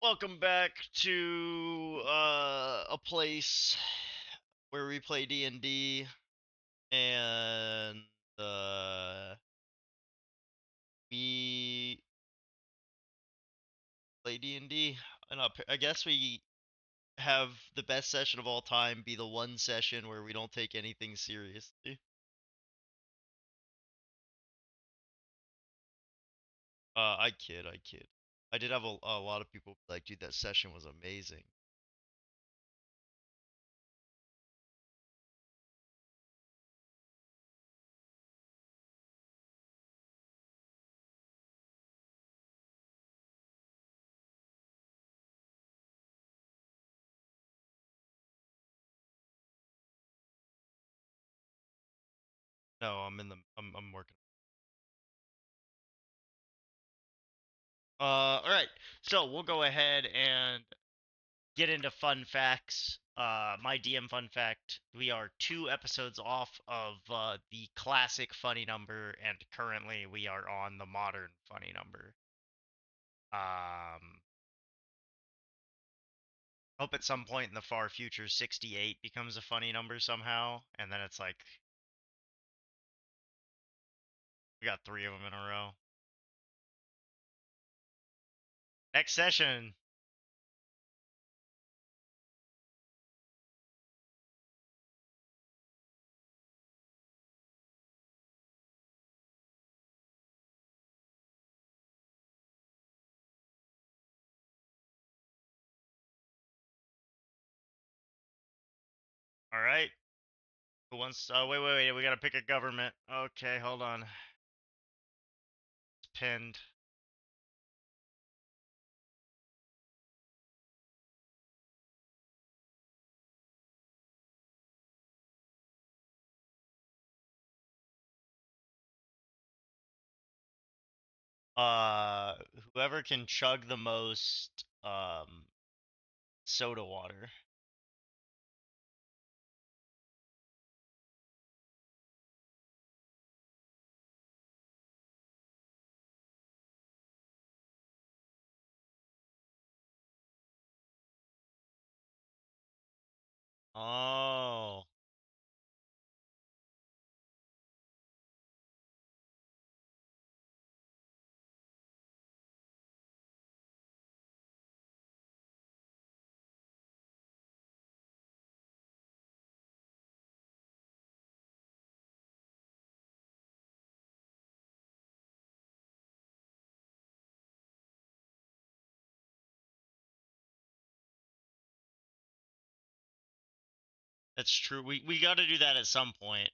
Welcome back to a place where we play D&D and uh, we play D&D and I guess we have the best session of all time be the one session where we don't take anything seriously. I kid. I did have a lot of people like, dude, that session was amazing. No, I'm working. All right. So we'll go ahead and get into fun facts. My DM fun fact: we are 2 episodes off of the classic funny number, and currently we are on the modern funny number. Um, Hope at some point in the far future, 68 becomes a funny number somehow, and then it's like we got 3 of them in a row. Next session. All right. Who wants? Wait. We gotta pick a government. Okay, hold on. It's pinned. Whoever can chug the most soda water. Oh, that's true. We got to do that at some point.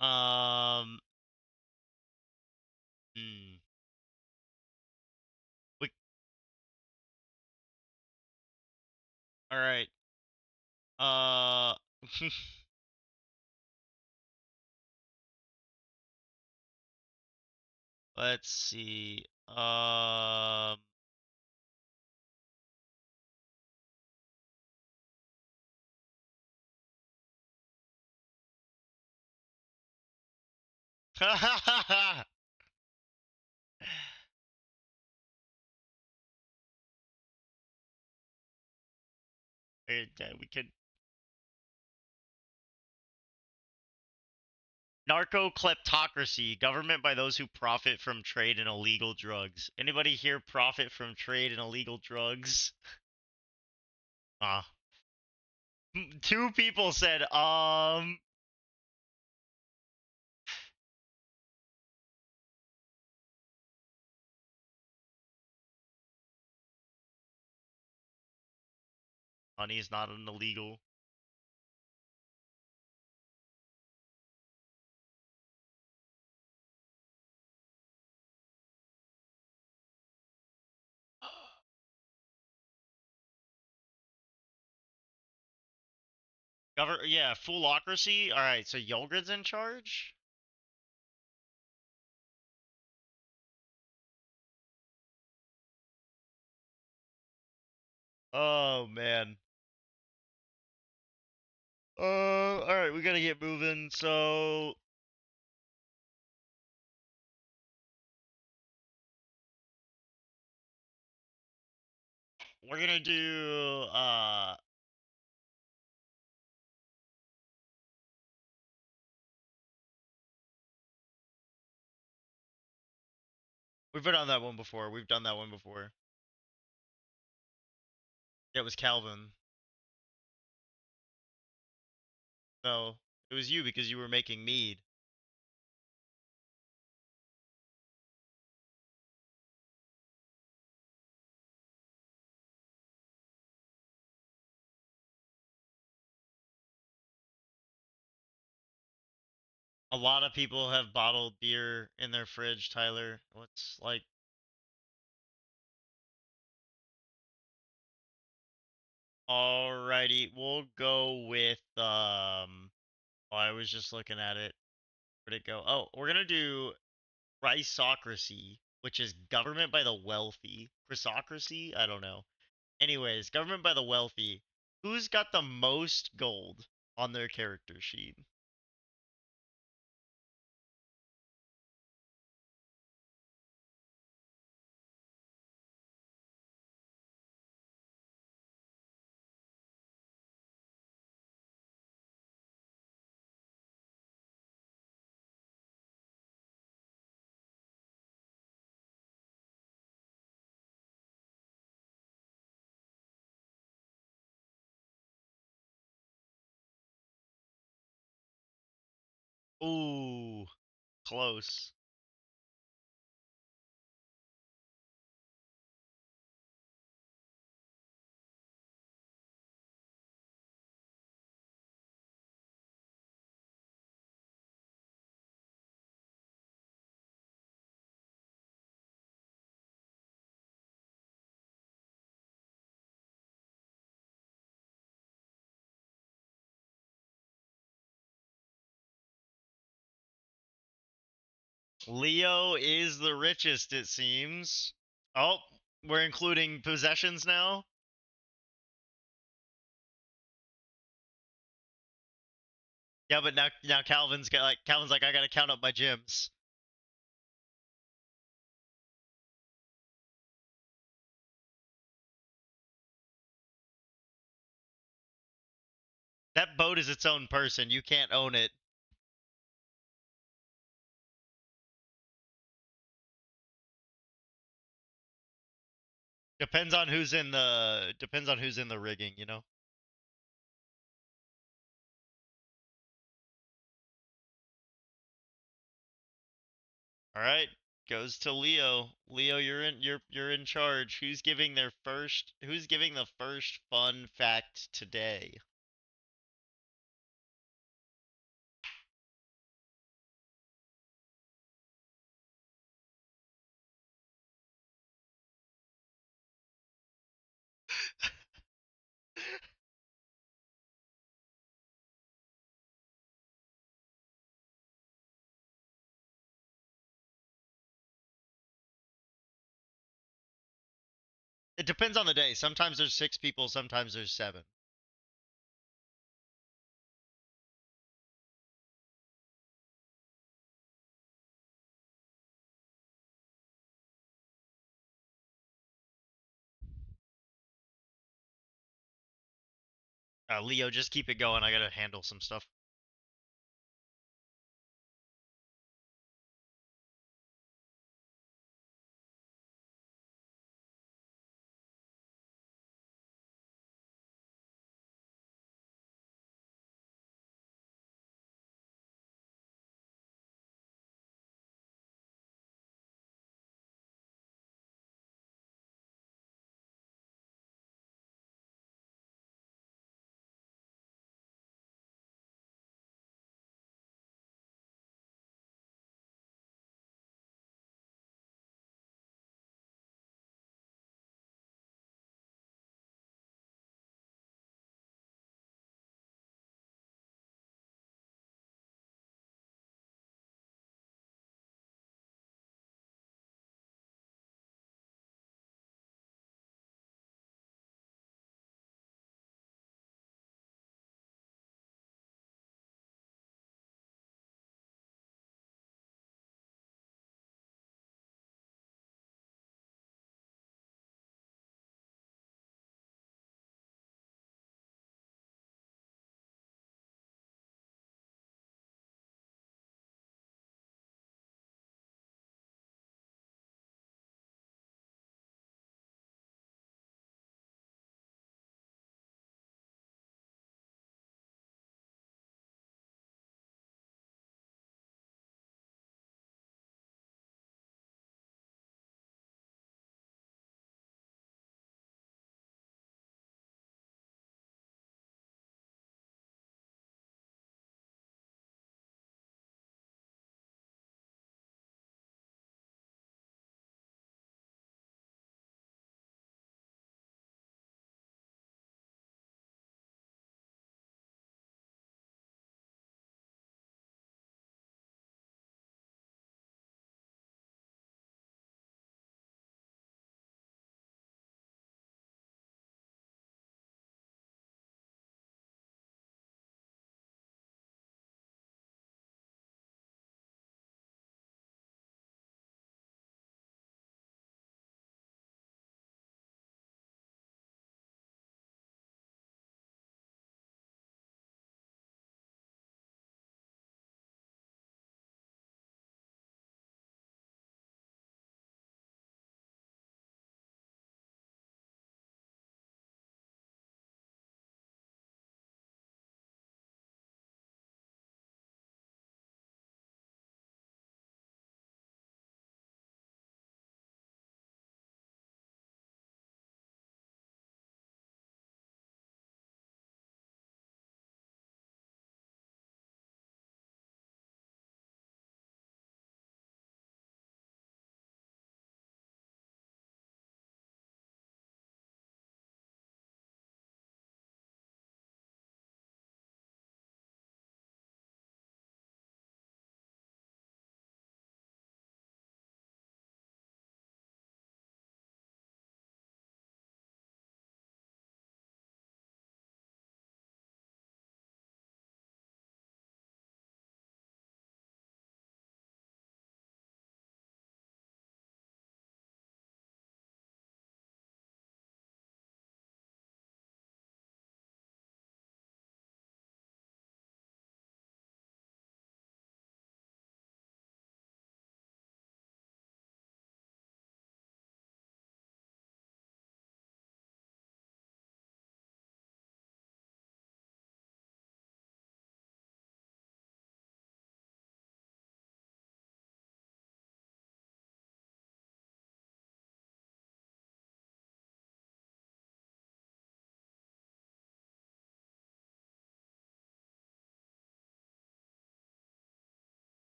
Um, hmm. We all right. Uh, let's see. we could narco kleptocracy, government by those who profit from trade in illegal drugs. Anybody here profit from trade in illegal drugs? Ah, 2 people said honey is not an illegal. Yeah, foolocracy. All right, so Yolgrid's in charge. Oh man. All right, we gotta get moving. So, we're gonna do we've been on that one before. We've done that one before. Yeah, it was Calvin. No, it was you because you were making mead. A lot of people have bottled beer in their fridge, Tyler. What's like alrighty, we'll go with oh, I was just looking at it. Where'd it go? Oh, we're gonna do Chrisocracy, which is government by the wealthy. Chrisocracy? I don't know. Anyways, government by the wealthy. Who's got the most gold on their character sheet? Ooh, close. Leo is the richest, it seems. Oh, we're including possessions now? Yeah, but now Calvin's like I gotta count up my gems. That boat is its own person. You can't own it. Depends on who's in the rigging, you know? Alright. Goes to Leo. Leo, you're in charge. Who's giving the first fun fact today? It depends on the day. Sometimes there's 6 people, sometimes there's 7. Leo, just keep it going. I gotta handle some stuff.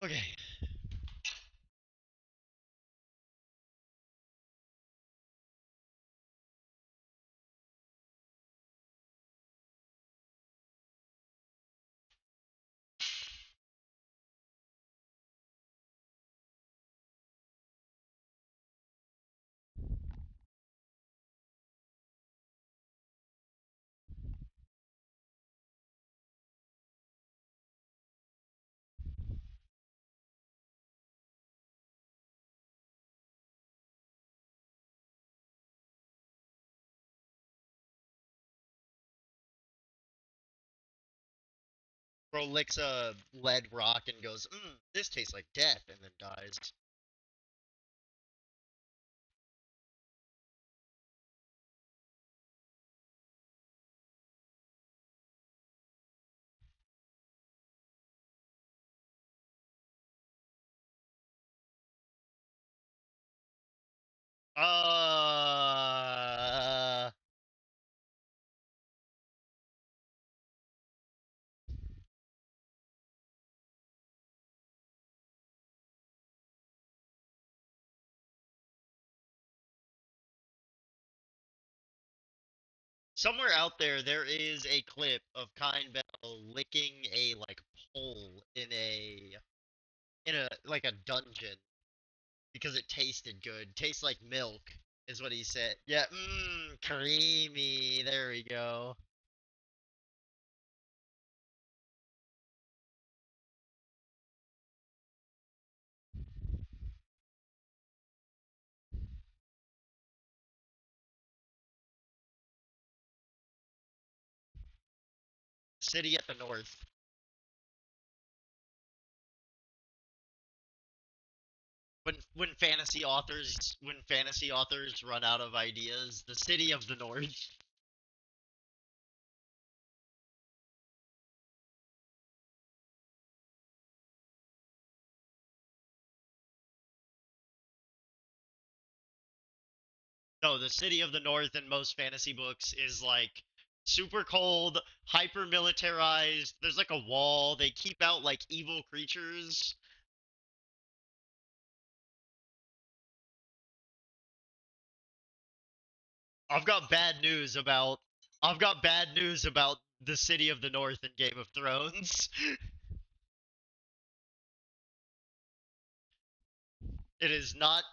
Okay. Bro licks a lead rock and goes, this tastes like death, and then dies. Uh, Somewhere out there, there is a clip of Kind Bell licking a like pole in a like a dungeon because it tasted good. Tastes like milk is what he said. Yeah, creamy. There we go. City at the north. When fantasy authors run out of ideas, the city of the north. No, the city of the north in most fantasy books is like super cold, hyper militarized. There's like a wall. They keep out like evil creatures. I've got bad news about I've got bad news about the city of the north in Game of Thrones. It is not.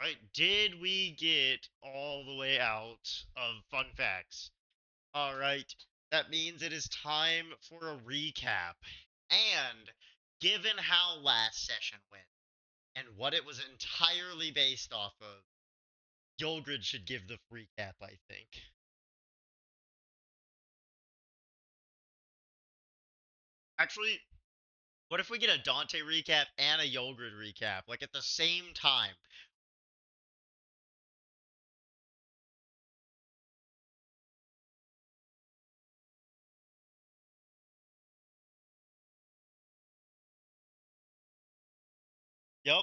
Right, did we get all the way out of fun facts? All right, that means it is time for a recap. And given how last session went and what it was entirely based off of, Yulgrid should give the recap, I think. Actually, what if we get a Dante recap and a Yulgrid recap, like at the same time? Yep.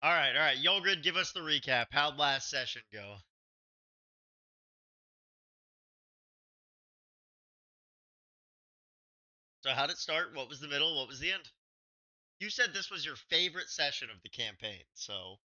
All right. Yulgrid, give us the recap. How'd last session go? So how'd it start? What was the middle? What was the end? You said this was your favorite session of the campaign, so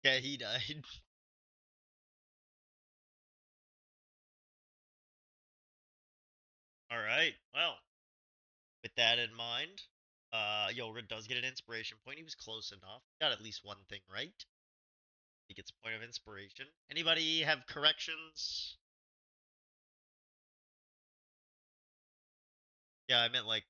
Yeah, he died. All right. Well, with that in mind, Yogurt does get an inspiration point. He was close enough. Got at least one thing right. He gets a point of inspiration. Anybody have corrections? Yeah, I meant like,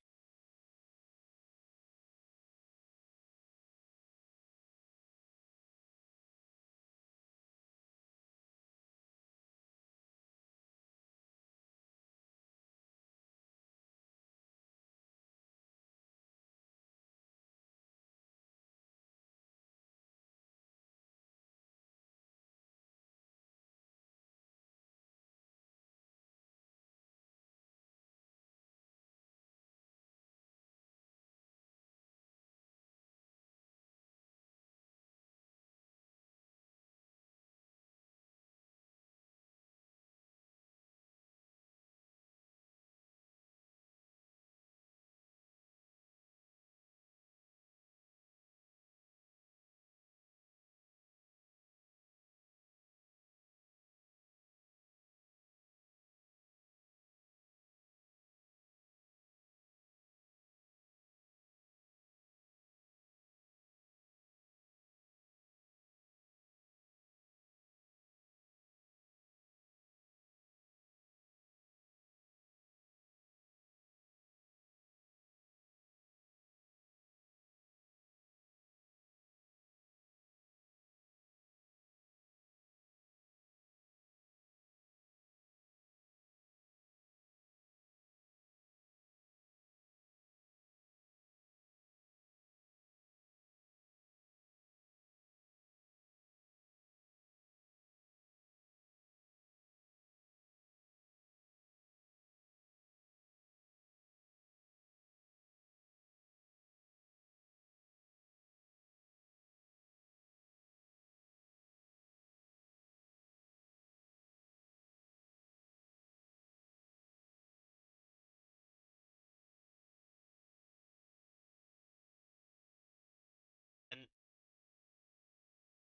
and,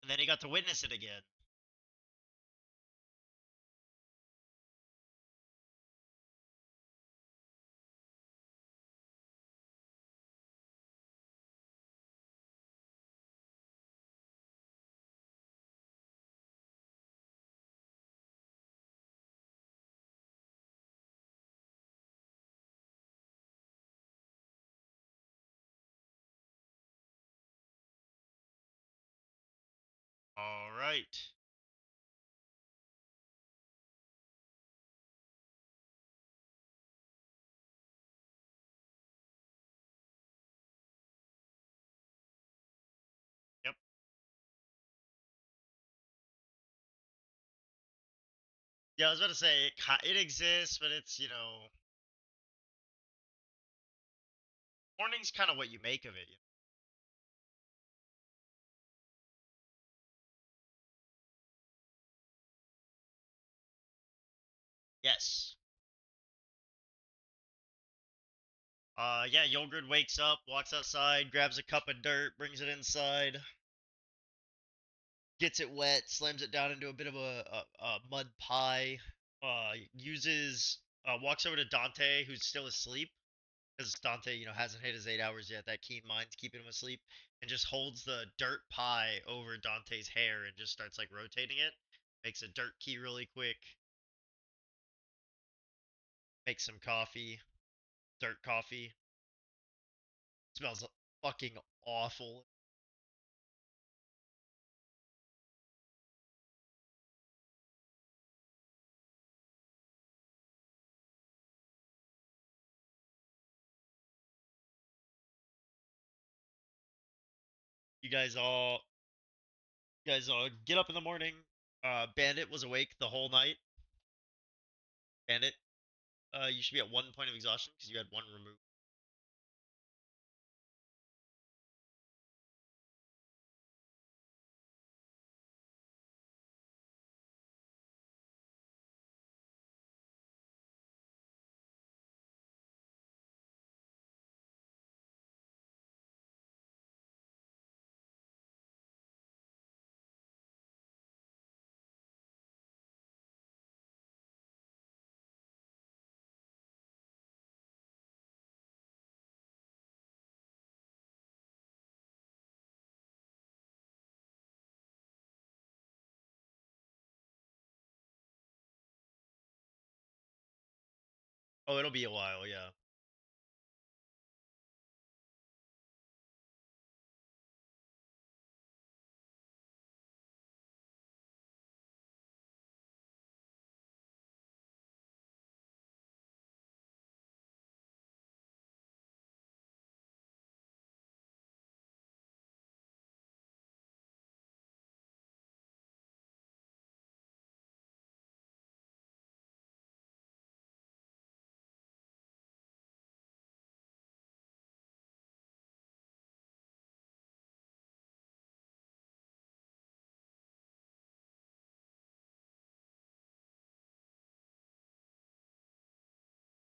and then he got to witness it again. All right. Yep. Yeah, I was about to say it exists, but it's morning's kind of what you make of it. Yes. Yeah, Yogurt wakes up, walks outside, grabs a cup of dirt, brings it inside, gets it wet, slams it down into a bit of a mud pie. Walks over to Dante, who's still asleep, because Dante, hasn't hit his 8 hours yet. That keen mind's keeping him asleep, and just holds the dirt pie over Dante's hair and just starts like rotating it. Makes a dirt key really quick. Makes some coffee, dirt coffee. Smells fucking awful. You guys all get up in the morning. Bandit was awake the whole night. Bandit, you should be at 1 point of exhaustion because you had one removed. Oh, it'll be a while, yeah.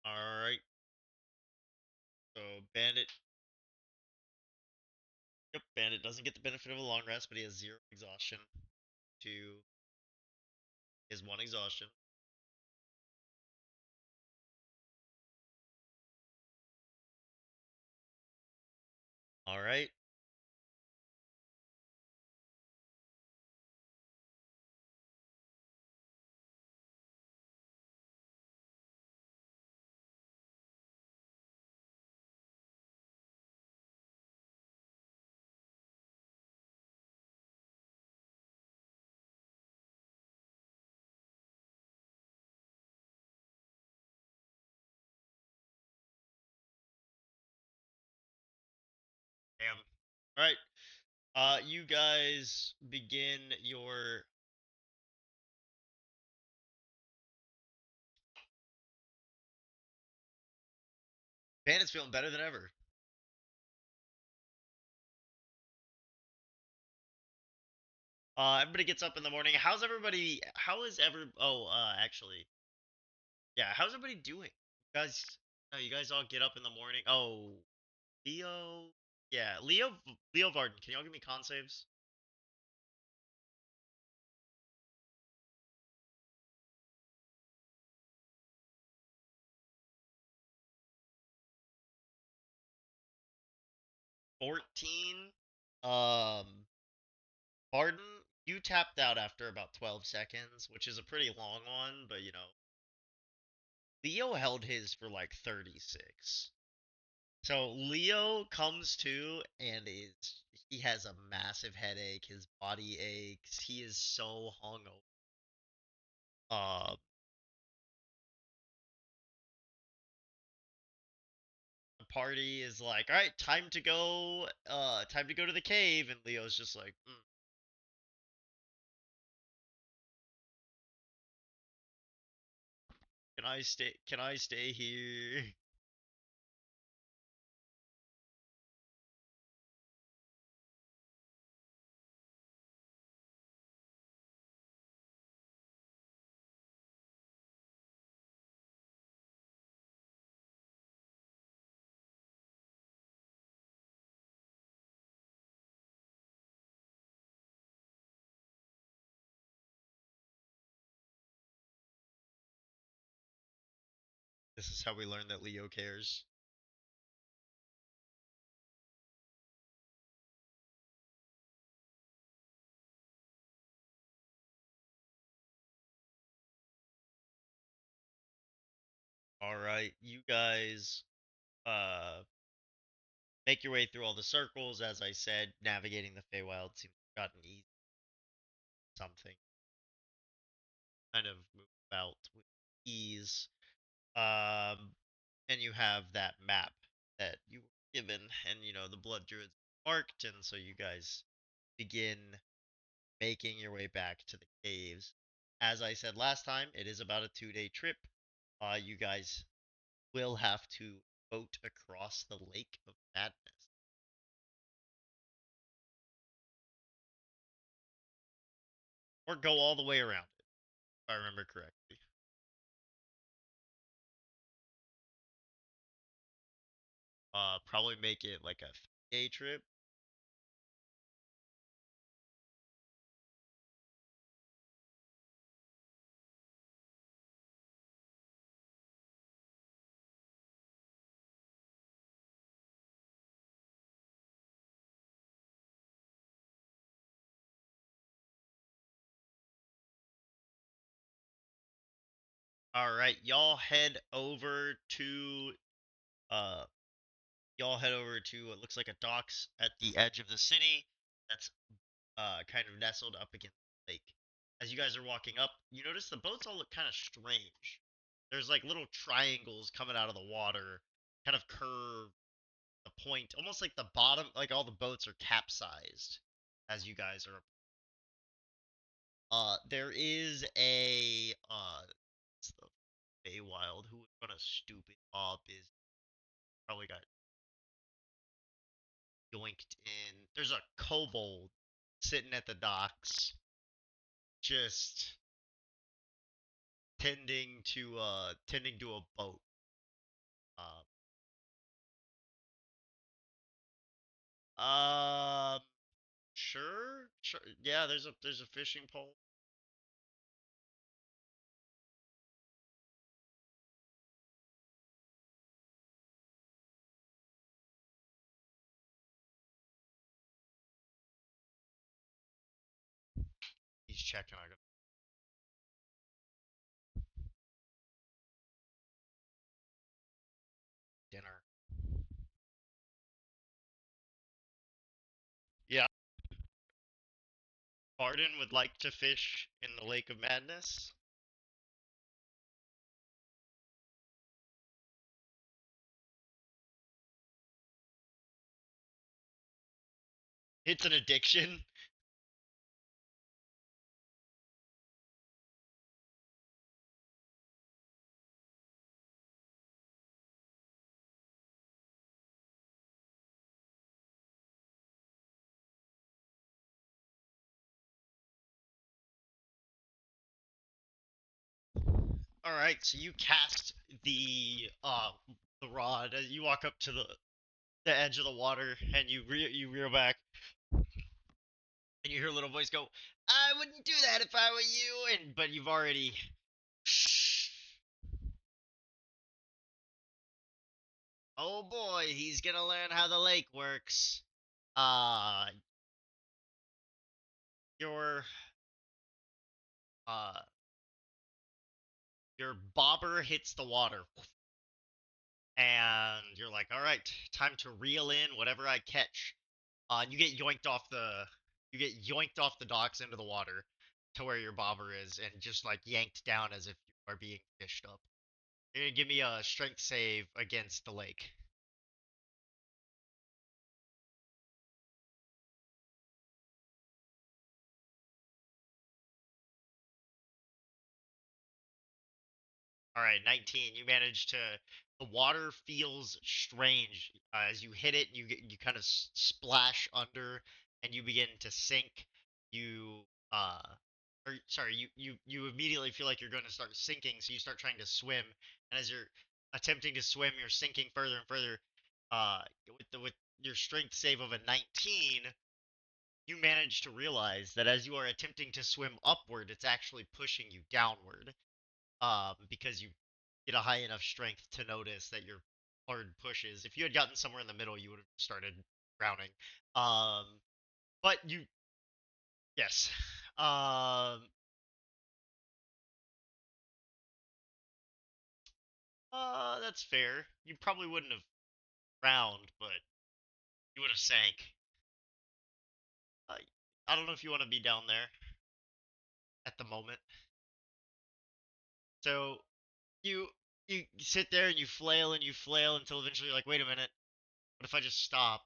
Alright. So Bandit, yep, Bandit doesn't get the benefit of a long rest, but he has 0 exhaustion to his 1 exhaustion. Alright. Damn. Alright. You guys begin your Bandit's feeling better than ever. Everybody gets up in the morning. How's everybody? How is every? Oh, actually, yeah. How's everybody doing? You guys, no, you guys all get up in the morning. Oh, Leo, yeah, Leo Varden. Can y'all give me con saves? 14. Um, Varden, you tapped out after about 12 seconds, which is a pretty long one, but Leo held his for like 36. So Leo comes to and he has a massive headache. His body aches. He is so hungover. Uh, the party is like, all right, time to go. Time to go to the cave. And Leo's just like, can I stay? Can I stay here? This is how we learn that Leo cares. All right, you guys, uh, make your way through all the circles. As I said, navigating the Feywild seems to have gotten easy. Something kind of move about with ease. Um, and you have that map that you were given, and the blood druids marked, and so you guys begin making your way back to the caves. As I said last time, it is about a 2-day trip. You guys will have to boat across the Lake of Madness, or go all the way around it, if I remember correctly. Probably make it like a 3-day trip. All right, uh y'all head over to what looks like a docks at the edge of the city that's kind of nestled up against the lake. As you guys are walking up, you notice the boats all look kind of strange. There's like little triangles coming out of the water, kind of curved, the point, almost like the bottom, like all the boats are capsized as you guys are. There is it's the Feywild who would run a stupid mob is probably got yoinked in. There's a kobold sitting at the docks, just tending to a boat. Um, sure, sure. Yeah, there's a fishing pole. He's checking on dinner. Yeah, Barden would like to fish in the Lake of Madness. It's an addiction. All right, so you cast the rod as you walk up to the edge of the water, and you reel back, and you hear a little voice go, "I wouldn't do that if I were you," and but you've already. Oh boy, he's gonna learn how the lake works. Uh, your uh your bobber hits the water, and you're like, all right, time to reel in whatever I catch. And you get yoinked off the docks into the water to where your bobber is, and just like yanked down as if you are being fished up. You're gonna give me a strength save against the lake. All right, 19. You manage to. The water feels strange as you hit it. You kind of splash under, and you begin to sink. You uh, or sorry, you immediately feel like you're going to start sinking, so you start trying to swim. And as you're attempting to swim, you're sinking further and further. With your strength save of a 19, you manage to realize that as you are attempting to swim upward, it's actually pushing you downward because you get a high enough strength to notice that your hard pushes. If you had gotten somewhere in the middle, you would have started drowning. Um, but you, yes, um, that's fair. You probably wouldn't have drowned, but you would have sank. Uh, I don't know if you want to be down there at the moment. So you you sit there and you flail until eventually you're like, wait a minute, what if I just stop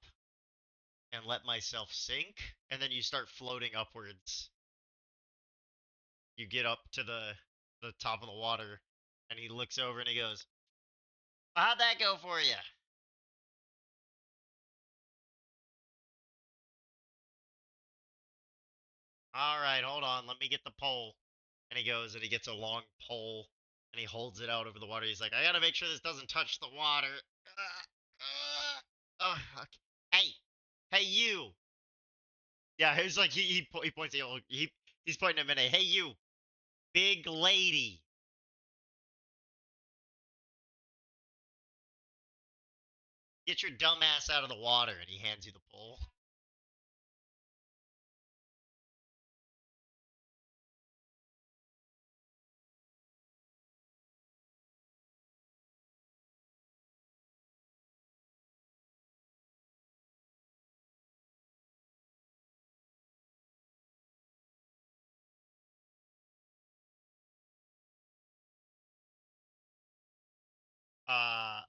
and let myself sink? And then you start floating upwards. You get up to the top of the water, and he looks over and he goes, "How'd that go for you?" All right, hold on, let me get the pole. And he goes and he gets a long pole and he holds it out over the water. He's like, "I gotta make sure this doesn't touch the water." Okay. Hey, hey, you. Yeah, he's like he points he's pointing at Minnie. Hey, you, big lady. Get your dumb ass out of the water. And he hands you the pole. Uh,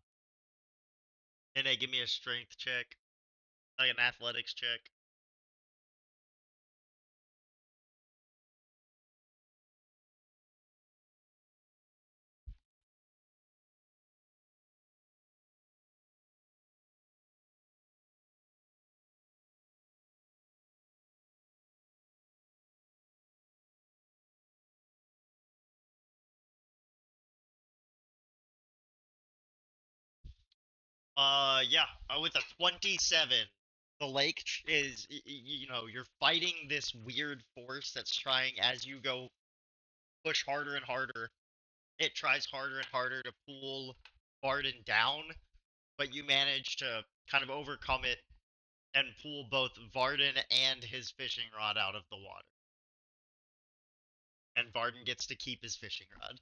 and they give me a strength check, like an athletics check. Yeah, with a 27, the lake is, you're fighting this weird force that's trying as you go push harder and harder. It tries harder and harder to pull Varden down, but you manage to kind of overcome it and pull both Varden and his fishing rod out of the water. And Varden gets to keep his fishing rod.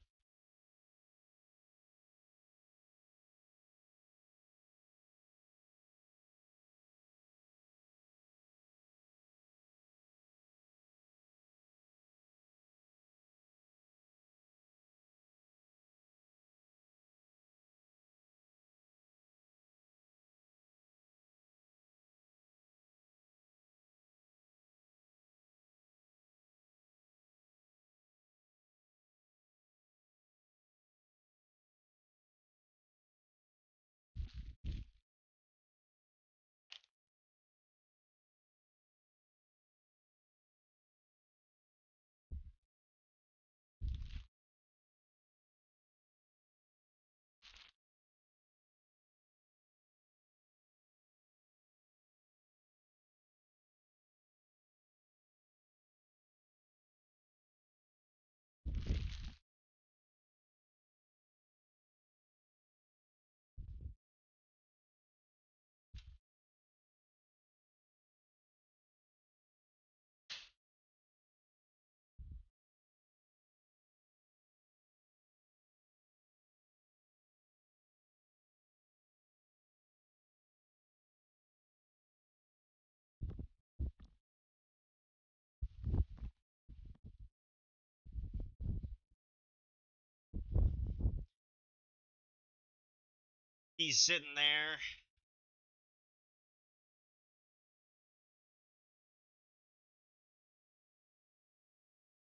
He's sitting there.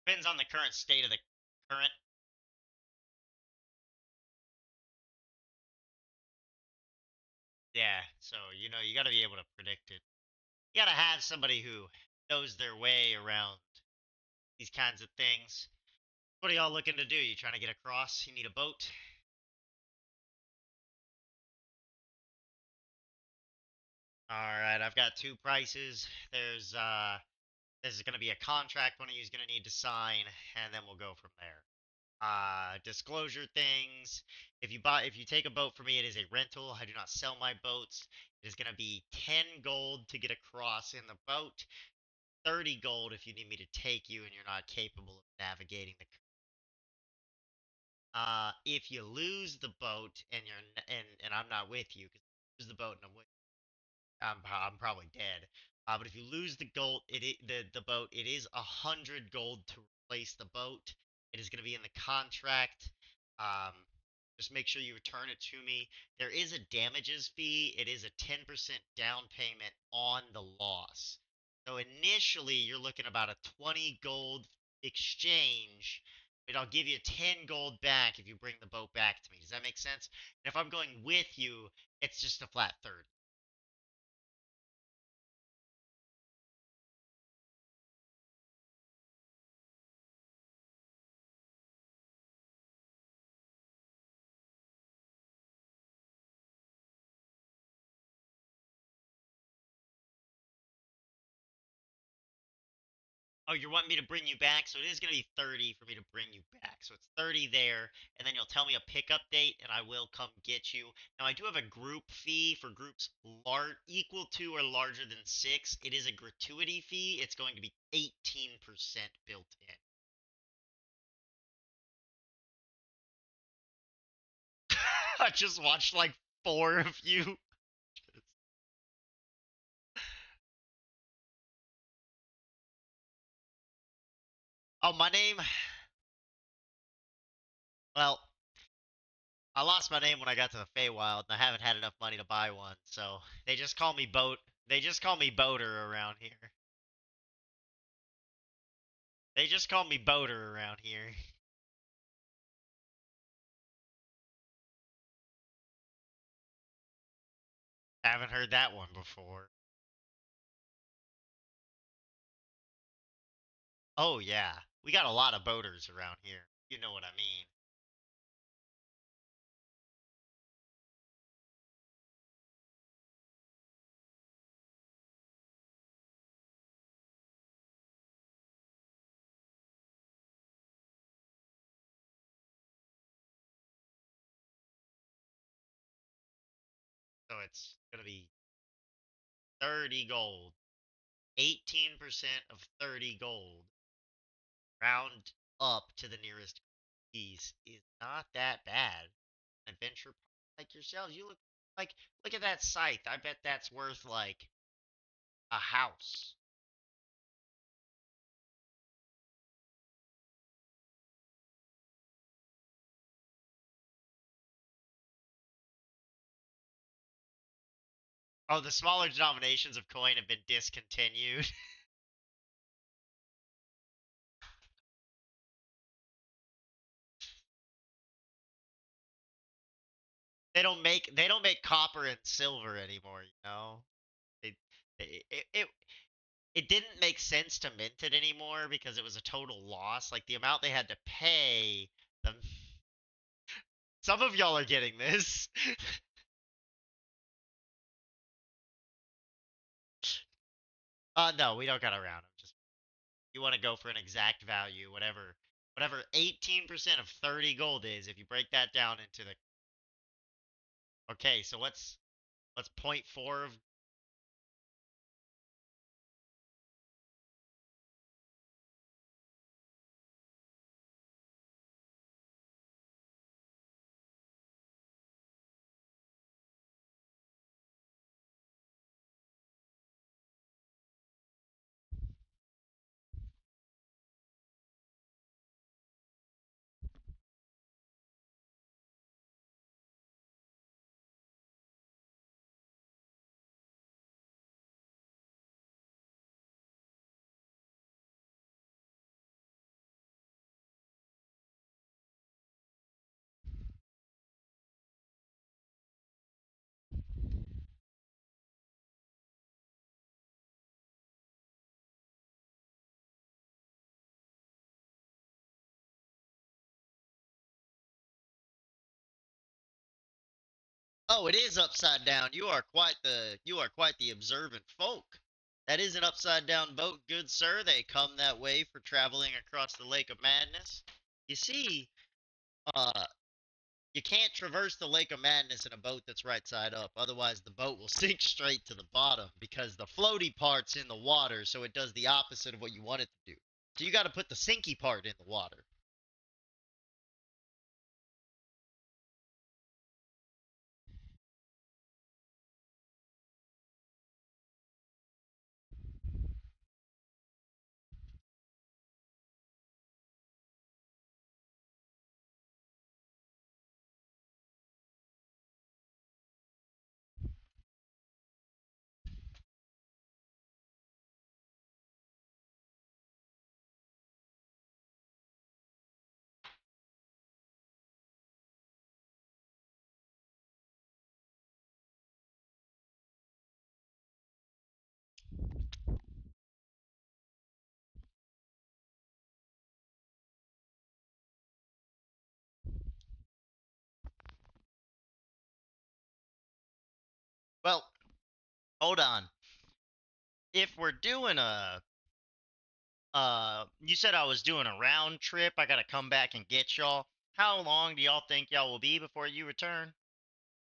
Depends on the current state of the current. Yeah, so, you gotta be able to predict it. You gotta have somebody who knows their way around these kinds of things. What are y'all looking to do? You trying to get across? You need a boat? Alright, I've got two prices. This is gonna be a contract one of you is gonna need to sign, and then we'll go from there. Disclosure things. If you take a boat from me, it is a rental. I do not sell my boats. It is gonna be 10 gold to get across in the boat, 30 gold if you need me to take you and you're not capable of navigating the. If you lose the boat and and I'm not with you, because lose the boat and I'm probably dead. But if you lose the gold, the boat, it is 100 gold to replace the boat. It is going to be in the contract. Um, just make sure you return it to me. There is a damages fee. It is a 10% down payment on the loss. So initially, you're looking about a 20 gold exchange, but I'll give you 10 gold back if you bring the boat back to me. Does that make sense? And if I'm going with you, it's just a flat 30. Oh, you're wanting me to bring you back, so it is going to be 30 for me to bring you back. So it's 30 there, and then you'll tell me a pickup date, and I will come get you. Now, I do have a group fee for groups equal to or larger than 6. It is a gratuity fee. It's going to be 18% built in. I just watched like 4 of you. Oh, my name? Well, I lost my name when I got to the Feywild, and I haven't had enough money to buy one, so they just call me Boat. They just call me Boater around here. They just call me Boater around here. Haven't heard that one before. Oh yeah, we got a lot of boaters around here. You know what I mean. So it's gonna be 30 gold. 18% of 30 gold. Round up to the nearest piece is not that bad. Adventure like yourselves, you look at that scythe. I bet that's worth like a house. Oh, the smaller denominations of coin have been discontinued. They don't make copper and silver anymore, you know? They, it didn't make sense to mint it anymore because it was a total loss. Like the amount they had to pay them. Some of y'all are getting this. No, we don't got around them. Just you want to go for an exact value, whatever 18% of 30 gold is. If you break that down into the okay, so what's point 0.4 of. Oh, it is upside down. You are quite the observant folk. That is an upside down boat, good sir. They come that way for traveling across the Lake of Madness. You see, uh, you can't traverse the Lake of Madness in a boat that's right side up. Otherwise, the boat will sink straight to the bottom because the floaty part's in the water, so it does the opposite of what you want it to do. So you got to put the sinky part in the water. Well, hold on. If we're doing you said I was doing a round trip. I gotta come back and get y'all. How long do y'all think y'all will be before you return?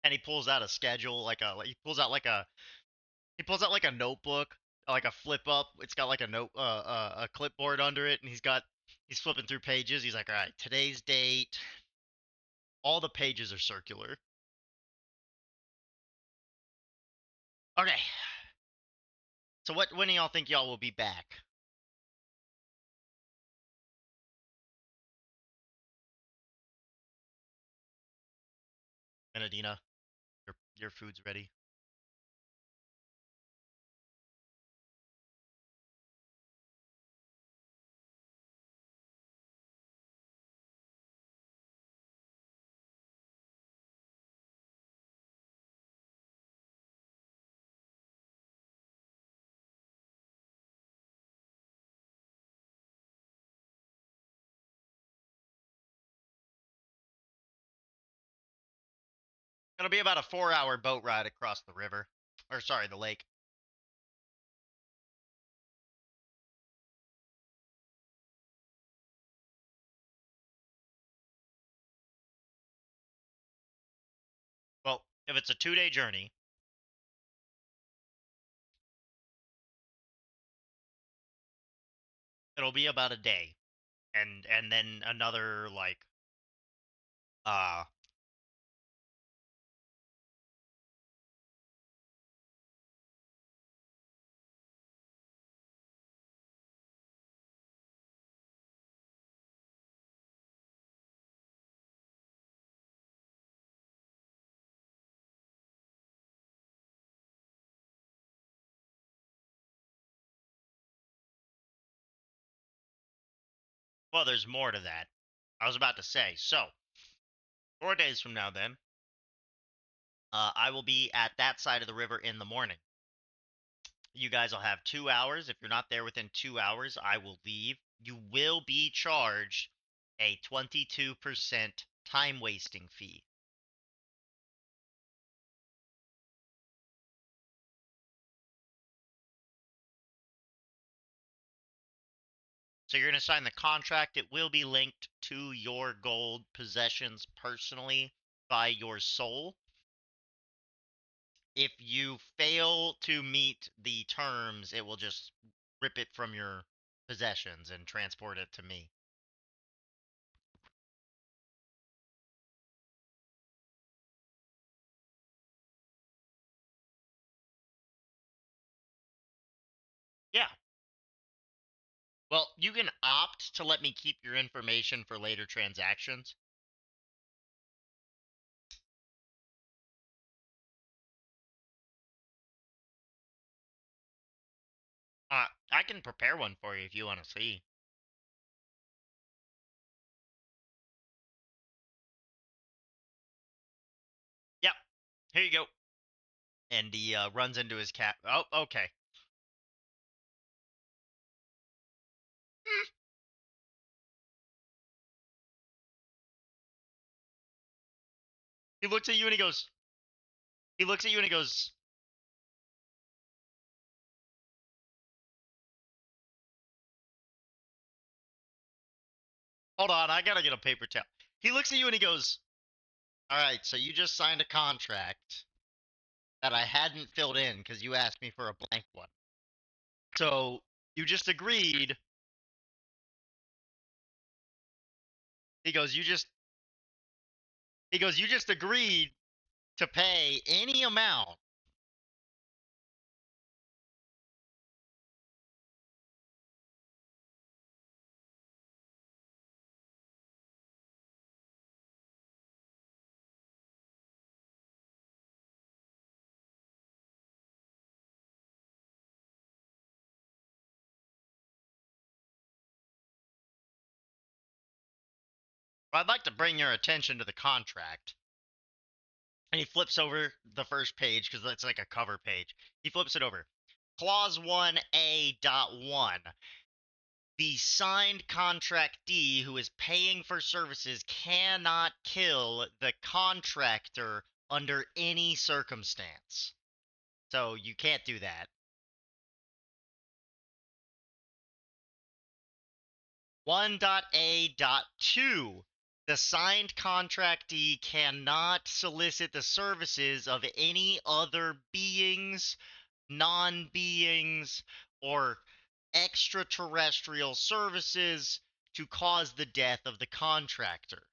And he pulls out a schedule, he pulls out like a notebook, like a flip up. It's got like a clipboard under it, and he's flipping through pages. He's like, all right, today's date. All the pages are circular. Okay, so when do y'all think y'all will be back? Benedina, your food's ready. It'll be about a 4-hour boat ride across the river. Or sorry, the lake. Well, if it's a 2-day journey, it'll be about a day. And then another like uh well, there's more to that. I was about to say. So, 4 days from now then, I will be at that side of the river in the morning. You guys will have 2 hours. If you're not there within 2 hours, I will leave. You will be charged a 22% time wasting fee. So you're going to sign the contract. It will be linked to your gold possessions personally by your soul. If you fail to meet the terms, it will just rip it from your possessions and transport it to me. Yeah. Well, you can opt to let me keep your information for later transactions. I can prepare one for you if you want to see. Yep. Here you go. And he runs into his cat. Oh, okay. He looks at you and he goes. He looks at you and he goes. Hold on, I gotta get a paper towel. He looks at you and he goes. All right, so you just signed a contract that I hadn't filled in because you asked me for a blank one. So you just agreed. He goes, you just agreed to pay any amount. I'd like to bring your attention to the contract. And he flips over the first page because it's like a cover page. He flips it over. Clause 1A.1. The signed contractee who is paying for services cannot kill the contractor under any circumstance. So you can't do that. 1.A.2. The signed contractee cannot solicit the services of any other beings, non-beings, or extraterrestrial services to cause the death of the contractor.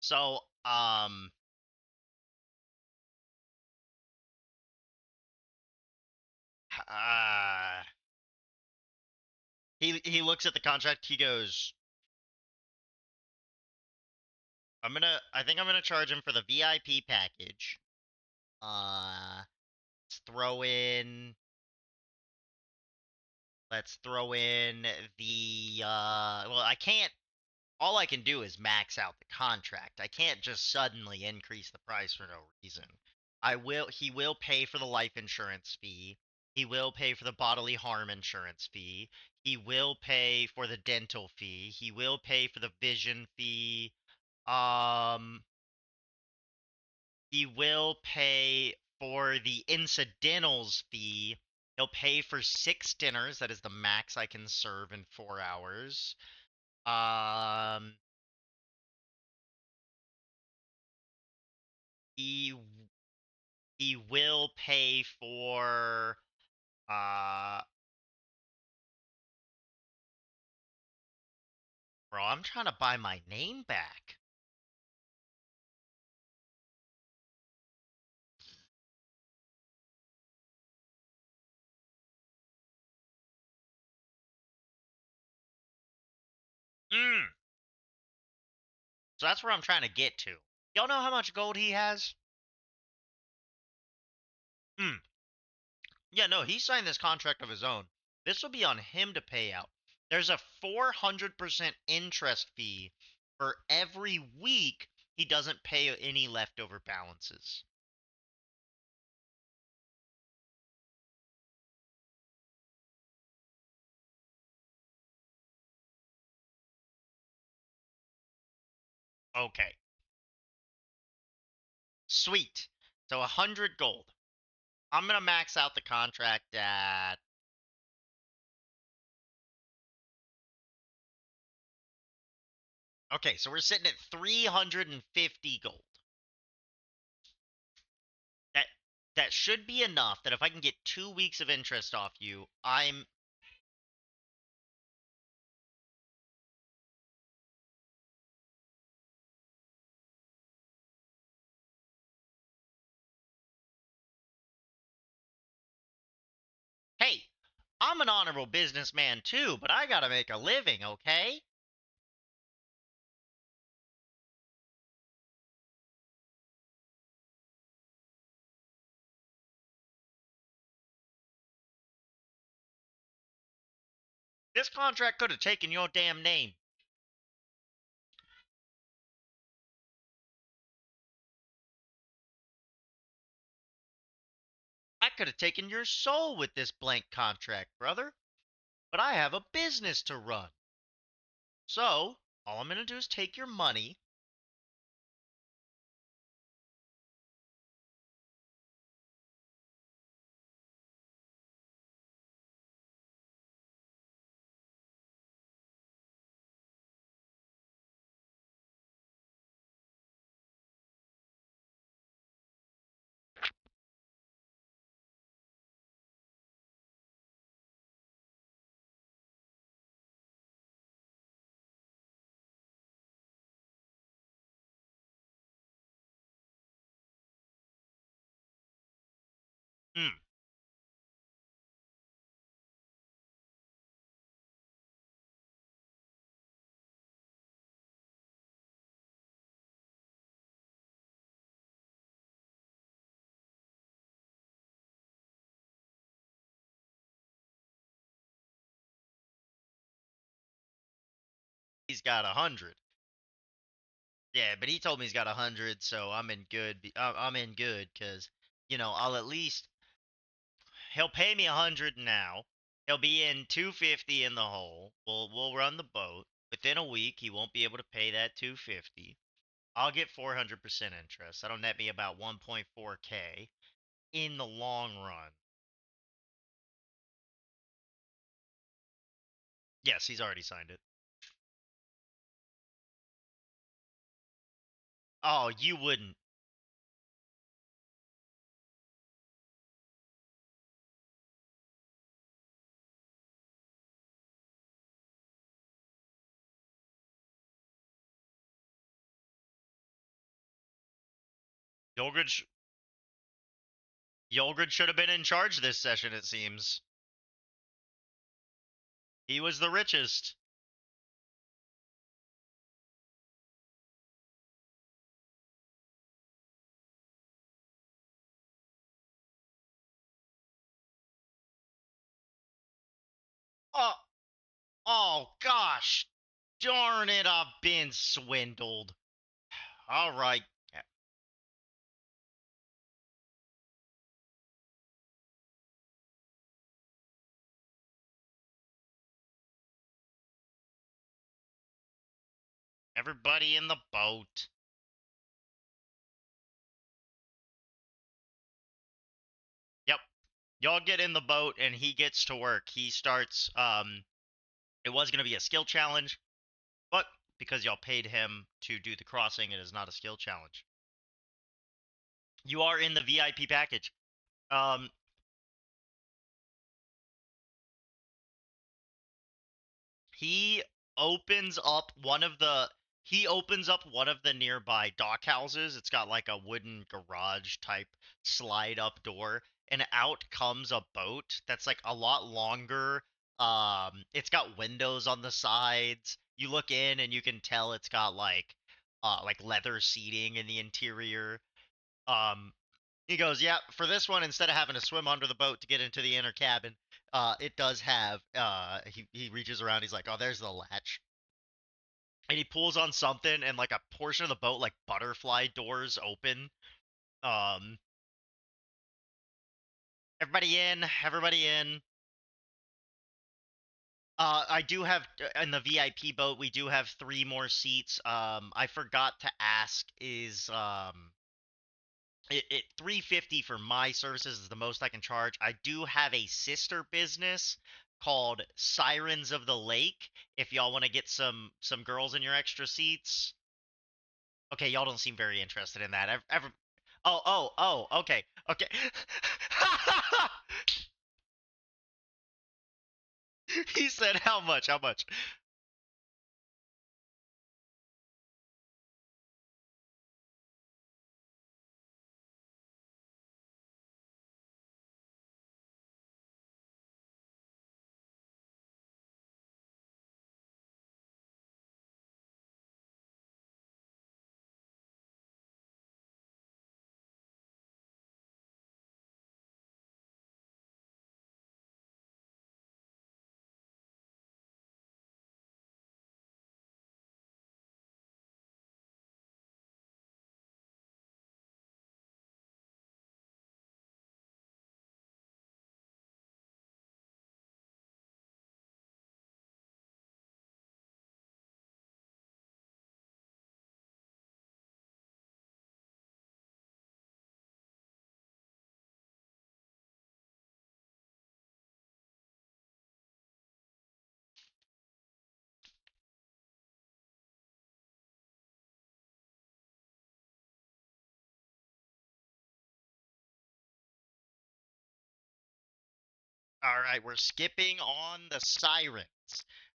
So, uh, he looks at the contract. He goes, I think I'm gonna charge him for the VIP package. Let's throw in, let's throw in the, well, I can't, all I can do is max out the contract. I can't just suddenly increase the price for no reason. He will pay for the life insurance fee. He will pay for the bodily harm insurance fee. He will pay for the dental fee. He will pay for the vision fee. Um, he will pay for the incidentals fee. He'll pay for 6 dinners. That is the max I can serve in 4 hours. Um, he he will pay for uh bro, I'm trying to buy my name back. Mm. So that's where I'm trying to get to. Y'all know how much gold he has? Mm. Yeah, no, he signed this contract of his own. This will be on him to pay out. There's a 400% interest fee for every week he doesn't pay any leftover balances. Okay. Sweet. So 100 gold. I'm going to max out the contract at. Okay, so we're sitting at 350 gold. That that should be enough that if I can get 2 weeks of interest off you, I'm. Hey, I'm an honorable businessman too, but I gotta make a living, okay? This contract could have taken your damn name. I could have taken your soul with this blank contract, brother. But I have a business to run. So, all I'm gonna do is take your money. Hmm. He's got 100. Yeah, but he told me he's got 100, so I'm in good. I'm in good because I'll at least he'll pay me 100 now. He'll be in 250 in the hole. We'll run the boat. Within a week, he won't be able to pay that 250. I'll get 400% interest. That'll net me about 1.4k in the long run. Yes, he's already signed it. Oh, you wouldn't. Yolgrid, Yolgrid should have been in charge this session, it seems. He was the richest. Oh, oh gosh. Darn it, I've been swindled. All right. Everybody in the boat. Yep. Y'all get in the boat and he gets to work. He starts it was going to be a skill challenge, but because y'all paid him to do the crossing, it is not a skill challenge. You are in the VIP package. Um he opens up one of the he opens up one of the nearby dock houses. It's got like a wooden garage type slide up door, and out comes a boat that's like a lot longer. It's got windows on the sides. You look in and you can tell it's got like leather seating in the interior. Um he goes, yeah, for this one, instead of having to swim under the boat to get into the inner cabin, it does have, he reaches around, he's like, oh, there's the latch. And he pulls on something, and like a portion of the boat, like butterfly doors open. Um, everybody in, everybody in. I do have, in the VIP boat, we do have 3 more seats. I forgot to ask, it 350 for my services is the most I can charge. I do have a sister business called Sirens of the Lake. If y'all want to get some girls in your extra seats. Okay, y'all don't seem very interested in that. Okay, okay. He said how much? How much? All right, we're skipping on the sirens.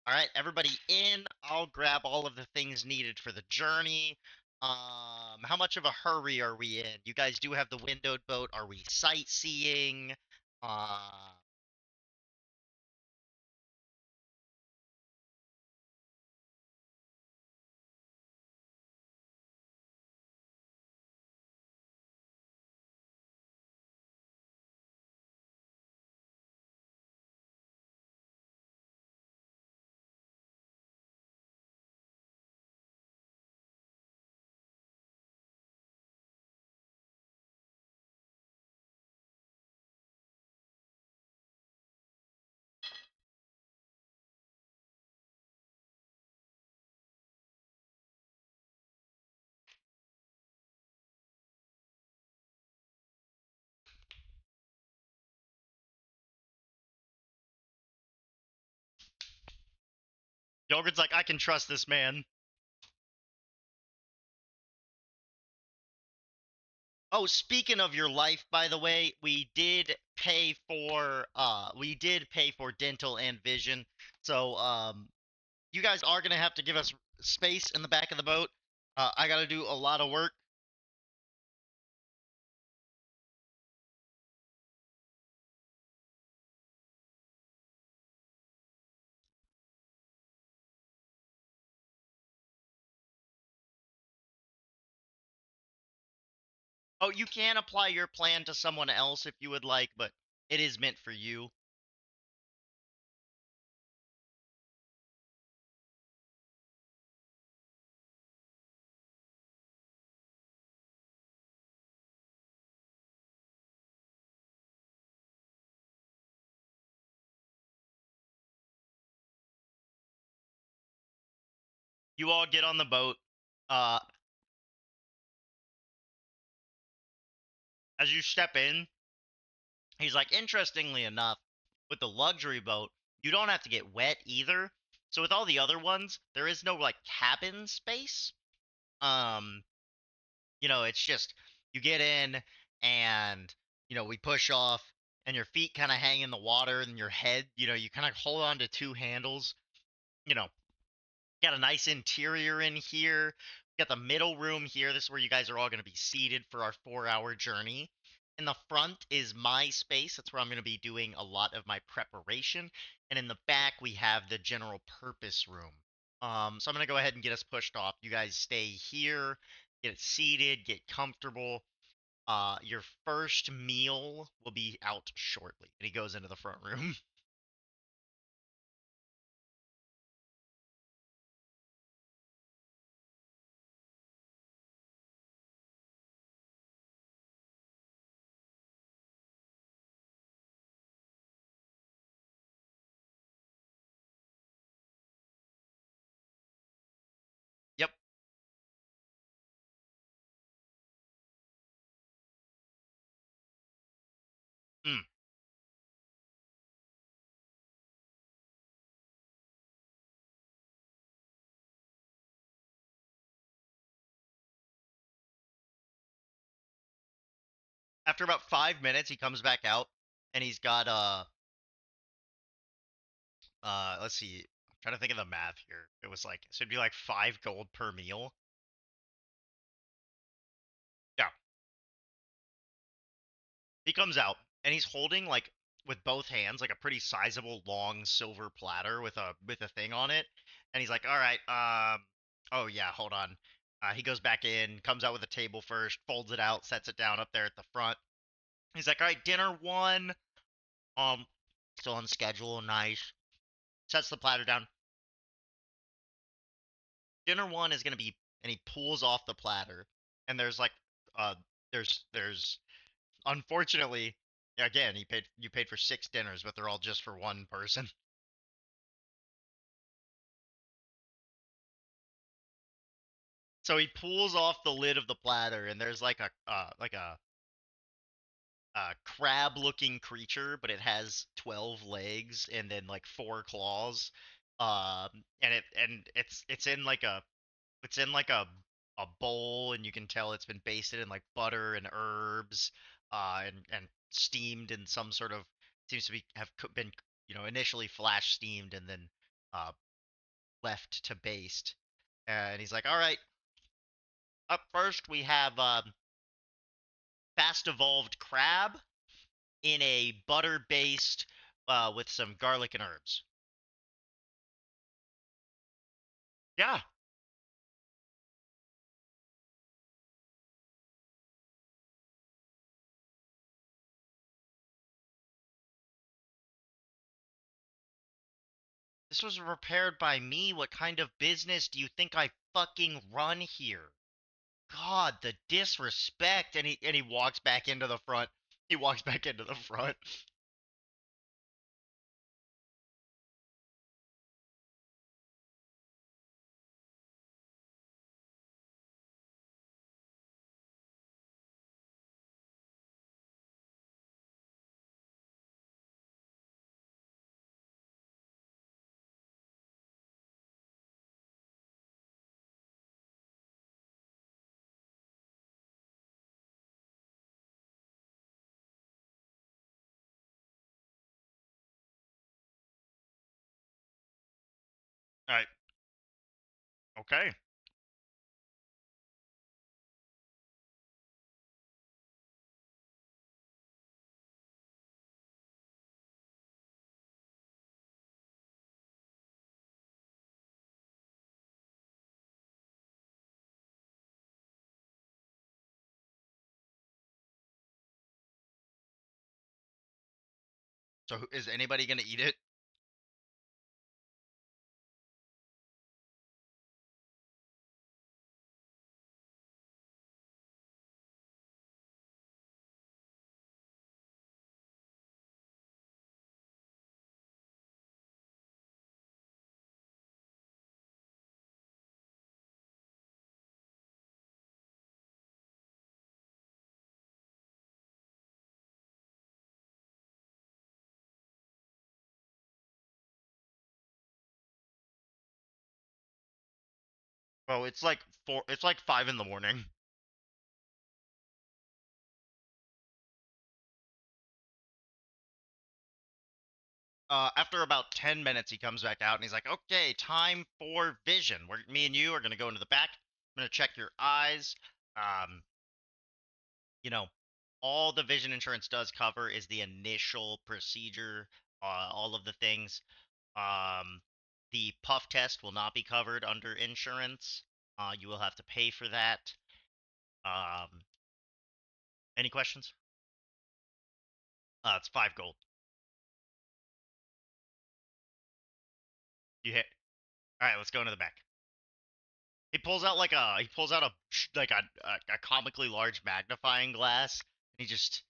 All right, everybody in. I'll grab all of the things needed for the journey. How much of a hurry are we in? You guys do have the windowed boat. Are we sightseeing? Uh, Yogurt's like, I can trust this man. Oh, speaking of your life, by the way, we did pay for dental and vision. So you guys are gonna have to give us space in the back of the boat. I gotta do a lot of work. Oh, you can apply your plan to someone else if you would like, but it is meant for you. You all get on the boat. Uh, as you step in, he's like, interestingly enough, with the luxury boat, you don't have to get wet either. So with all the other ones, there is no like cabin space. Um, it's just you get in and we push off and your feet kind of hang in the water and your head, you kind of hold on to two handles. You know, got a nice interior in here. Got the middle room here. This is where you guys are all going to be seated for our 4-hour journey. In the front is my space. That's where I'm going to be doing a lot of my preparation. And in the back, we have the general purpose room. So I'm going to go ahead and get us pushed off. You guys stay here, get seated, get comfortable. Your first meal will be out shortly. And he goes into the front room. Yep. Mm. After about 5 minutes, he comes back out and he's got let's see. I'm trying to think of the math here. It was like, so it'd be like 5 gold per meal. Yeah. He comes out and he's holding like with both hands like a pretty sizable long silver platter with a thing on it. And he's like, "All right, oh yeah, hold on." He goes back in, comes out with a table first, folds it out, sets it down up there at the front. He's like, "All right, dinner one, um, still on schedule, nice." Sets the platter down. Dinner one is gonna be, and he pulls off the platter, and there's like, uh, there's unfortunately, again, you paid for 6 dinners, but they're all just for one person. So he pulls off the lid of the platter, and there's like a crab-looking creature, but it has 12 legs and then like 4 claws. And it's in like a bowl, and you can tell it's been basted in like butter and herbs, and steamed in some sort of, seems to be have been initially flash steamed and then uh, left to baste. And he's like, "All right, up first we have fast evolved crab in a butter based with some garlic and herbs." Yeah, this was prepared by me. What kind of business do you think I fucking run here? God, the disrespect. And he walks back into the front. He walks back into the front. All right. Okay. So is anybody gonna eat it? Well, it's like four. It's like 5 in the morning. After about 10 minutes, he comes back out and he's like, "Okay, time for vision. Me and you are gonna go into the back. I'm gonna check your eyes. Um, you know, all the vision insurance does cover is the initial procedure. All of the things. Um, the puff test will not be covered under insurance. You will have to pay for that. Um, any questions? It's 5 gold. You hit. All right, let's go into the back. He pulls out a comically large magnifying glass. And he just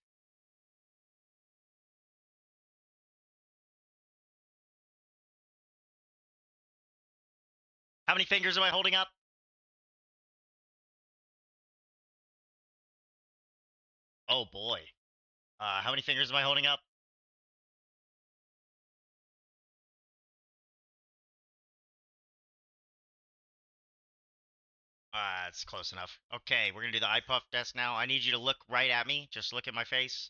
how many fingers am I holding up? Oh boy. How many fingers am I holding up? It's close enough. Okay, we're gonna do the eye puff test now. I need you to look right at me. Just look at my face.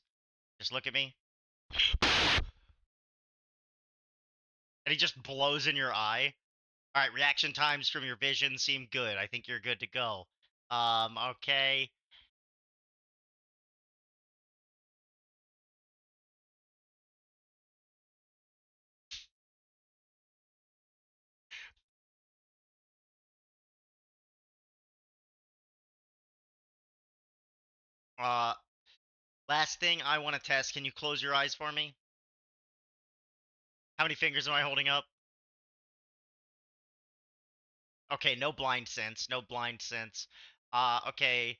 Just look at me. And he just blows in your eye. All right, reaction times from your vision seem good. I think you're good to go. Okay. Uh, last thing I want to test. Can you close your eyes for me? How many fingers am I holding up? Okay, no blind sense. No blind sense. Okay.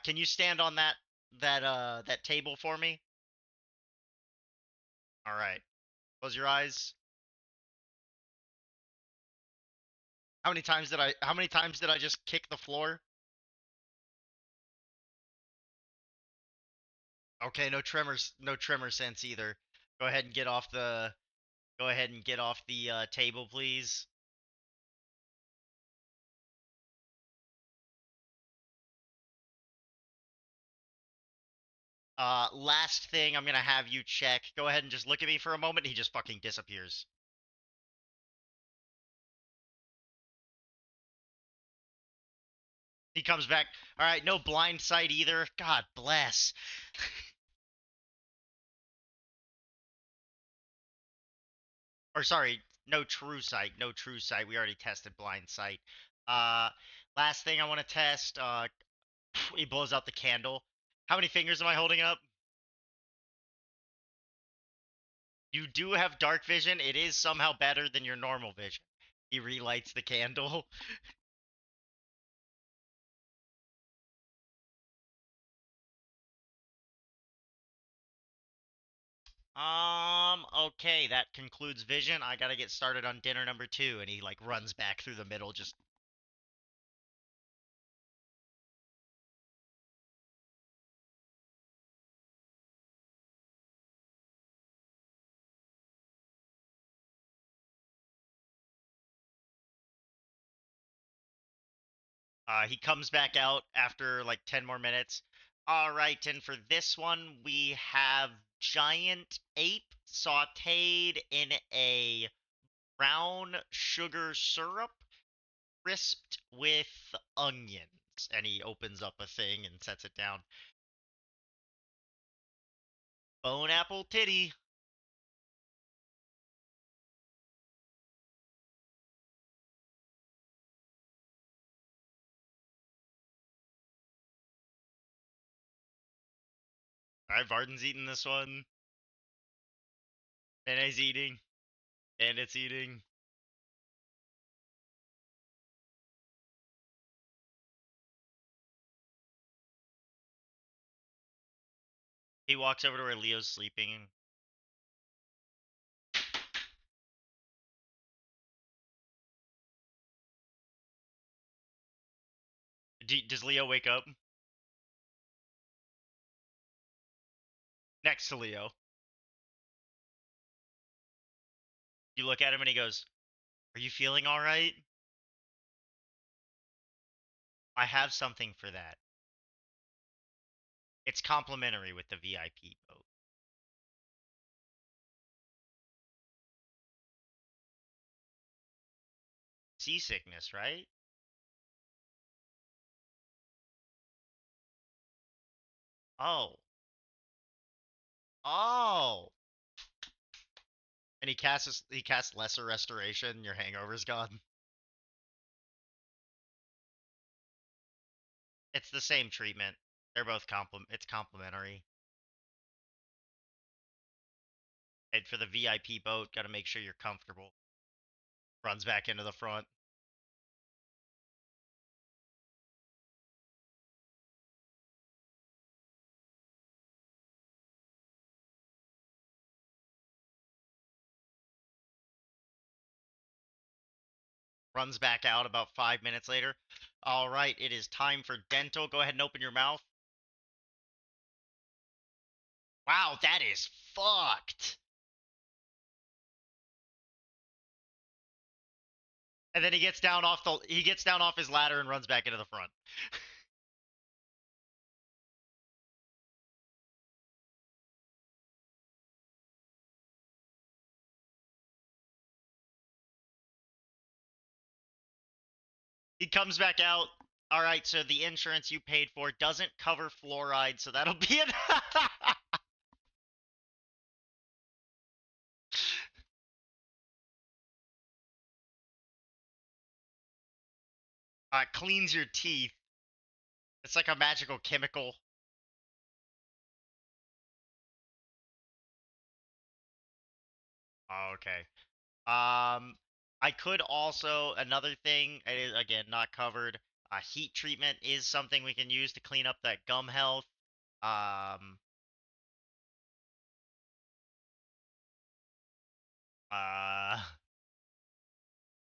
Can you stand on that table for me? All right. Close your eyes. How many times did I just kick the floor? Okay, no tremor sense either. Go ahead and get off the table, please. Last thing I'm gonna have you check. Go ahead and just look at me for a moment. He just fucking disappears. He comes back. All right, no blind sight either. God bless. Or sorry, no true sight. No true sight. We already tested blind sight. Uh, last thing I want to test. He blows out the candle. How many fingers am I holding up? You do have dark vision. It is somehow better than your normal vision. He relights the candle. Okay, that concludes vision. I gotta get started on dinner number 2, and he like runs back through the middle, just he comes back out after like 10 more minutes. All right, and for this one, we have giant ape sauteed in a brown sugar syrup, crisped with onions. And he opens up a thing and sets it down. Bone apple titty. All right, Varden's eating this one. And he's eating. And it's eating. He walks over to where Leo's sleeping. Does Leo wake up? Next to Leo. You look at him and he goes, "Are you feeling all right? I have something for that. It's complimentary with the VIP boat. Seasickness, right? Oh. Oh. And he casts lesser restoration, your hangover's gone. It's the same treatment. They're both it's complimentary. And for the VIP boat, gotta make sure you're comfortable. Runs back into the front. Runs back out about 5 minutes later. All right, it is time for dental. Go ahead and open your mouth. Wow, that is fucked. And then he gets down off his ladder and runs back into the front. He comes back out. All right, so the insurance you paid for doesn't cover fluoride, so that'll be it. Cleans your teeth. It's like a magical chemical. Oh, okay. I could also another thing. It is again not covered. Heat treatment is something we can use to clean up that gum health. Um, uh,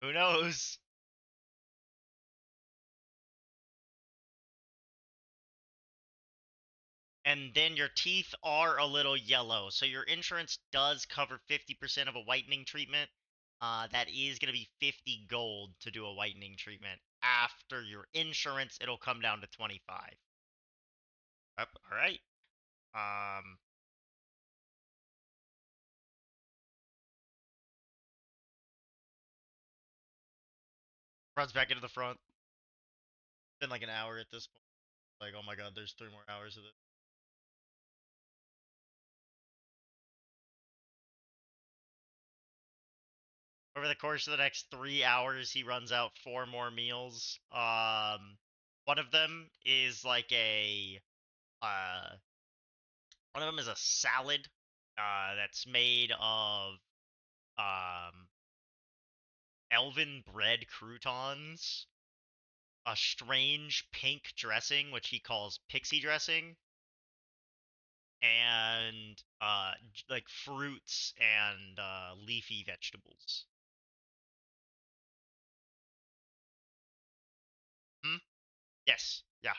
who knows? And then your teeth are a little yellow. So your insurance does cover 50% of a whitening treatment. That is going to be 50 gold to do a whitening treatment. After your insurance, it'll come down to 25. Yep, all right. Um, runs back into the front. Been like an hour at this point. Like, oh my god, there's 3 more hours of this. Over the course of the next 3 hours, he runs out 4 more meals. One of them is like uh, one of them is a salad, that's made of um elven bread croutons, a strange pink dressing which he calls pixie dressing, and like fruits and leafy vegetables. Hmm? Yes. Yeah.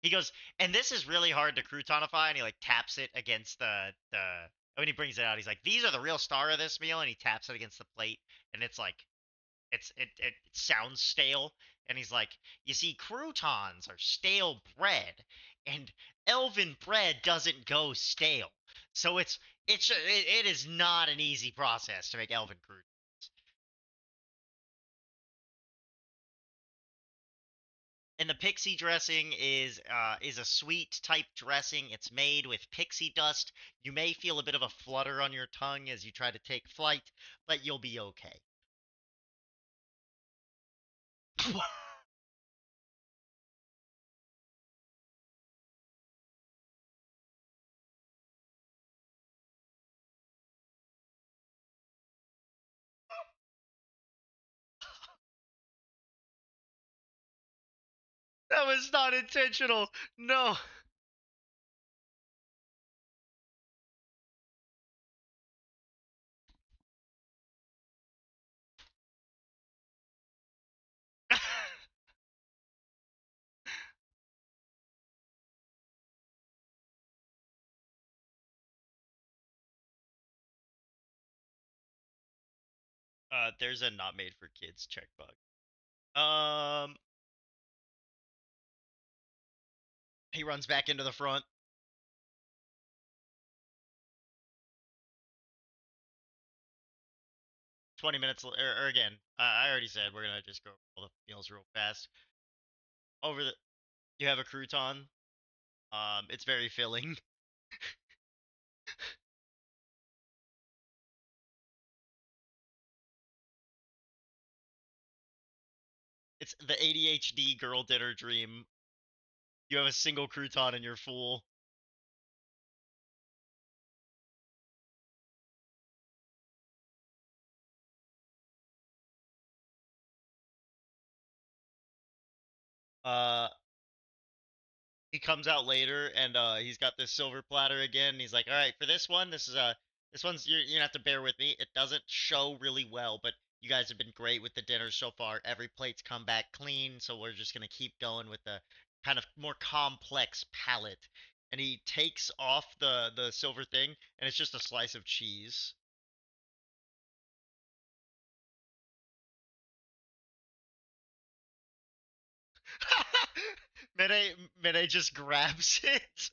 He goes, and this is really hard to croutonify, and he like taps it against the. When he brings it out, he's like, "These are the real star of this meal," and he taps it against the plate, and it's like, it sounds stale, and he's like, "You see, croutons are stale bread, and elven bread doesn't go stale, so it is not an easy process to make elven croutons." And the pixie dressing is a sweet type dressing. It's made with pixie dust. You may feel a bit of a flutter on your tongue as you try to take flight, but you'll be okay. That was not intentional. No. There's a not made for kids check bug. Um, he runs back into the front. 20 minutes, or again, I already said we're gonna just go all the meals real fast. Over the, you have a crouton. It's very filling. It's the ADHD girl dinner dream. You have a single crouton and you're full. Uh, he comes out later and he's got this silver platter again. And he's like, "All right, for this one, this one's you're gonna have to bear with me. It doesn't show really well, but you guys have been great with the dinners so far. Every plate's come back clean, so we're just gonna keep going with the kind of more complex palette." And he takes off the silver thing, and it's just a slice of cheese. Mene just grabs it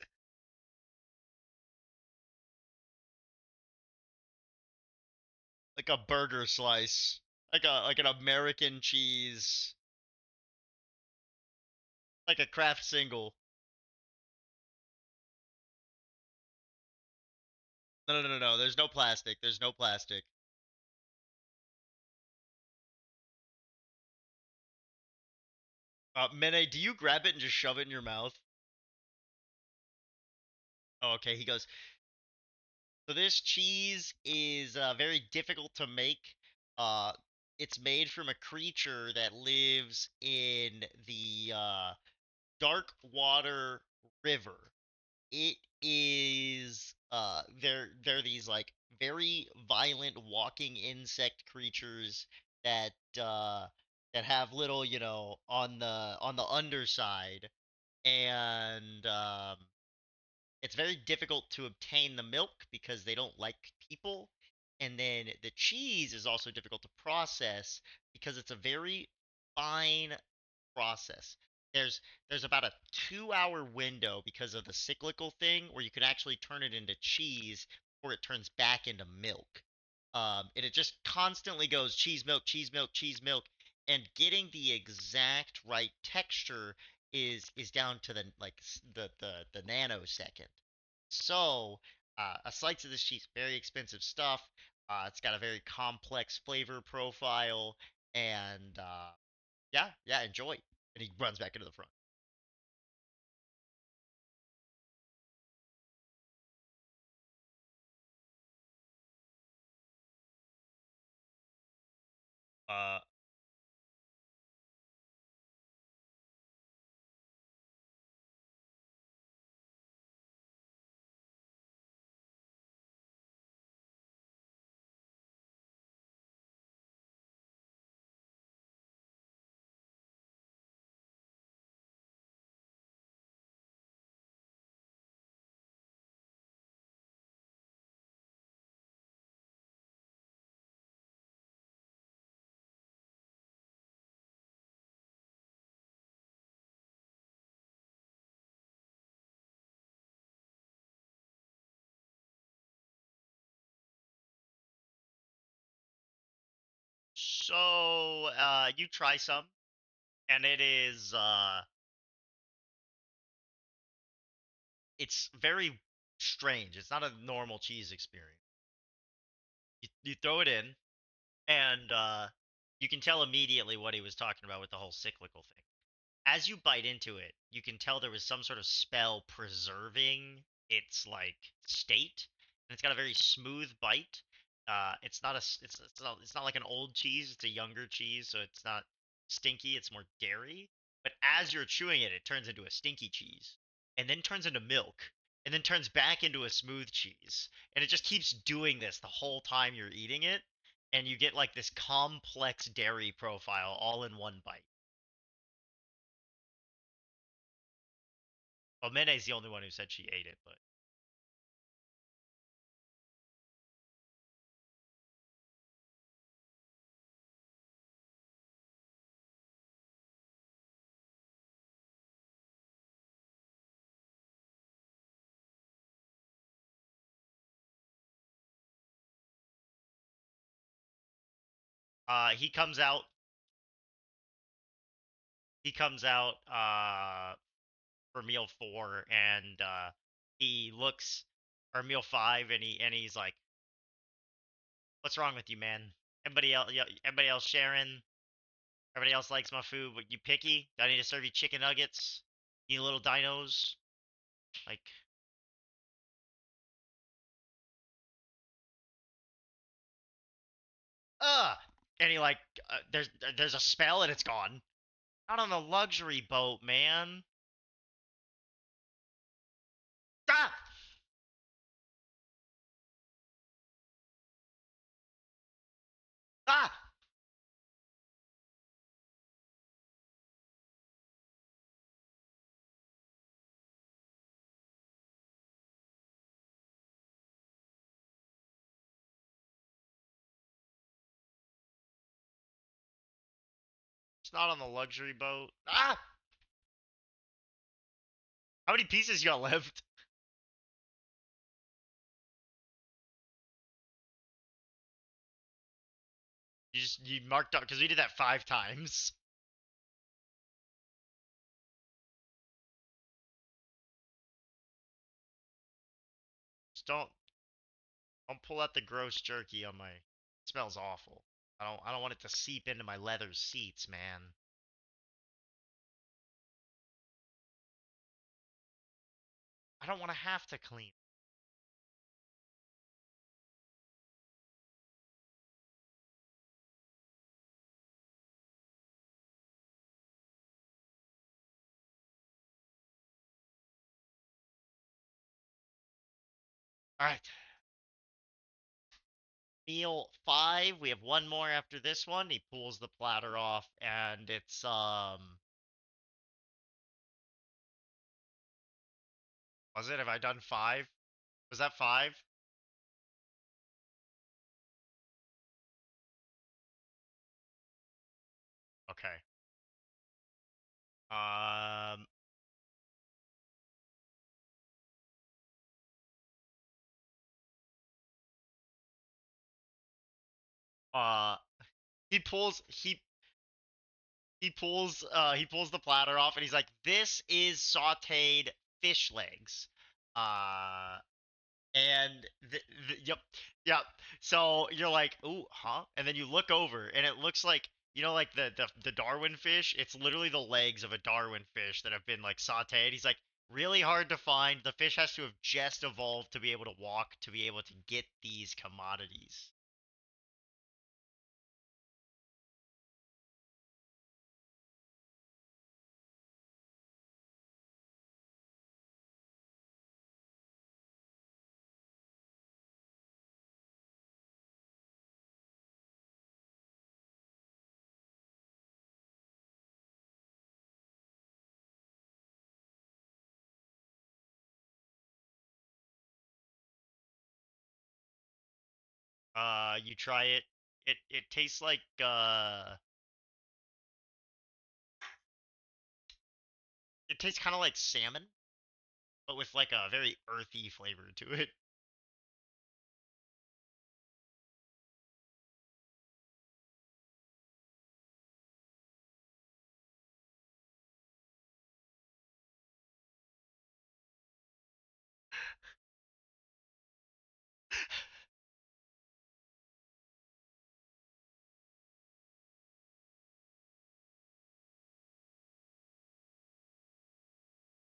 like a burger slice, like an American cheese, like a craft single. No, no, no, no, no. There's no plastic. There's no plastic. Mene, do you grab it and just shove it in your mouth? Oh, okay. He goes, so this cheese is very difficult to make. Uh, it's made from a creature that lives in the dark water river. It is they're these like very violent walking insect creatures that that have little, on the underside, and it's very difficult to obtain the milk because they don't like people. And then the cheese is also difficult to process because it's a very fine process. There's there's about a 2 hour window because of the cyclical thing where you can actually turn it into cheese before it turns back into milk. And it just constantly goes cheese, milk, cheese, milk, cheese, milk, and getting the exact right texture is down to the like the nanosecond. So a slice of this cheese, very expensive stuff. It's got a very complex flavor profile, and yeah, yeah, enjoy. And he runs back into the front. Uh, so you try some, and it's very strange. It's not a normal cheese experience. You throw it in, and you can tell immediately what he was talking about with the whole cyclical thing. As you bite into it, you can tell there was some sort of spell preserving its like state, and it's got a very smooth bite. It's not a it's not like an old cheese. It's a younger cheese, so it's not stinky. It's more dairy. But as you're chewing it, it turns into a stinky cheese, and then turns into milk, and then turns back into a smooth cheese. And it just keeps doing this the whole time you're eating it, and you get like this complex dairy profile all in one bite. Well, Mene's the only one who said she ate it, but he comes out. He comes out for meal 4, and he looks or meal 5, and he's like, "What's wrong with you, man? Everybody else sharing. Everybody else likes my food, but you picky? Do I need to serve you chicken nuggets? You little dinos?" Like, ugh. And he like, there's a spell and it's gone. Not on the luxury boat, man. Ah! Ah! It's not on the luxury boat. Ah! How many pieces you got left? You marked up because we did that 5 times. Just don't pull out the gross jerky on my. It smells awful. I don't want it to seep into my leather seats, man. I don't want to have to clean. All right. Meal 5. We have one more after this one. He pulls the platter off, and it's Was it? Have I done 5? Was that 5? Okay. Um. Uh. He pulls. He pulls the platter off, and he's like, "This is sautéed fish legs." Uh. And yep, yep. So you're like, "Ooh, huh?" And then you look over, and it looks like, like the Darwin fish. It's literally the legs of a Darwin fish that have been like sautéed. He's like, really hard to find. The fish has to have just evolved to be able to walk to be able to get these commodities. You try it. It tastes like it tastes kind of like salmon, but with like a very earthy flavor to it.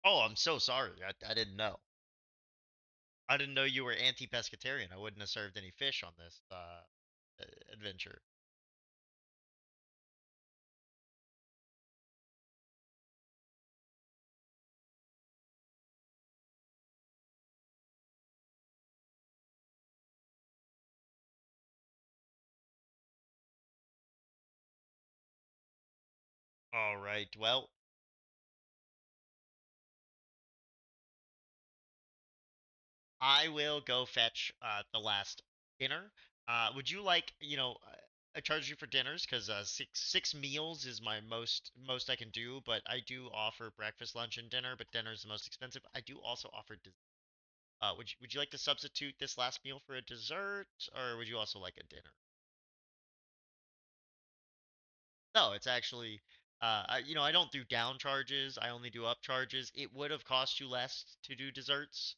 Oh, I'm so sorry. I didn't know. I didn't know you were anti-pescatarian. I wouldn't have served any fish on this adventure. All right. Well, I will go fetch the last dinner. Would you like, I charge you for dinners because six meals is my most I can do, but I do offer breakfast, lunch, and dinner, but dinner is the most expensive. I do also offer dessert. Would you like to substitute this last meal for a dessert, or would you also like a dinner? No, it's actually, I don't do down charges. I only do up charges. It would have cost you less to do desserts,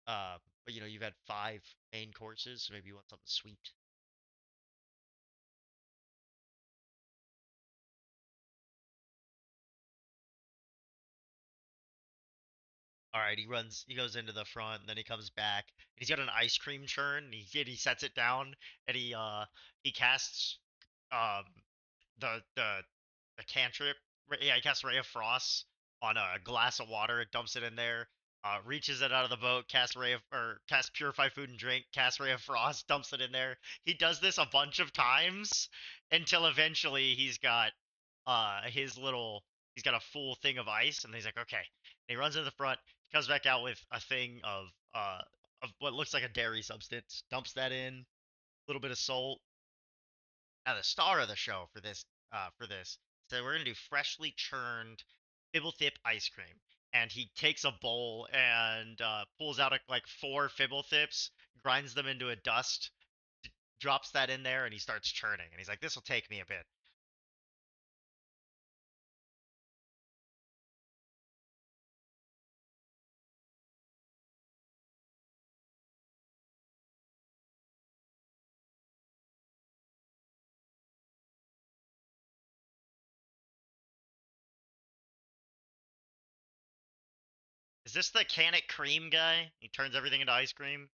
but you've had five main courses, so maybe you want something sweet. All right, he goes into the front, and then he comes back, and he's got an ice cream churn, and he sets it down, and he casts um the the cantrip. Yeah, he casts Ray of Frost on a glass of water, dumps it in there, reaches it out of the boat, casts Purify Food and Drink, casts Ray of Frost, dumps it in there. He does this a bunch of times until eventually he's got a full thing of ice, and he's like, okay. And he runs into the front, comes back out with a thing of what looks like a dairy substance, dumps that in, a little bit of salt. Now the star of the show for this, so we're gonna do freshly churned Fibblethip ice cream. And he takes a bowl and pulls out like four Fibbletips, grinds them into a dust, drops that in there, and he starts churning. And he's like, "This will take me a bit." Is this the can it cream guy? He turns everything into ice cream.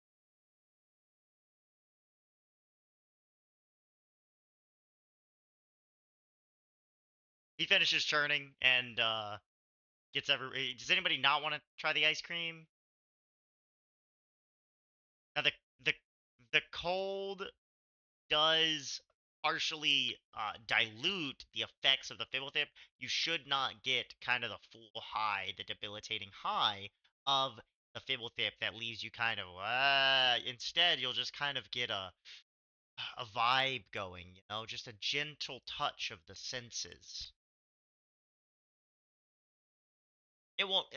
He finishes churning and gets every. Does anybody not want to try the ice cream? Now the the cold does partially dilute the effects of the Fibblethip. You should not get kind of the full high, the debilitating high of the Fibblethip that leaves you kind of. Instead, you'll just kind of get a vibe going, just a gentle touch of the senses. It won't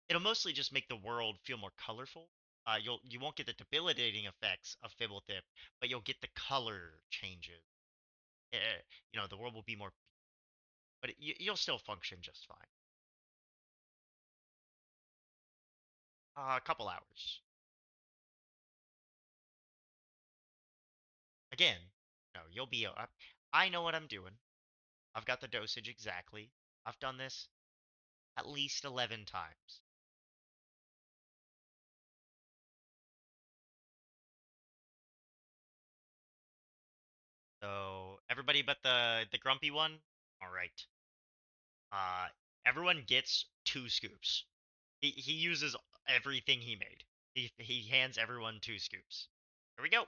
it'll mostly just make the world feel more colorful. You won't get the debilitating effects of Fibblethip, but you'll get the color changes. eh, the world will be more, but you'll still function just fine. A couple hours. Again, no, you'll be. I know what I'm doing. I've got the dosage exactly. I've done this at least 11 times. So everybody but the grumpy one. All right. Uh, everyone gets 2 scoops. He uses everything he made. He hands everyone 2 scoops. Here we go.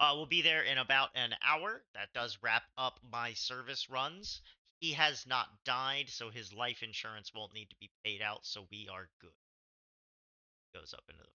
We'll be there in about an hour. That does wrap up my service runs. He has not died, so his life insurance won't need to be paid out, so we are good. Goes up into the.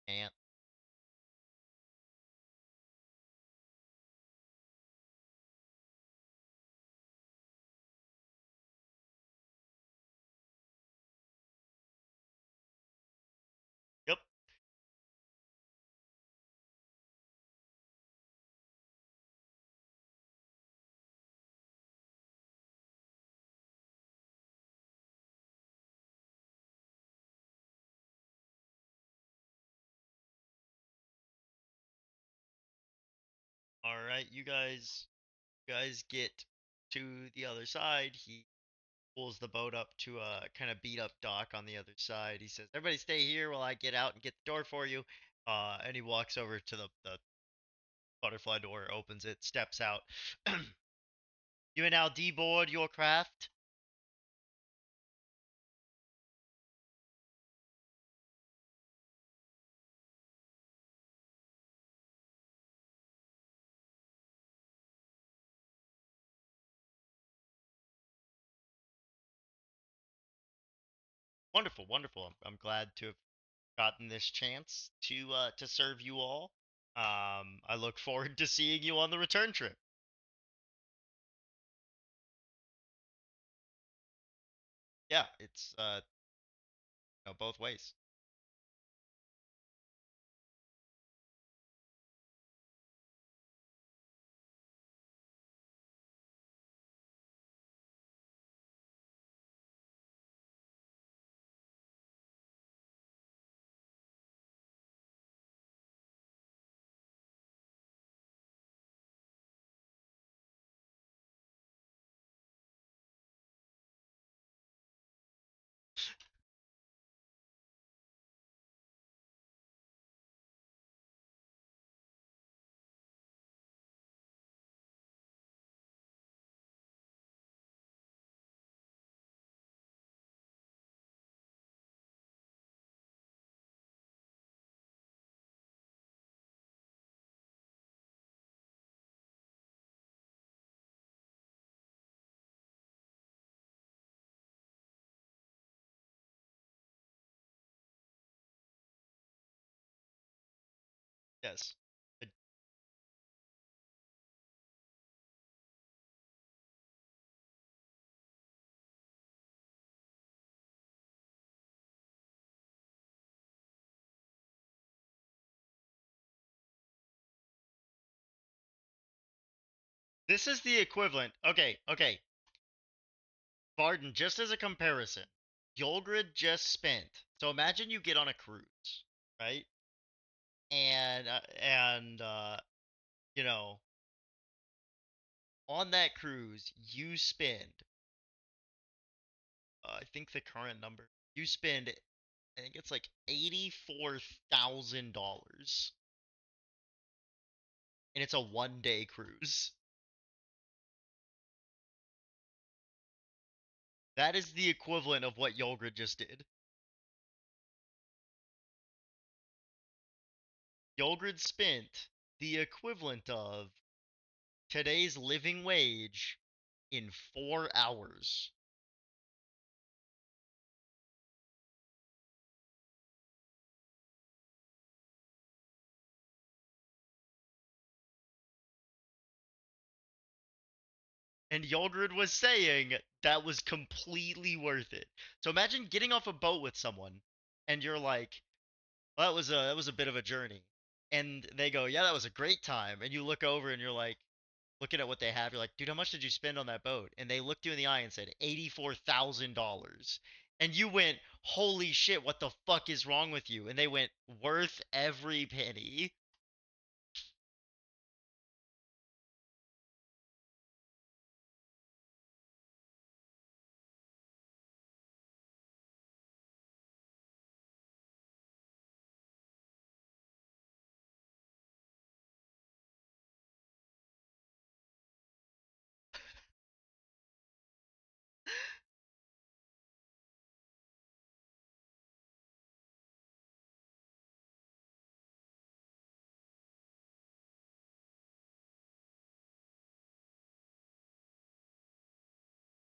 And All right, you guys get to the other side. He pulls the boat up to a kind of beat up dock on the other side. He says, "Everybody stay here while I get out and get the door for you." And he walks over to the butterfly door, opens it, steps out. You may now deboard your craft. Wonderful, wonderful. I'm glad to have gotten this chance to serve you all. I look forward to seeing you on the return trip. Yeah, it's both ways. Yes. Uh, This is the equivalent. Okay, okay. Varden, just as a comparison, Yolgrid just spent. So imagine you get on a cruise, right? And you know, on that cruise, you spend. I think the current number. You spend. I think it's like $84,000, and it's a 1 day cruise. That is the equivalent of what Yolgrid just did. Yolgrid spent the equivalent of today's living wage in 4 hours. And Yolgrid was saying that was completely worth it. So imagine getting off a boat with someone and you're like, well, that was a bit of a journey. And they go, "Yeah, that was a great time." And you look over and you're like looking at what they have, you're like, "Dude, how much did you spend on that boat?" And they looked you in the eye and said, $84,000. And you went, "Holy shit, what the fuck is wrong with you?" And they went, "Worth every penny."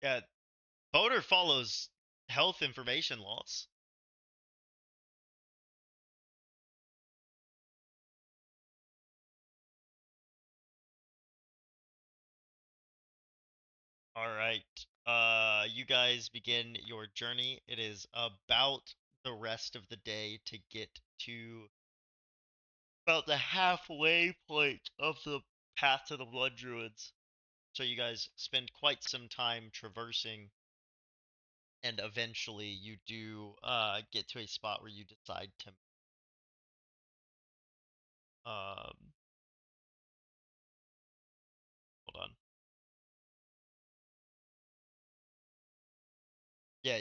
Yeah, Boater follows health information laws. All right. You guys begin your journey. It is about the rest of the day to get to about the halfway point of the path to the Blood Druids. So you guys spend quite some time traversing, and eventually you do get to a spot where you decide to um Yeah.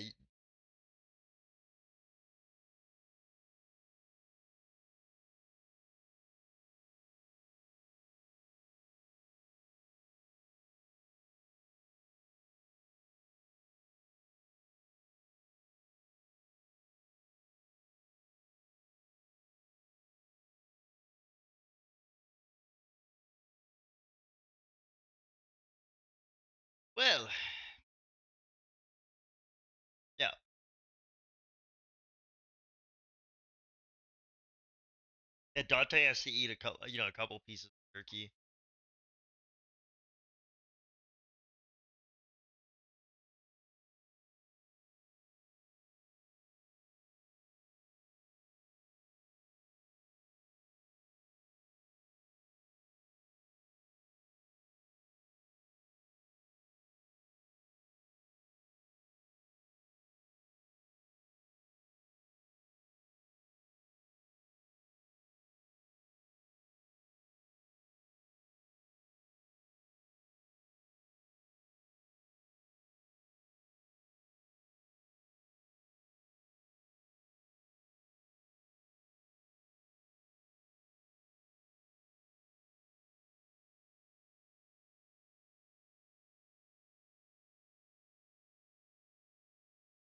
Well, yeah. And Dante has to eat a couple pieces of turkey.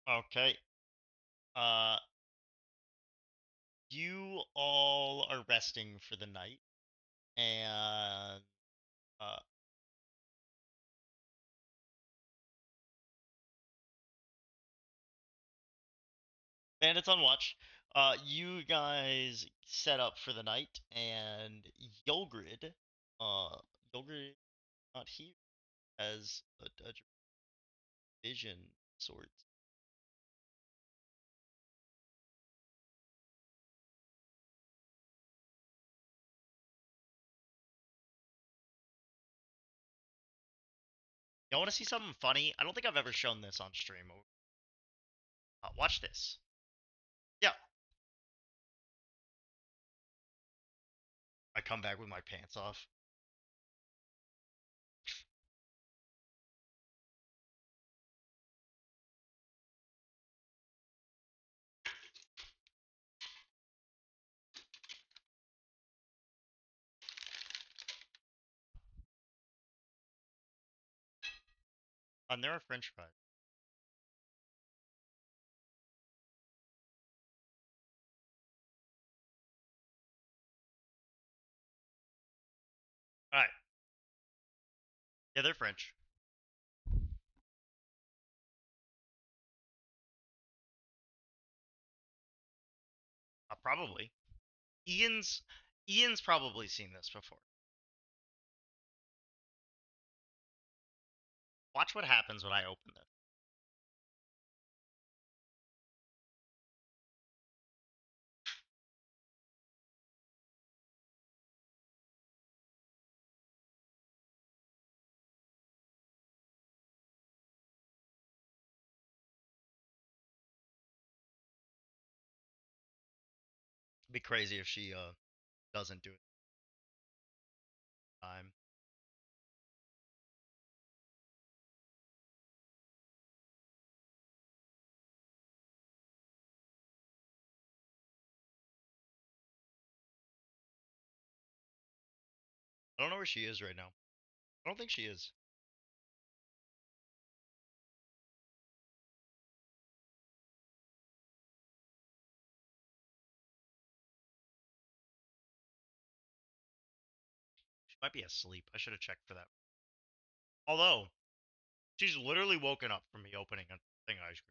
Okay. Uh, you all are resting for the night, and uh, bandits on watch. You guys set up for the night, and Yolgrid, uh, Yolgrid not here as a vision sorts. Y'all want to see something funny? I don't think I've ever shown this on stream. Watch this. Yeah, I come back with my pants off. And there are French fries. All right. Yeah, they're French. Probably. Ian's Ian's probably seen this before. Watch what happens when I open this. It'd be crazy if she doesn't do it this time. I don't know where she is right now. I don't think she is. She might be asleep. I should have checked for that. Although, she's literally woken up from me opening a thing of ice cream.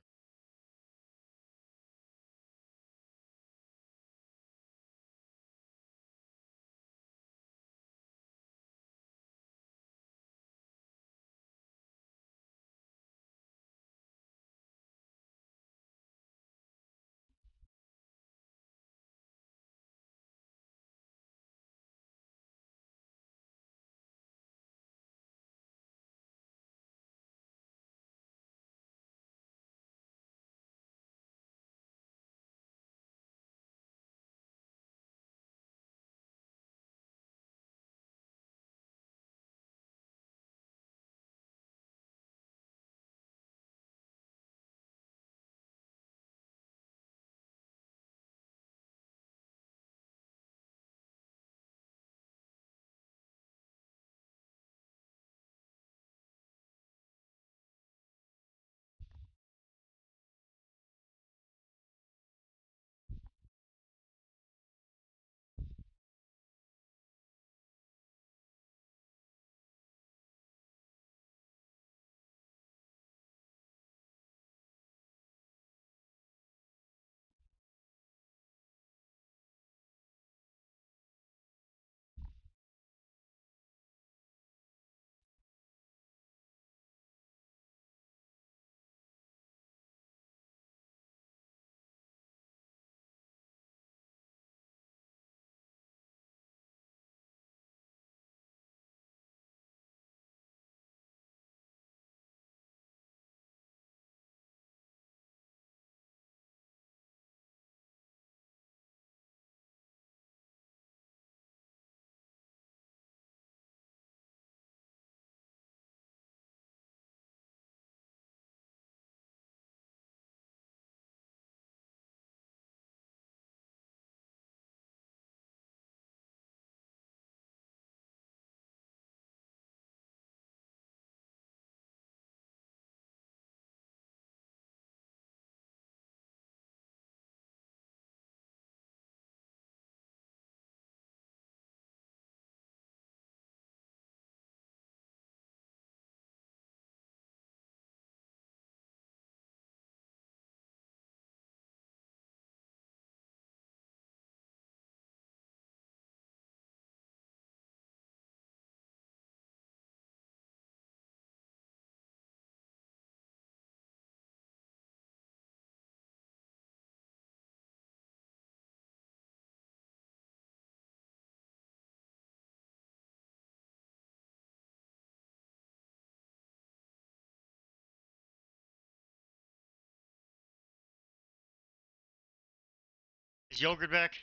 Is Yogurt back?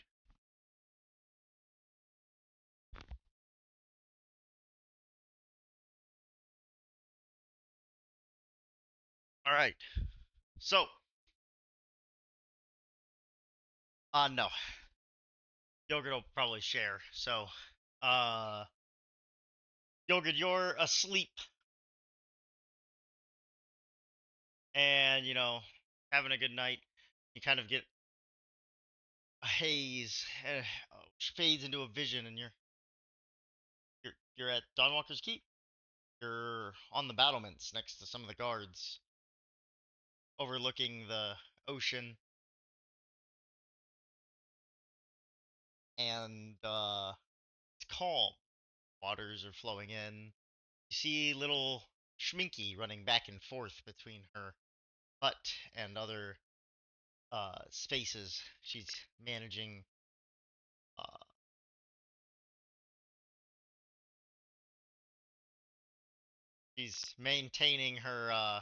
All right. So, no. Yogurt will probably share. So, uh, Yogurt, you're asleep and, having a good night. You kind of get a haze, which fades into a vision, and you're at Dawnwalker's Keep. You're on the battlements next to some of the guards, overlooking the ocean, and it's calm. Waters are flowing in. You see little Schminky running back and forth between her hut and other spaces. She's managing. Uh, she's maintaining her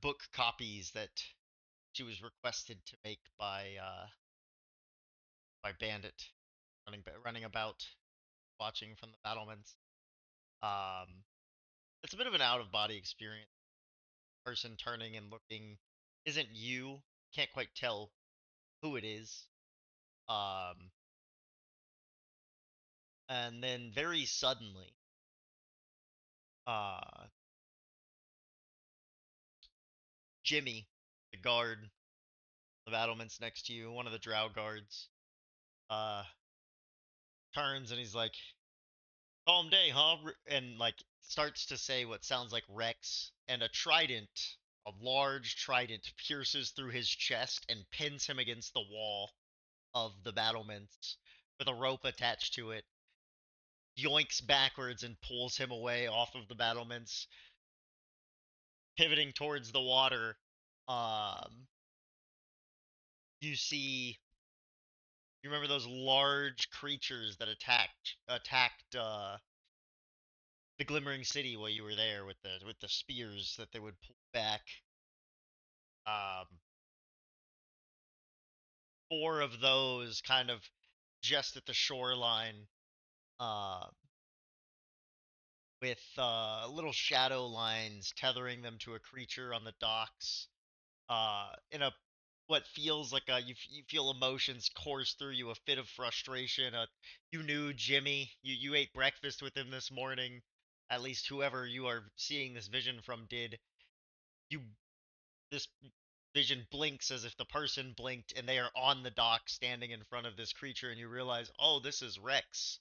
book copies that she was requested to make by Bandit, running about, watching from the battlements. Um, it's a bit of an out of body experience. Person turning and looking isn't you. Can't quite tell who it is. Um, and then very suddenly, uh, Jimmy, the guard, the battlements next to you, one of the drow guards, uh, turns and he's like, "Calm day, huh?" And like starts to say what sounds like Rex, and a large trident, pierces through his chest and pins him against the wall of the battlements with a rope attached to it. Yoinks backwards and pulls him away off of the battlements, pivoting towards the water. Um, you remember those large creatures that attacked the Glimmering City while you were there with the spears that they would pull back. Um, four of those kind of just at the shoreline, uh, with little shadow lines tethering them to a creature on the docks. In a what feels like you feel emotions course through you, a fit of frustration. You knew Jimmy. You ate breakfast with him this morning. At least whoever you are seeing this vision from did. You this vision blinks as if the person blinked, and they are on the dock standing in front of this creature, and you realize, oh, this is Rex.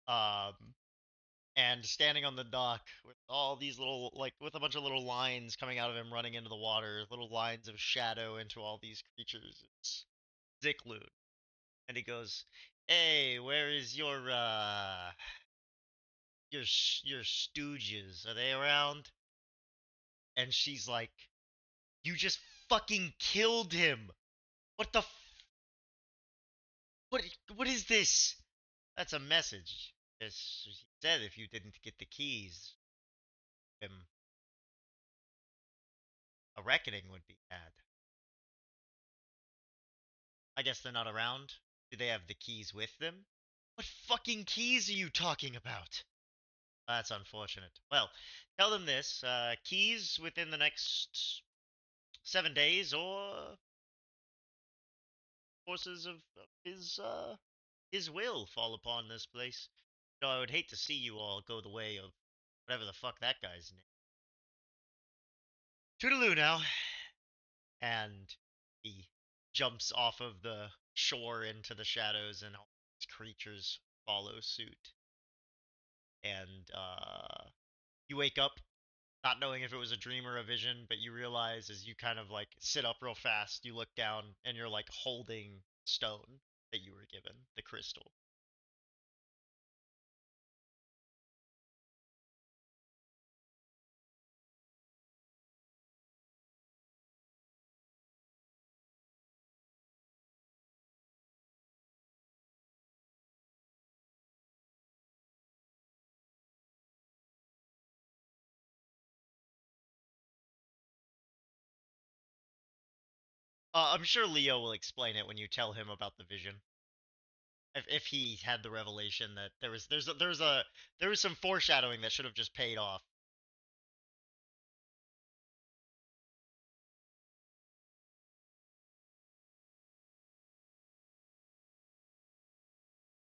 Um, and standing on the dock with all these little, like, with a bunch of little lines coming out of him running into the water, little lines of shadow into all these creatures. It's Zikloon. And he goes, "Hey, where is your stooges? Are they around?" And she's like, "You just fucking killed him. What the what what is this?" That's a message. As he said, if you didn't get the keys, um, a reckoning would be had. I guess they're not around. Do they have the keys with them? What fucking keys are you talking about? That's unfortunate. Well, tell them this. Keys within the next 7 days, or forces of his will fall upon this place. No, I would hate to see you all go the way of whatever the fuck that guy's name. Toodaloo now. And he jumps off of the shore into the shadows, and all these creatures follow suit. And you wake up not knowing if it was a dream or a vision, but you realize as you kind of like sit up real fast, you look down and you're like holding stone that you were given, the crystal. I'm sure Leo will explain it when you tell him about the vision. If he had the revelation that there was some foreshadowing that should have just paid off.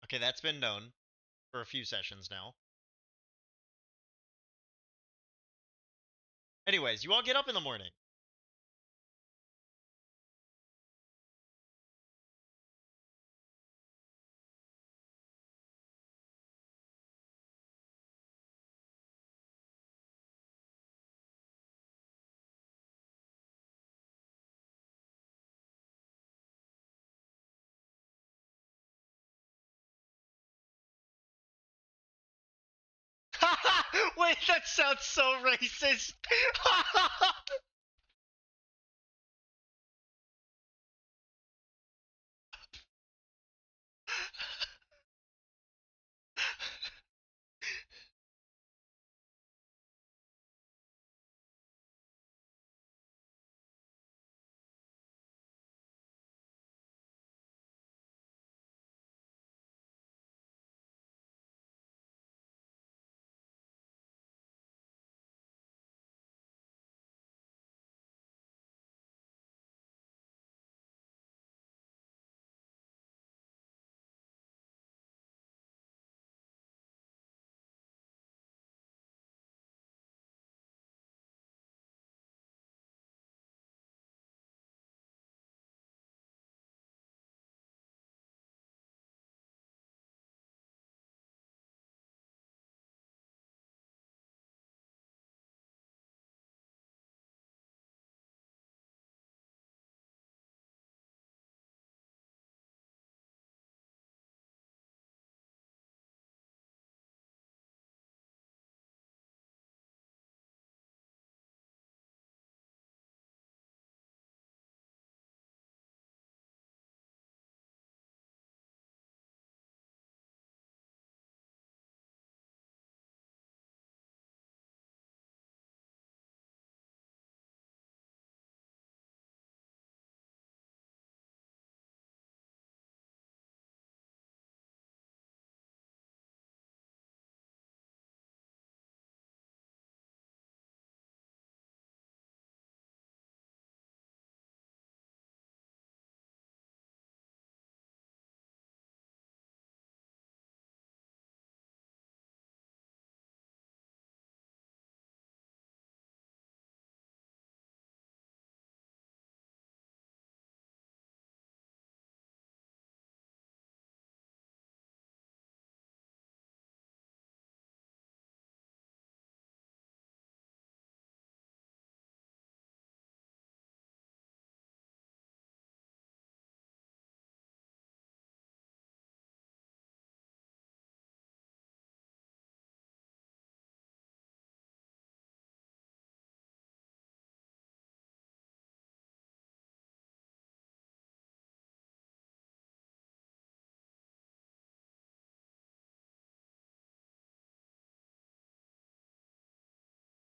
Okay, that's been known for a few sessions now. Anyways, you all get up in the morning. Wait, that sounds so racist.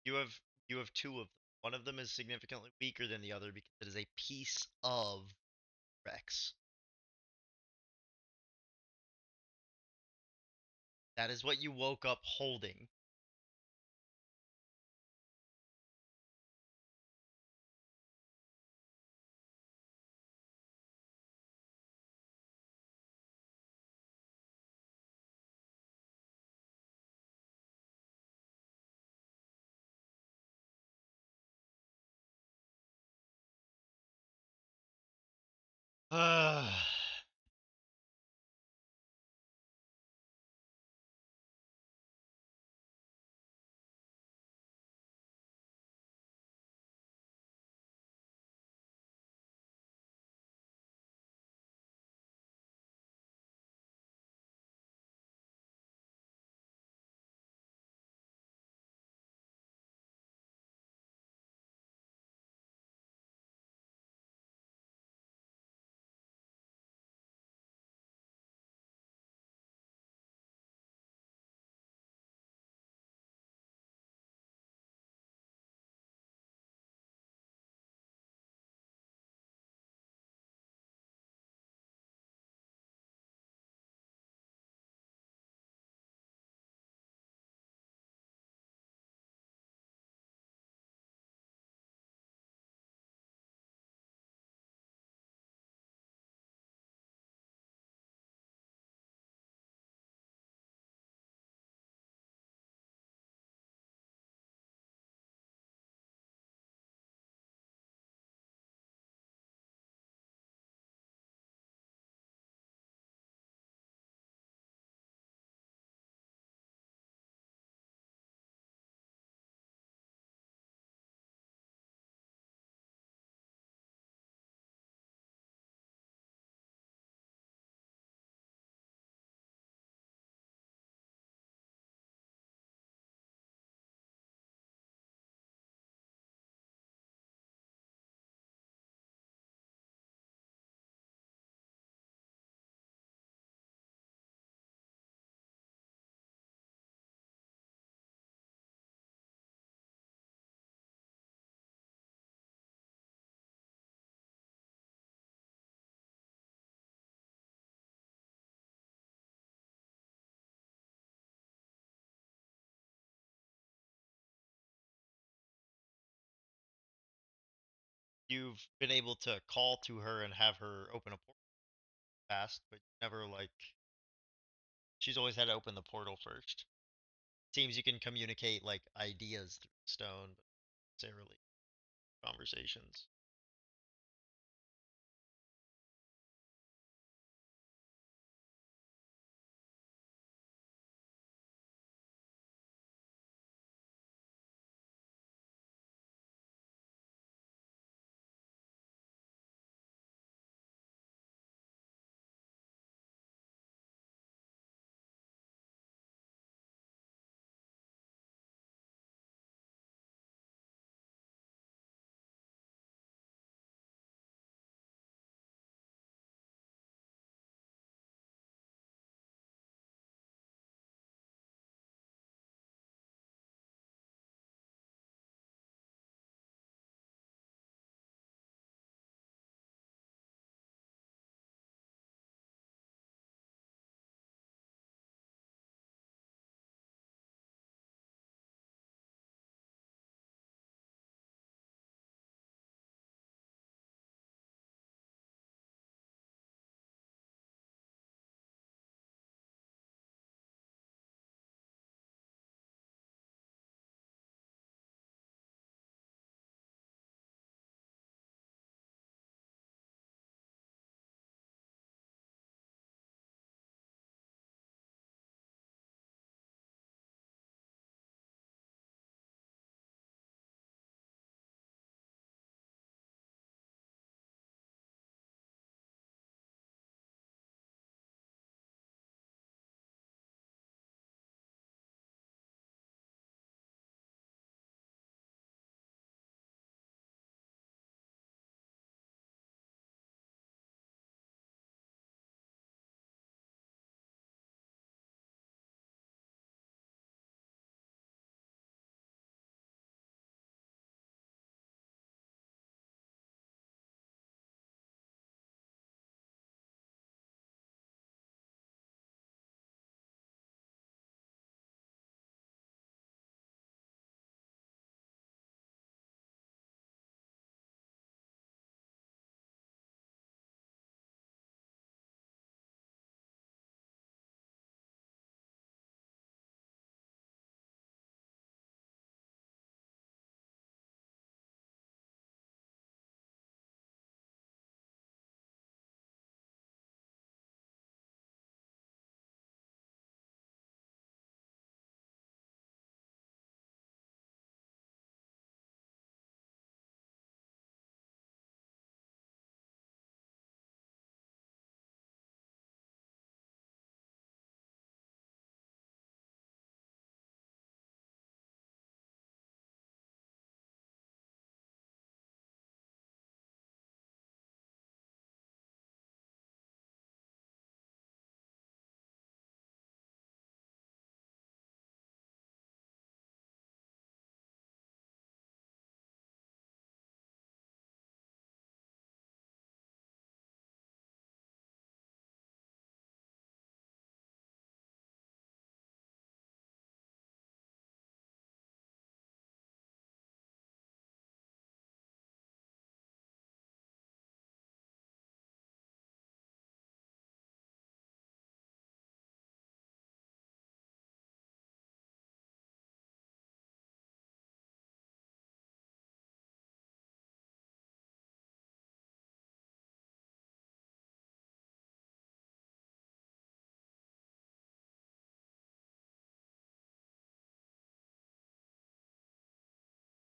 You have you have two of them. One of them is significantly weaker than the other because it is a piece of Rex. That is what you woke up holding. you've been able to call to her and have her open a portal fast, but never like she's always had to open the portal first. Seems you can communicate like ideas through stone, but not necessarily conversations.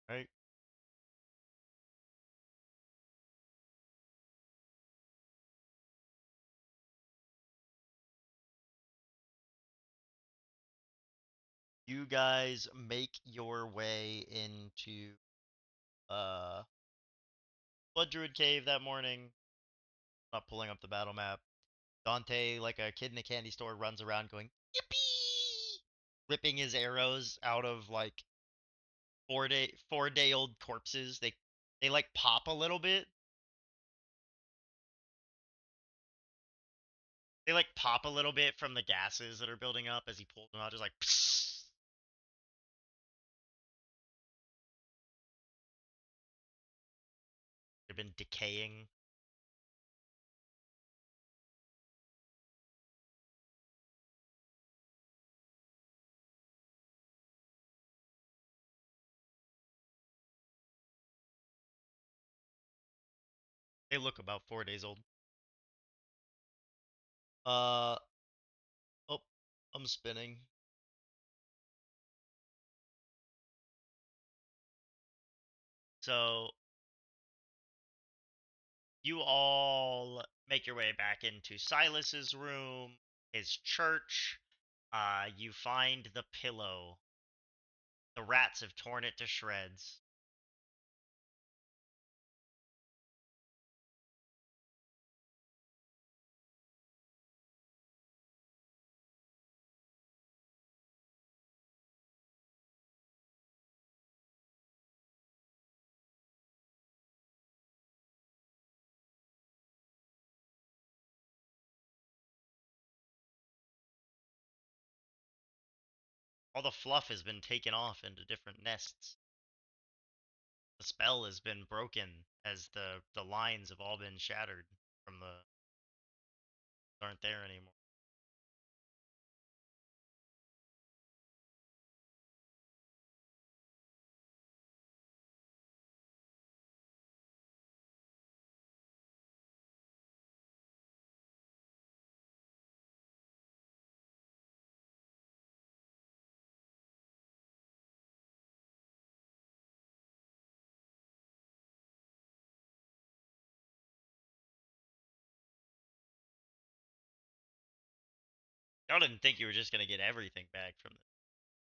Right? You guys make your way into uh Blood Druid Cave that morning. Not pulling up the battle map. Dante, like a kid in a candy store, runs around going yippee, ripping his arrows out of like 4-day old corpses. They like pop a little bit. They like pop a little bit from the gases that are building up as he pulls them out, just like psst. been decaying. They look about 4 days old. Uh, oh, I'm spinning. So you all make your way back into Silas's room, his church. You find the pillow. The rats have torn it to shreds. All the fluff has been taken off into different nests. The spell has been broken as the lines have all been shattered from the aren't there anymore. Y'all didn't think you were just gonna get everything back from the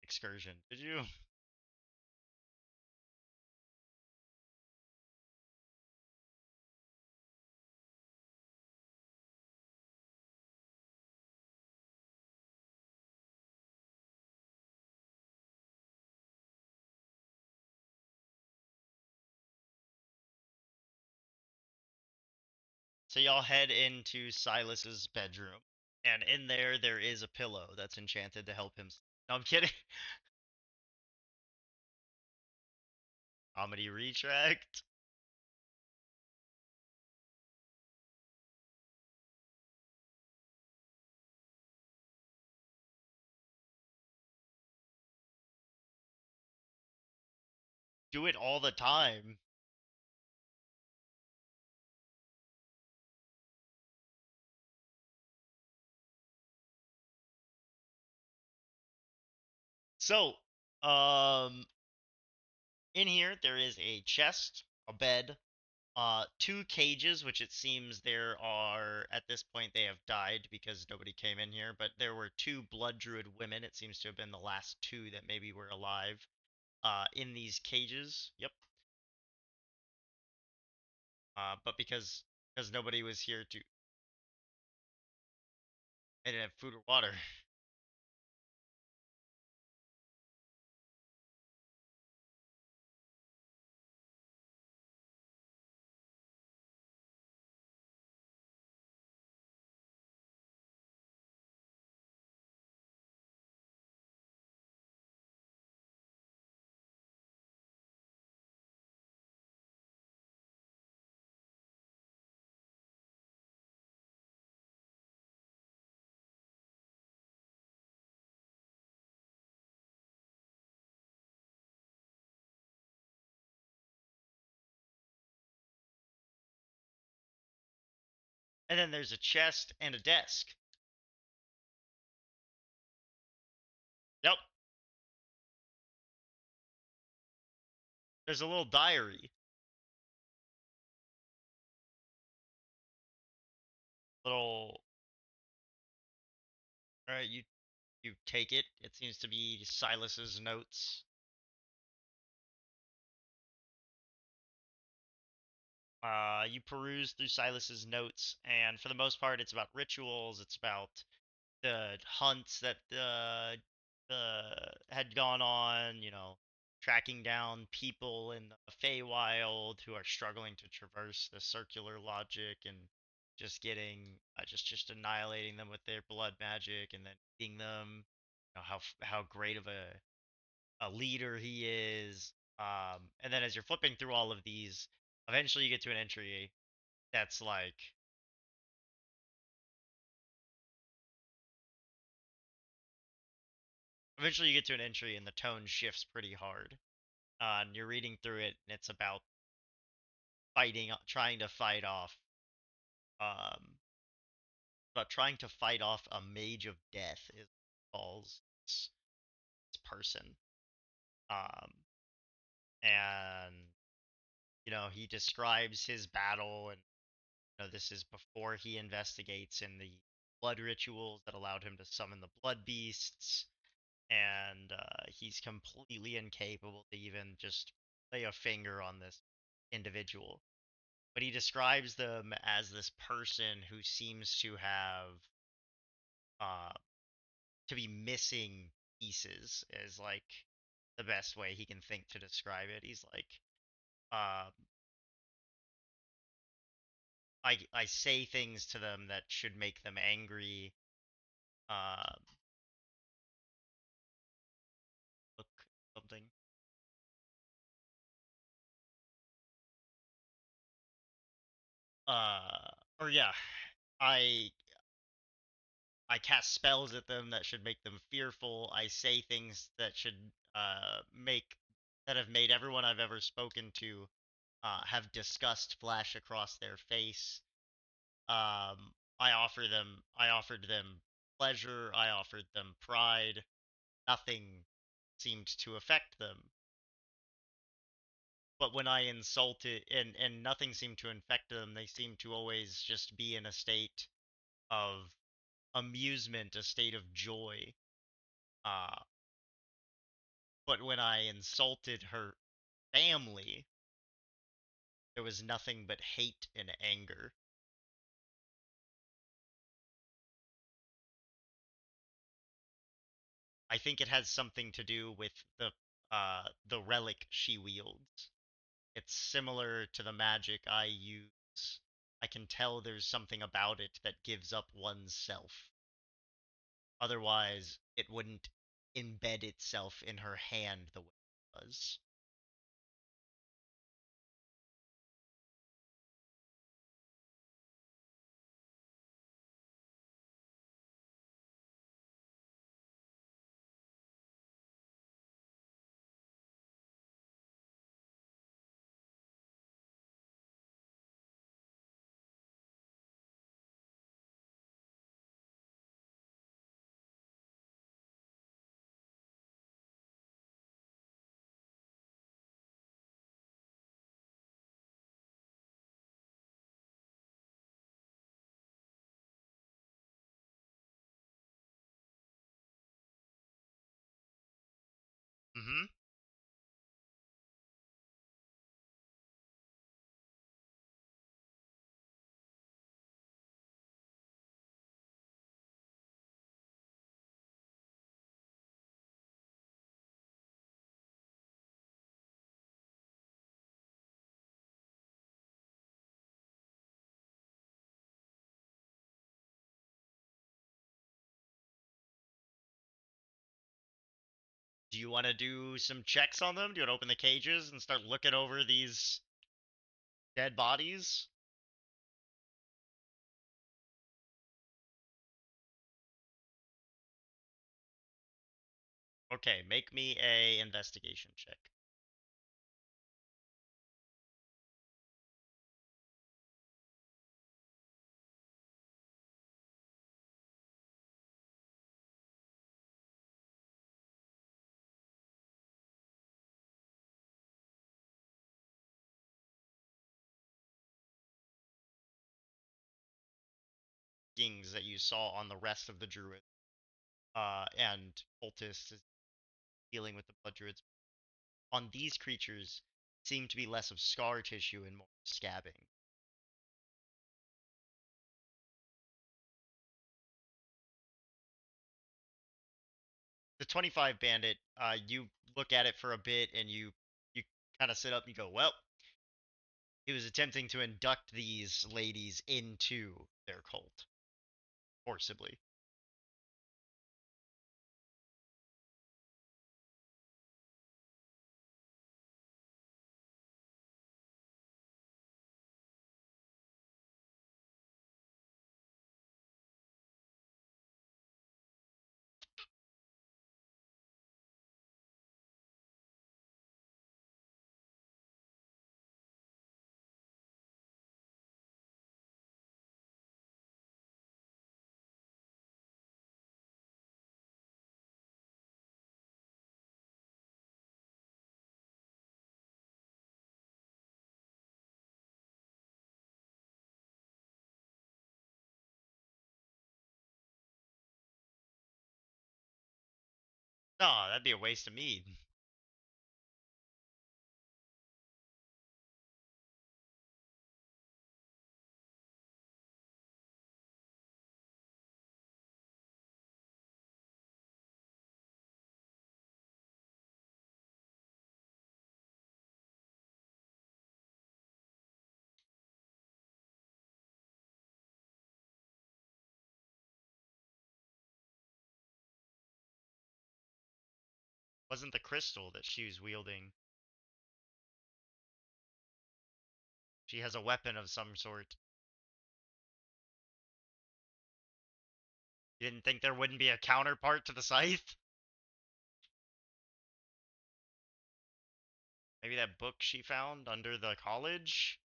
excursion, did you? So y'all head into Silas's bedroom, and in there is a pillow that's enchanted to help him. No, I'm kidding. Comedy retract. Do it all the time. So, um, in here there is a chest, a bed, two cages, which it seems there are at this point they have died because nobody came in here. But there were two blood druid women. It seems to have been the last two that maybe were alive. In these cages. Yep. But because nobody was here to, they didn't have food or water. And then there's a chest and a desk. Yep. There's a little diary. Little. All right, you take it. It seems to be Silas's notes. You peruse through Silas's notes, and for the most part, it's about rituals. It's about the hunts that had gone on. Tracking down people in the Feywild who are struggling to traverse the circular logic and just getting just annihilating them with their blood magic and then eating them. How great of a leader he is. And then as you're flipping through all of these, Eventually, you get to an entry that's like eventually you get to an entry and the tone shifts pretty hard. And you're reading through it, and it's about trying to fight off, um, about trying to fight off a mage of death is calls this person. Um, and he describes his battle, and this is before he investigates in the blood rituals that allowed him to summon the blood beasts, and he's completely incapable to even just lay a finger on this individual. But he describes them as this person who seems to have uh, to be missing pieces, is like the best way he can think to describe it. He's like, um, I say things to them that should make them angry. Um, look something. Or yeah, I I cast spells at them that should make them fearful. I say things that should make that have made everyone I've ever spoken to have disgust flash across their face. I offered them pleasure. I offered them pride. Nothing seemed to affect them. But when I insulted, and nothing seemed to infect them, they seemed to always just be in a state of amusement, a state of joy. Uh, but when I insulted her family, there was nothing but hate and anger. I think it has something to do with the relic she wields. It's similar to the magic I use. I can tell there's something about it that gives up one's self. Otherwise, it wouldn't embed itself in her hand the way it does. Mm-hmm. Do you want to do some checks on them? Do you want to open the cages and start looking over these dead bodies? Okay, make me a investigation check. Things that you saw on the rest of the druid, and cultists is dealing with the blood druids. On these creatures, seem to be less of scar tissue and more scabbing. The 25 bandit, you look at it for a bit and you kind of sit up and you go, well, he was attempting to induct these ladies into their cult forcibly. No, that'd be a waste of mead. Wasn't the crystal that she was wielding. She has a weapon of some sort. You didn't think there wouldn't be a counterpart to the scythe? Maybe that book she found under the college?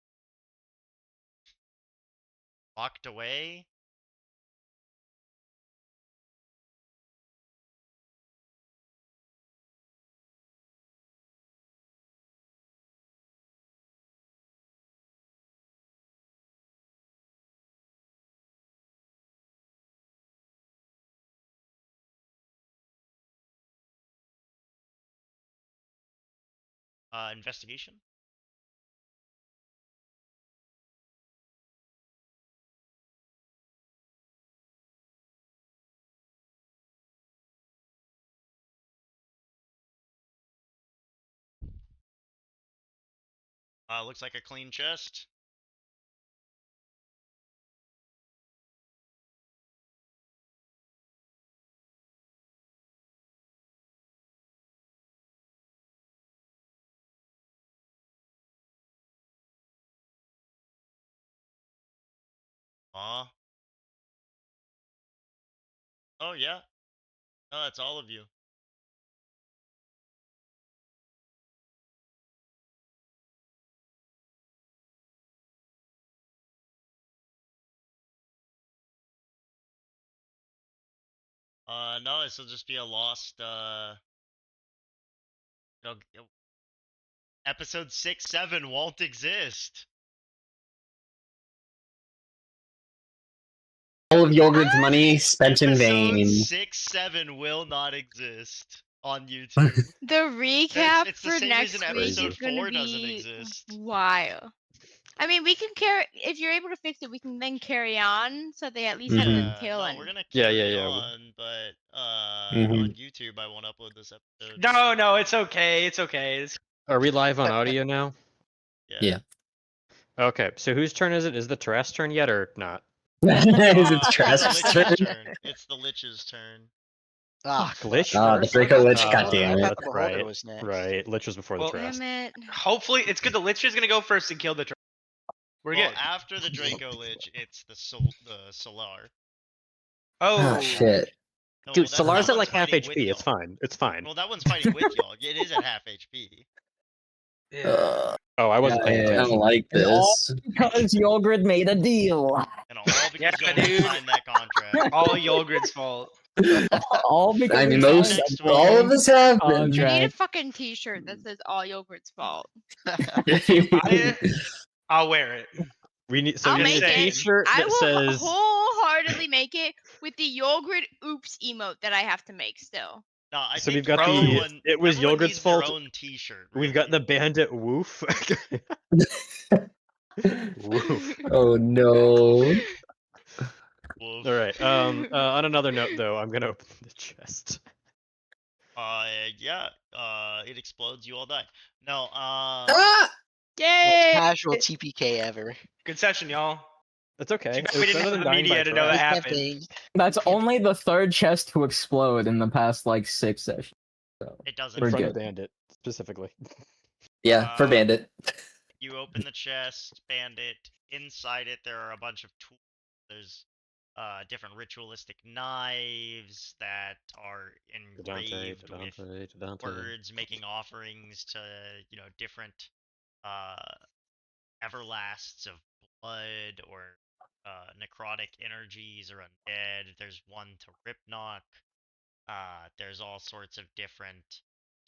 Locked away? Investigation? Looks like a clean chest. Aw. Oh, yeah. No, that's all of you. No, this will just be a lost, you know, episode 6, 7 won't exist. All of Yogurt's money spent in Episode vain. 6, 7 will not exist on YouTube. The recap It's the for same next reason week episode is gonna 4 doesn't be exist. wild. I mean, we can carry. If you're able to fix it, we can then carry on, so they at least have Mhm. the tail No, end. we're gonna Yeah, carry yeah. on, but Mhm. on YouTube I won't upload this episode. No, it's okay. It's okay. Are we live on audio now? Yeah. Okay, so whose turn is it? Is the Terras turn yet or not? Is It's it the Trask's Lich's turn? turn. It's the Lich's turn. Ah, Fuck, Lich Ah, the first? Draco Lich, I goddamn it. thought the That's Beholder right. was next. Right, Lich was before the Well, Terras. Damn it! hopefully, it's good. The Lich is gonna go first and kill the. We're Well, good. after the Draco Lich, it's the Solar. Oh, Oh, shit. No, Dude, well, that Solar's at one's like half fighting with HP, it's y'all. fine. It's fine. Well, that one's fighting with y'all. It is at half HP. yeah. Oh, I wasn't paying I don't attention. like And all this. because Yogurt made a deal. And all because Yeah, y'all dude. signed that contract. All Yogurt's fault. All because I mean, we most, signed Next a one. all of us have been. I need a contract. fucking T-shirt that says "All Yogurt's fault." I'll wear it. We need, so I'll we need make a it. t-shirt I that will says... wholeheartedly make it with the yogurt oops emote that I have to make still. No, I So think we've got everyone, it was everyone Yogurt's needs fault. their own T-shirt. We've got the bandit woof. Woof. Oh no. Woof. Alright, on another note though, I'm gonna open the chest. Yeah. It explodes. You all die. No. Ah! Yay! Casual TPK ever. Good session, y'all. That's okay. Too bad It we was didn't better have than the dying by media to know Terras. that Good happened. campaign. That's only the third chest to explode in the past like 6 sessions. So It doesn't. We're In front good. of Bandit, specifically. Yeah, for Bandit. You open the chest, Bandit. Inside it, there are a bunch of tools. There's different ritualistic knives that are engraved with words making offerings to, different everlasts of blood or necrotic energies or undead. There's one to Ripknock. There's all sorts of different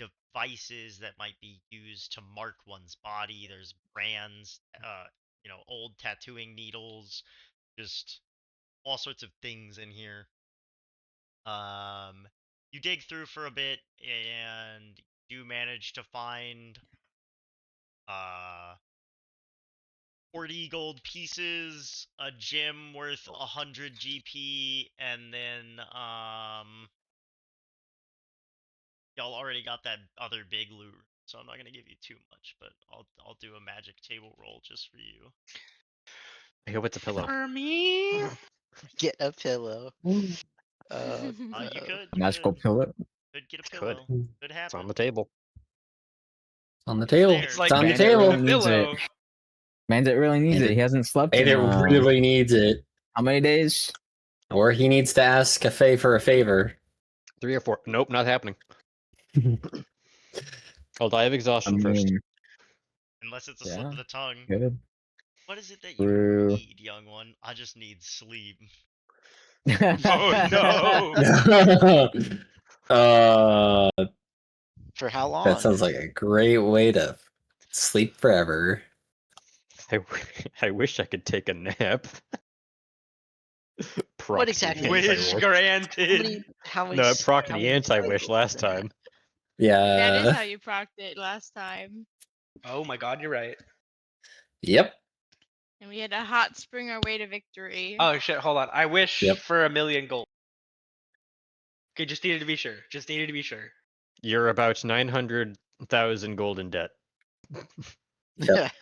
devices that might be used to mark one's body. There's brands, old tattooing needles, just all sorts of things in here. you dig through for a bit and you manage to find 40 gold pieces, a gem worth 100 GP, and then y'all already got that other big loot, so I'm not gonna give you too much, but I'll do a magic table roll just for you. I hope it's a pillow. For me. Get a pillow. You No. could Magical pillow. could get a Could. pillow. Could It's happen. on the table. On the It's table. there. It's It's like on the Bandit table. really a needs pillow. it. Bandit really needs it. He hasn't slept in Either really needs it, how many days? or he needs to ask a Fae for a favor. 3 or 4. Nope, not happening. I'll die of I exhaustion first. mean, Unless it's a slip yeah, of the tongue. good. What is it that you True. need, young one? I just need sleep. Oh no. For how long? That sounds like a great way to sleep forever. I wish I could take a nap. What exactly? Wish granted. How many? No, it procced how the many anti-wish cycles last is that? time. That is Yeah. how you procced it last time. Oh my god, you're right. Yep. And we had to hot spring our way to victory. Oh shit, hold on. I wish Yep. for 1,000,000 gold. Okay, just needed to be sure. Just needed to be sure. You're about 900,000 gold in debt. Yep.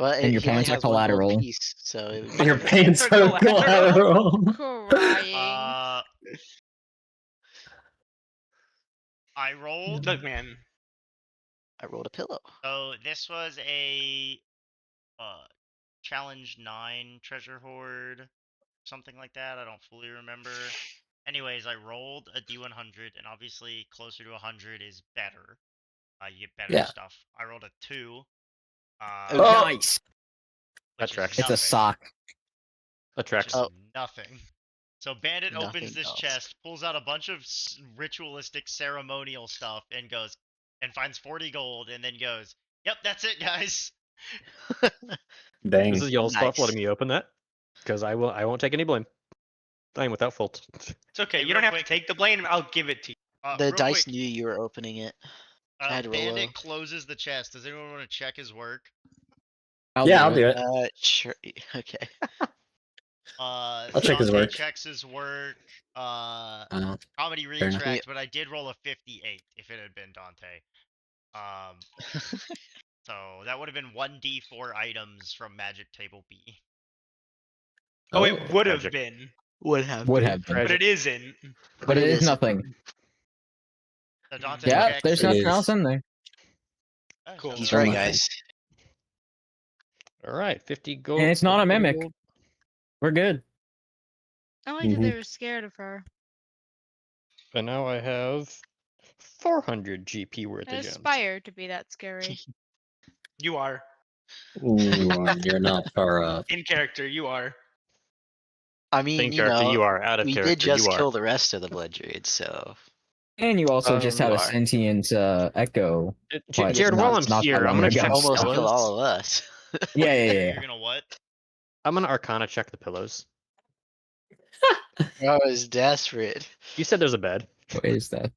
Well, And your he only pants are has one gold collateral. piece, so it would be Your okay. pants are collateral. collateral. Crying. I rolled. Look, man. I rolled a pillow. So this was a challenge 9 treasure hoard, something like that. I don't fully remember. Anyways, I rolled a D100, and obviously closer to 100 is better. You get better Yeah. stuff. I rolled a 2. Oh, Nice. which That is tracks. It's a nothing, sock. which Attracts. is Oh. nothing. So Bandit opens Nothing this else. chest, pulls out a bunch of ritualistic ceremonial stuff, and goes and finds 40 gold, and then goes, "Yep, that's it, guys." Dang. This is y'all's fault for Nice. letting me open that. Because I won't take any blame. I am without fault. It's okay. Hey, You don't real have quick. to take the blame. I'll give it to you. The Real dice quick, knew you were opening it. I had to roll Bandit low. closes the chest. Does anyone want to check his work? Yeah, I'll do it. Sure. Okay. I'll check his Dante work. checks his work. Oh, Comedy fair enough. retract, but I did roll a 58 if it had been Dante. So that would have been 1d4 items from Magic Table B. Oh, it would have Magic. been, Would have. Would been. have been. but it isn't. But it is isn't. nothing. So Dante Yeah, checks. there's It nothing is. else in there. Oh, Cool. so He's they're right, all nothing. guys. All right, 50 gold. And it's not a 50 mimic. gold. We're good. I like that they were scared of her. And now I have 400 GP worth I of gems. aspire to be that scary. You are. Ooh, you're not far off. In character, you are. I mean, In you character, know, you are. Out of we character, did just you are. kill the rest of the blood druids, so And you also just had you a are. sentient echo. But Jared, not- while I'm not that here, I'm long gonna ago. check almost pillows. kill all of us. Yeah. You're gonna what? I'm gonna Arcana check the pillows. I was desperate. You said there's a bed. What is that?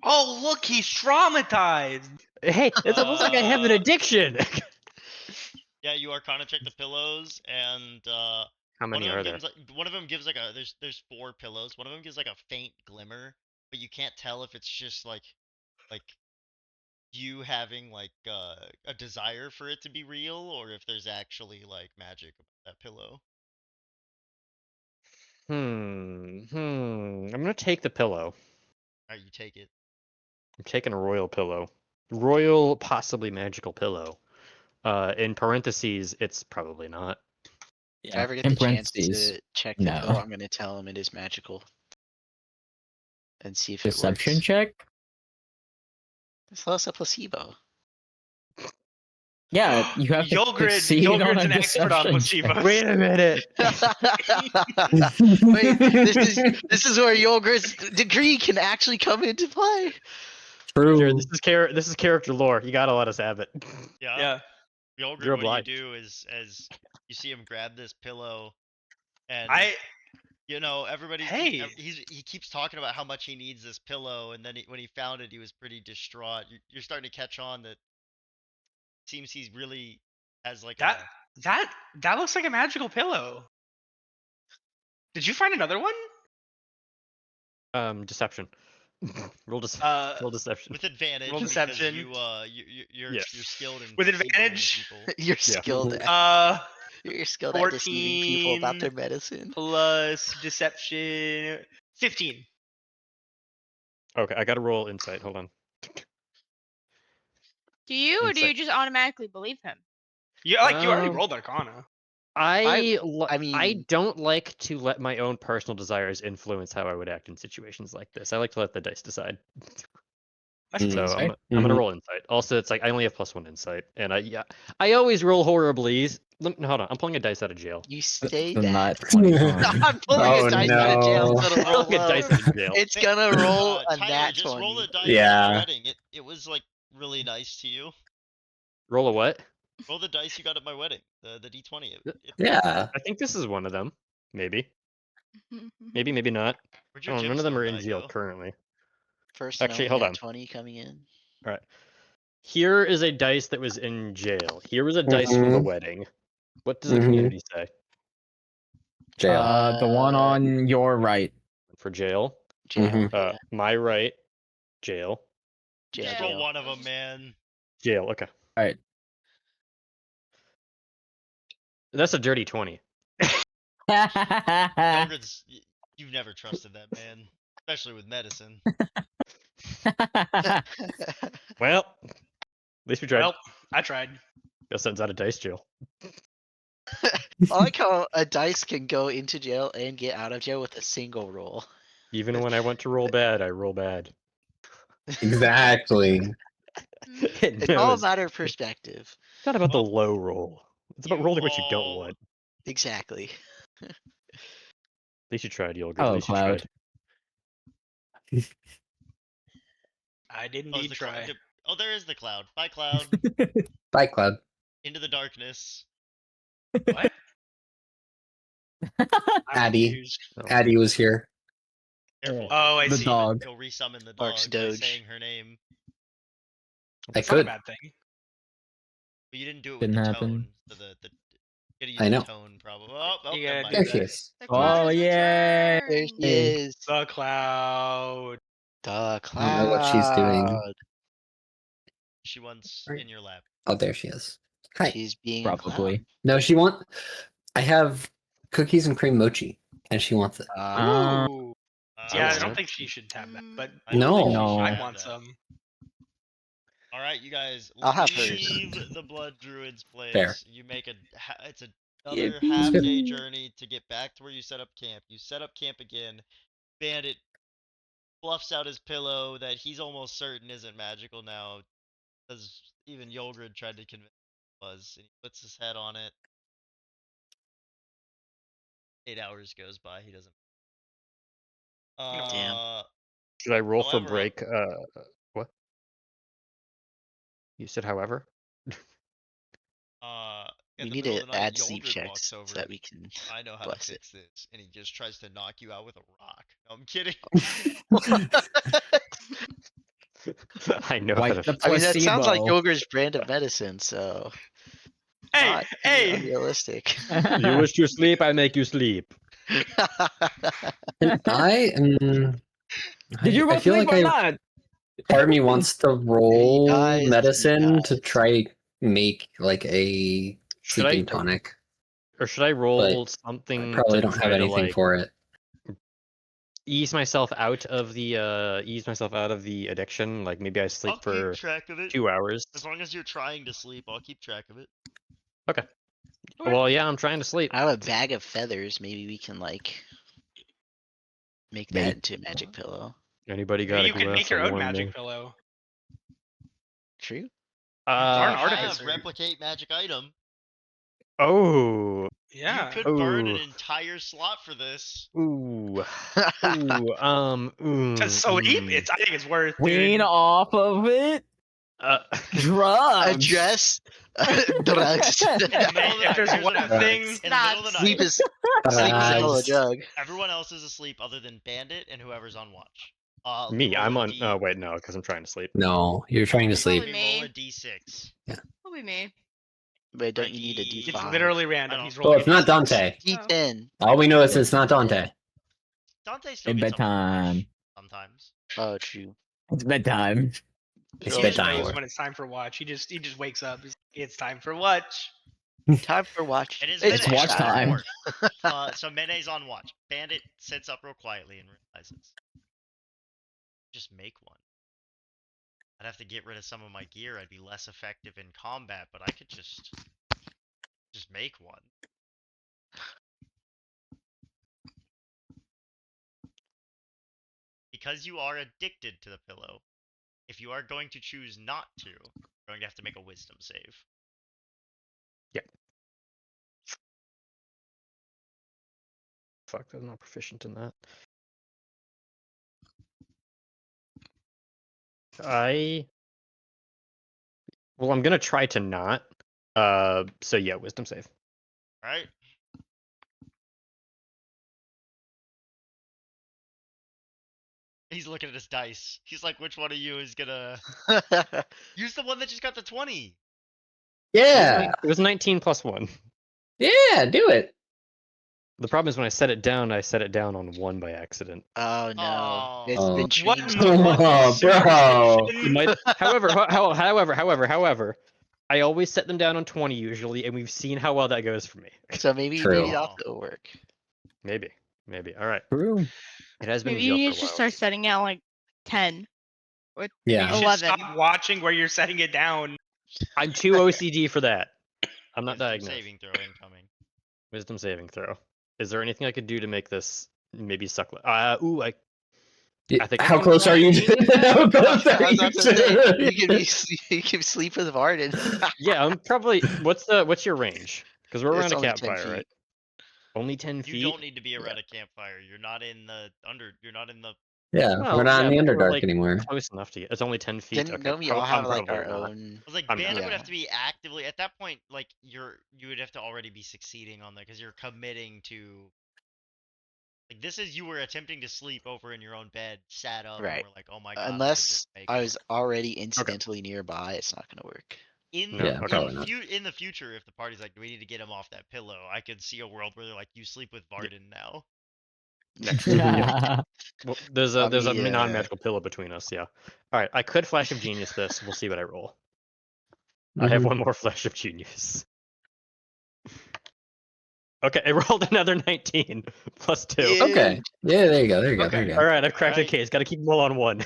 Oh, look, he's traumatized. Hey, it's almost like I have an addiction. Yeah, you Arcana check the pillows, and How one many of are them there? gives like a there's 4 pillows. One of them gives like a faint glimmer, but you can't tell if it's just like you having like a desire for it to be real, or if there's actually like magic about that pillow. I'm gonna take the pillow. Alright, you take it. I'm taking a royal pillow. Royal, possibly magical pillow. In parentheses, it's probably not. If I ever get In the chance parentheses, to check the no. pill, I'm gonna tell him it is magical. And see if Deception it works. check? It's less a placebo. Yeah, you have to succeed on Yogurt's a an expert on deception check. placebos. Wait a minute. Wait, this is where Yogurt's degree can actually come into play. True. Jared, this is character lore. You gotta let us have it. Yeah. Yeah. Yogurt, You're what obliged. you do is as you see him grab this pillow and You know, everybody's Hey. he keeps talking about how much he needs this pillow, and then when he found it, he was pretty distraught. You're starting to catch on that. Seems he's really has like That looks like a magical pillow. Did you find another one? Deception. roll deception. with advantage Roll because deception. you're Yeah. skilled in With deceiving advantage? people. You're Yeah. skilled. At, Uh, you're skilled at deceiving people about 14 their medicine. plus deception, 15. Okay, I gotta roll insight. Hold on. Do you, or do you Insight. just automatically believe him? You already Um, rolled Arcana. I mean- don't like to let my own personal desires influence how I would act in situations like this. I like to let the dice decide. That's So decent. I'm gonna roll insight. Also, it's like I only have +1 insight, and I always roll horribly. Hold on, I'm pulling a dice out of jail. You stay The that. nat 20 I'm on. pulling Oh, a dice out of jail. no. So it'll roll Pulling a low. dice out of jail. It's gonna roll a Tyler, nat just 20. roll the dice Yeah. at my wedding. It was like really nice to you. Roll a what? Roll the dice you got at my wedding. The D20. Yeah. I think this is one of them. Maybe, maybe not. Where'd your Oh, none of them are in gemstone die jail go? currently. First Actually, and hold only on. nat 20 coming in. All right. Here is a dice that was in jail. Here was a dice from the wedding. What does the community say Jail. The one on your right. for jail? Jail. Mhm. Yeah. My right, jail. Jail. Just Jail. roll one of them, man. Jail. Okay. All right. That's a dirty 20. Yogurt's, you've never trusted that man, especially with medicine. Well, at least we tried. Well, I tried. Guess that's out of dice jail. I like how a dice can go into jail and get out of jail with a single roll. Even when I want to roll bad, I roll bad. Exactly. It It's all a knows. matter of perspective. It's not about the Well, low roll. It's about you rolling what you don't all- want. Exactly. At least you tried, Yolgurt. Oh, At least you Cloud. tried. I did Oh, indeed the try. cloud. Oh, there is the cloud. Bye, cloud. Bye, Cloud. Into the darkness. What? I'm Addie. confused. Addie was here. Careful. Oh, I The see. dog. You'll resummon the dog Barks by Doge. saying her name. I That's not a could. bad thing. But you didn't do it with Didn't the happen. tone. So the gotta use I know. the tone, probably. Oh, You never gotta mind. do There that. she is. The Oh, cloud has yay. There returned. she is. The cloud. The I cloud. don't know what she's doing. She wants Right. in your lap. Oh, there she is. Hi. She's being a Probably. No, she want. I have cookies and cream mochi, and she wants it. clown. Ooh. Uh, Yeah, I want don't it. think she should have that, but I don't No. think she No. should I have want that. some. All right, you guys I'll have hers. leave the Blood Druid's place. Fair. You make it's Yeah, another it's half good. day journey to get back to where you set up camp. You set up camp again. Bandit fluffs out his pillow that he's almost certain isn't magical now, because even Yolgrid tried to convince him it was. And he puts his head on it. 8 hours goes by. He doesn't. Damn. Should I roll for However, break? What? You said however? In We the need middle to of the night, add sleep Yolgrid walks checks over. so that we can. I know how to bless it. fix this, and he just tries to knock you out with a rock. No, I'm kidding. I know Wipe how the to. I mean, that sounds like placebo. Yogurt's brand of medicine, so Hey, not hey! unrealistic. You wish to sleep, I make you sleep. And I am. Did you I go feel sleep like or I. not? Part of me wants to roll dies, he medicine to dies. try make like a Should I sleeping tonic. or should I roll I something probably to don't have try to anything like for it. ease myself out of the addiction? Like maybe I sleep I'll for keep track of it. 2 hours. As long as you're trying to sleep, I'll keep track of it. Okay. Well, yeah, I'm trying to sleep. I have a bag of feathers. Maybe we can like make Maybe. that into a magic pillow. Anybody got Maybe a you could glass make your of own warm magic milk? pillow. True. Darn You artificer. have replicate magic item. Oh. Yeah. You could burn an Ooh. entire slot for this. Ooh. Ooh. To sleep, I think it's worth. Wean Dude. off of it. Drugs. Address drugs. In the middle of the If there's here's what one happens. thing, In the middle of the sleep night, is sleep is a hella drug. everyone else is asleep other than Bandit and whoever's on watch. Me, roll I'm a on. D- Oh wait, no, because I'm trying to sleep. No, you're trying to Let sleep. me Probably roll a me. d6. Probably me. But don't you need a Mikey- it's D5? literally random. I He's don't- Well, rolling. it's not Dante. D10. All we know is it's not Dante. Dante still It's gets up and watch bedtime. sometimes. Oh, true. It's bedtime. It's He Roll just bedtime. knows four. when it's time for watch. He just wakes up. It's time for watch. Time for watch. It is It's Mene. watch That's time. important. So Mene's on watch. Bandit sits up real quietly and realizes, just make one. I'd have to get rid of some of my gear. I'd be less effective in combat, but I could just make one. Because you are addicted to the pillow, if you are going to choose not to, you're going to have to make a wisdom save. Fuck, I'm not proficient in that. Well, I'm gonna try to not. So yeah, wisdom save. Alright? He's looking at his dice. He's like, which one of you is gonna use the one that just got the 20? Yeah, It was 19 plus 1. yeah, do it. The problem is when I set it down on 1 by accident. Oh no. Oh. It's Oh. been What changed. in the fuck is Bro. It might, however, I always set them down on 20 usually, and we've seen how well that goes for me. So maybe True. that'll work. Maybe. All right. True. It has been Maybe in you jail need for to a just while. start setting out like 10 or Yeah. You should 11. stop watching where you're setting it down. I'm too OCD for that. I'm not Wisdom diagnosed. saving throw incoming. Wisdom saving throw. Is there anything I could do to make this maybe suck? I think I How can close are you? How close I are was you about to say, to- you can sleep with Varden. Yeah, I'm probably. What's your range? Because we're It's around a only 10 campfire, feet. right? Only 10 You feet. don't need to be Yeah. around a campfire. You're not in the You're not in the. Yeah, Well, we're not yeah, in the but we're, Underdark like, anymore. Close enough to get. It's only 10 feet. Didn't Okay, we all have like probably our not. own? I was like, I'm Bandit not. would have to be actively at that point. Like you would have to already be succeeding on that because you're committing to. Like this is you were attempting to sleep over in your own bed, sat up, Right. and were like, oh my god. I could Unless just make I one." was already incidentally nearby, it's not gonna work. In No, Yeah, okay. probably not. in the future, if the party's like, we need to get him off that pillow, I could see a world where they're like, you sleep with Varden now. Well, there's a Yeah. non-magical pillow between us. Yeah. All right. I could flash of genius this. We'll see what I roll. I have Mhm. one more flash of genius. Okay, I rolled another 19 plus 2. Yeah. Okay. Yeah, there you go. There you go. Okay. There you All go. right, I've cracked Alright. the case. Got to keep them all on 1.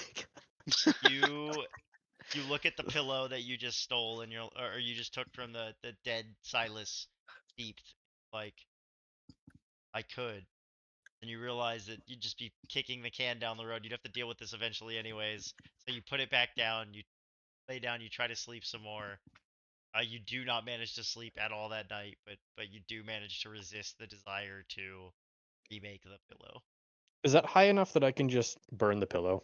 You look at the pillow that you just stole and or you just took from the dead Silas steeped, like I could. And you realize that you'd just be kicking the can down the road. You'd have to deal with this eventually anyways. So you put it back down, you lay down, you try to sleep some more. You do not manage to sleep at all that night, but you do manage to resist the desire to remake the pillow. Is that high enough that I can just burn the pillow?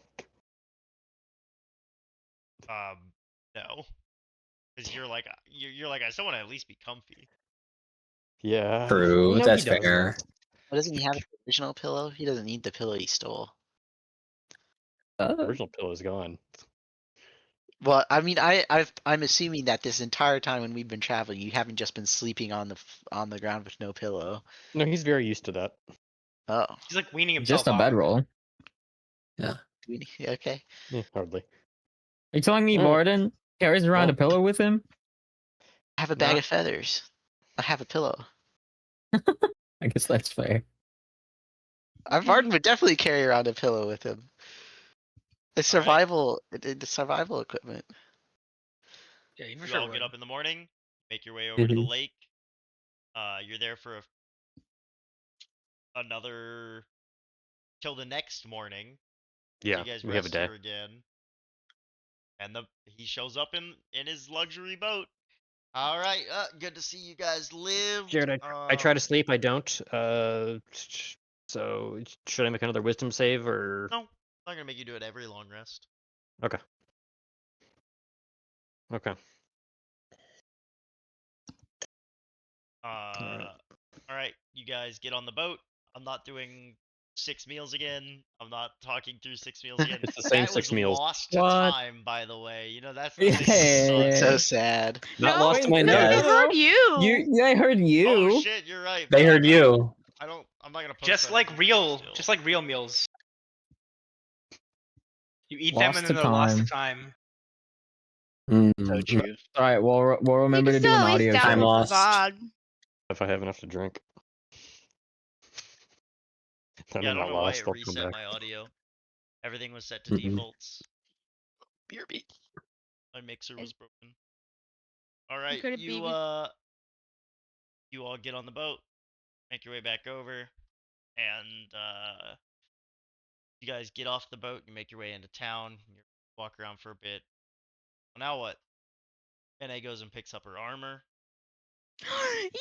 No, because you're like I still want to at least be comfy. Yeah. True, You know that's he does fair. that. What, doesn't he have the original pillow? He doesn't need the pillow he stole. The original pillow is gone. Well, I mean, I'm assuming that this entire time when we've been traveling, you haven't just been sleeping on the ground with no pillow. No, he's very used to that. Oh, He's like weaning himself Just a off. bedroll. okay. Yeah, hardly. Are you telling me Mm. Varden carries around a Well- pillow with him? I have a bag Not- of feathers. I have a pillow. I guess that's fair. Varden would definitely carry around a pillow with him. It's survival. The survival equipment. Yeah, you for You sure all would. get up in the morning, make your way over to the Mhm. lake. You're there for another till the next morning. Yeah, You guys we have a rest day. here again, and he shows up in his luxury boat. All right, good to see you guys live. Jared, I try to sleep. I don't. So should I make another wisdom save or? No, I'm not gonna make you do it every long rest. Okay. Okay. All right, you guys get on the boat. I'm not doing 6 meals again. I'm not talking through 6 meals again. It's the same That 6 was meals. lost to What? time, by the way. You know, that's the Yeah, thing that yeah, So sucks. sad. Not No, lost to my because notes. they Yes. heard you. Yeah, I heard you. Oh shit, you're right. They fuck, heard you. I don't. I'm not gonna post Just that like in real, still. just like real meals. You eat them Lost and to then they're lost to time. time. So Mm, true. All right, we'll You remember can to do still an at least audio. Time download clip. the lost. VOD. If I have enough to drink. Then Yeah, I I'm don't not know why lost. it I'll come reset back. my audio. Everything was set to Mhm. defaults. BRB. My mixer was It- broken. All right, could it be you with- you all get on the boat, make your way back over, and you guys get off the boat. You make your way into town. You walk around for a bit. Well, now what? Bene goes and picks up her armor. Yippee!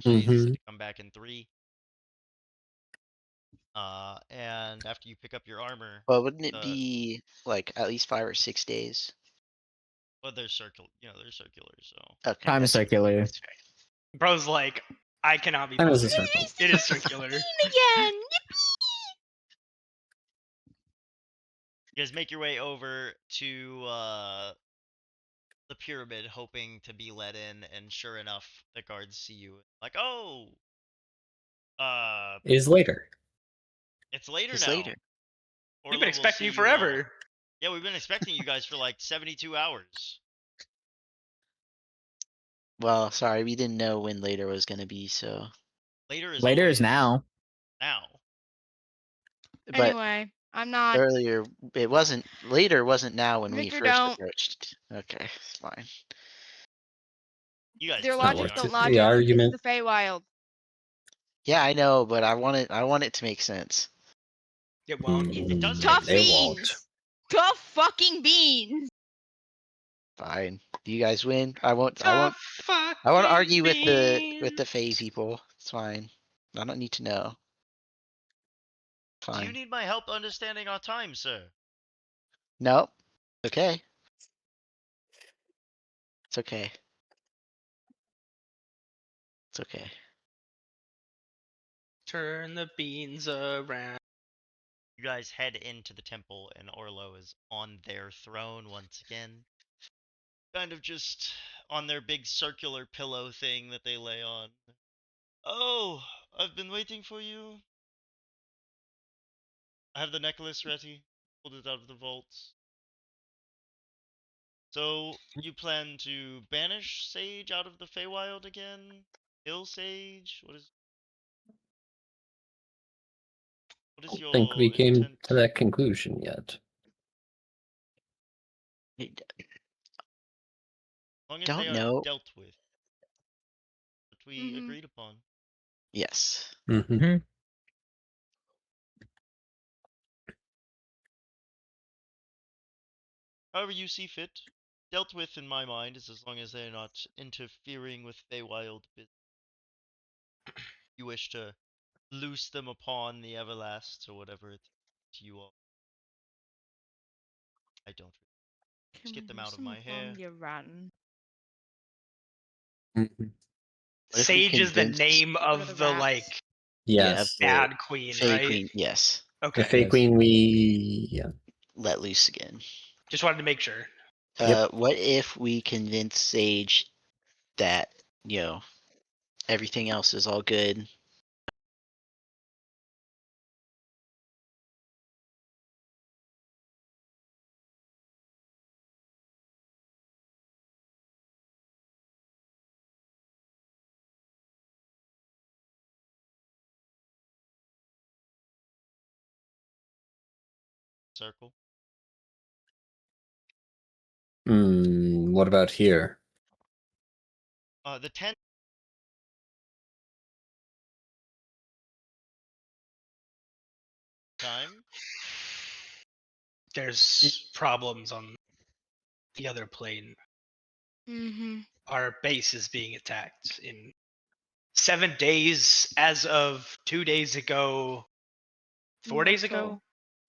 She's Mhm. to come back in 3. And after you pick up your armor, Well, wouldn't it Uh, be like at least 5 or 6 days? well, they're circular. You know, they're circular. So Okay. Time that's fair, circular. that's fair. Bro's like, I cannot be Time is a bothered. circle. It is circular. Again. you guys make your way over to the pyramid, hoping to be let in. And sure enough, the guards see you. Like, oh, It is later. it's later It's now. later. We've Orla been will expecting see you you all. forever. Yeah, we've been expecting you guys for like 72 hours. Well, sorry, we didn't know when later was gonna be, so. Later is Later always is now. now. But Anyway, I'm not. earlier, it wasn't. Later wasn't now when we Victor, first don't. approached. Okay, fine. You guys Their push not the logic worth don't it. argument. The logic. argument. It's the Feywild. Yeah, I know, but I want it to make sense. It won't. It does Mm, make Tough they sense. won't. beans. Tough fucking beans. Fine. You guys win. I won't Tough fucking argue with the beans. Fey people. It's fine. I don't need to know. Do you Fine. need my help understanding our time, sir? No. Okay. It's okay. It's okay. Turn the beans around. You guys head into the temple, and Orlo is on their throne once again. Kind of just on their big circular pillow thing that they lay on. Oh, I've been waiting for you. I have the necklace ready. Pulled it out of the vaults. So, you plan to banish Sage out of the Feywild again? Kill Sage? What is I don't your think we came intent? to that conclusion yet. I As long as don't they are know. dealt with. What we Mhm. agreed upon. Yes. Mhm. However you see fit. Dealt with in my mind is as long as they're not interfering with Feywild business. You wish to loose them upon the Everlasts or whatever it's to you all. I don't. Can get we them use out of some my hair. Your rotten. Mhm. What if we Sage is the convince- name Get rid of of the rats. like Yes. the bad queen, Fey right? Queen. Yes. The Okay. Fey Yes. Queen yeah. Let loose again. Just wanted to make sure. Yep. What if we convince Sage that, everything else is all good? Circle. What about here? The 10. Time. There's problems on the other plane. Mm-hmm. Our base is being attacked in 7 days as of 2 days ago. 4 days ago?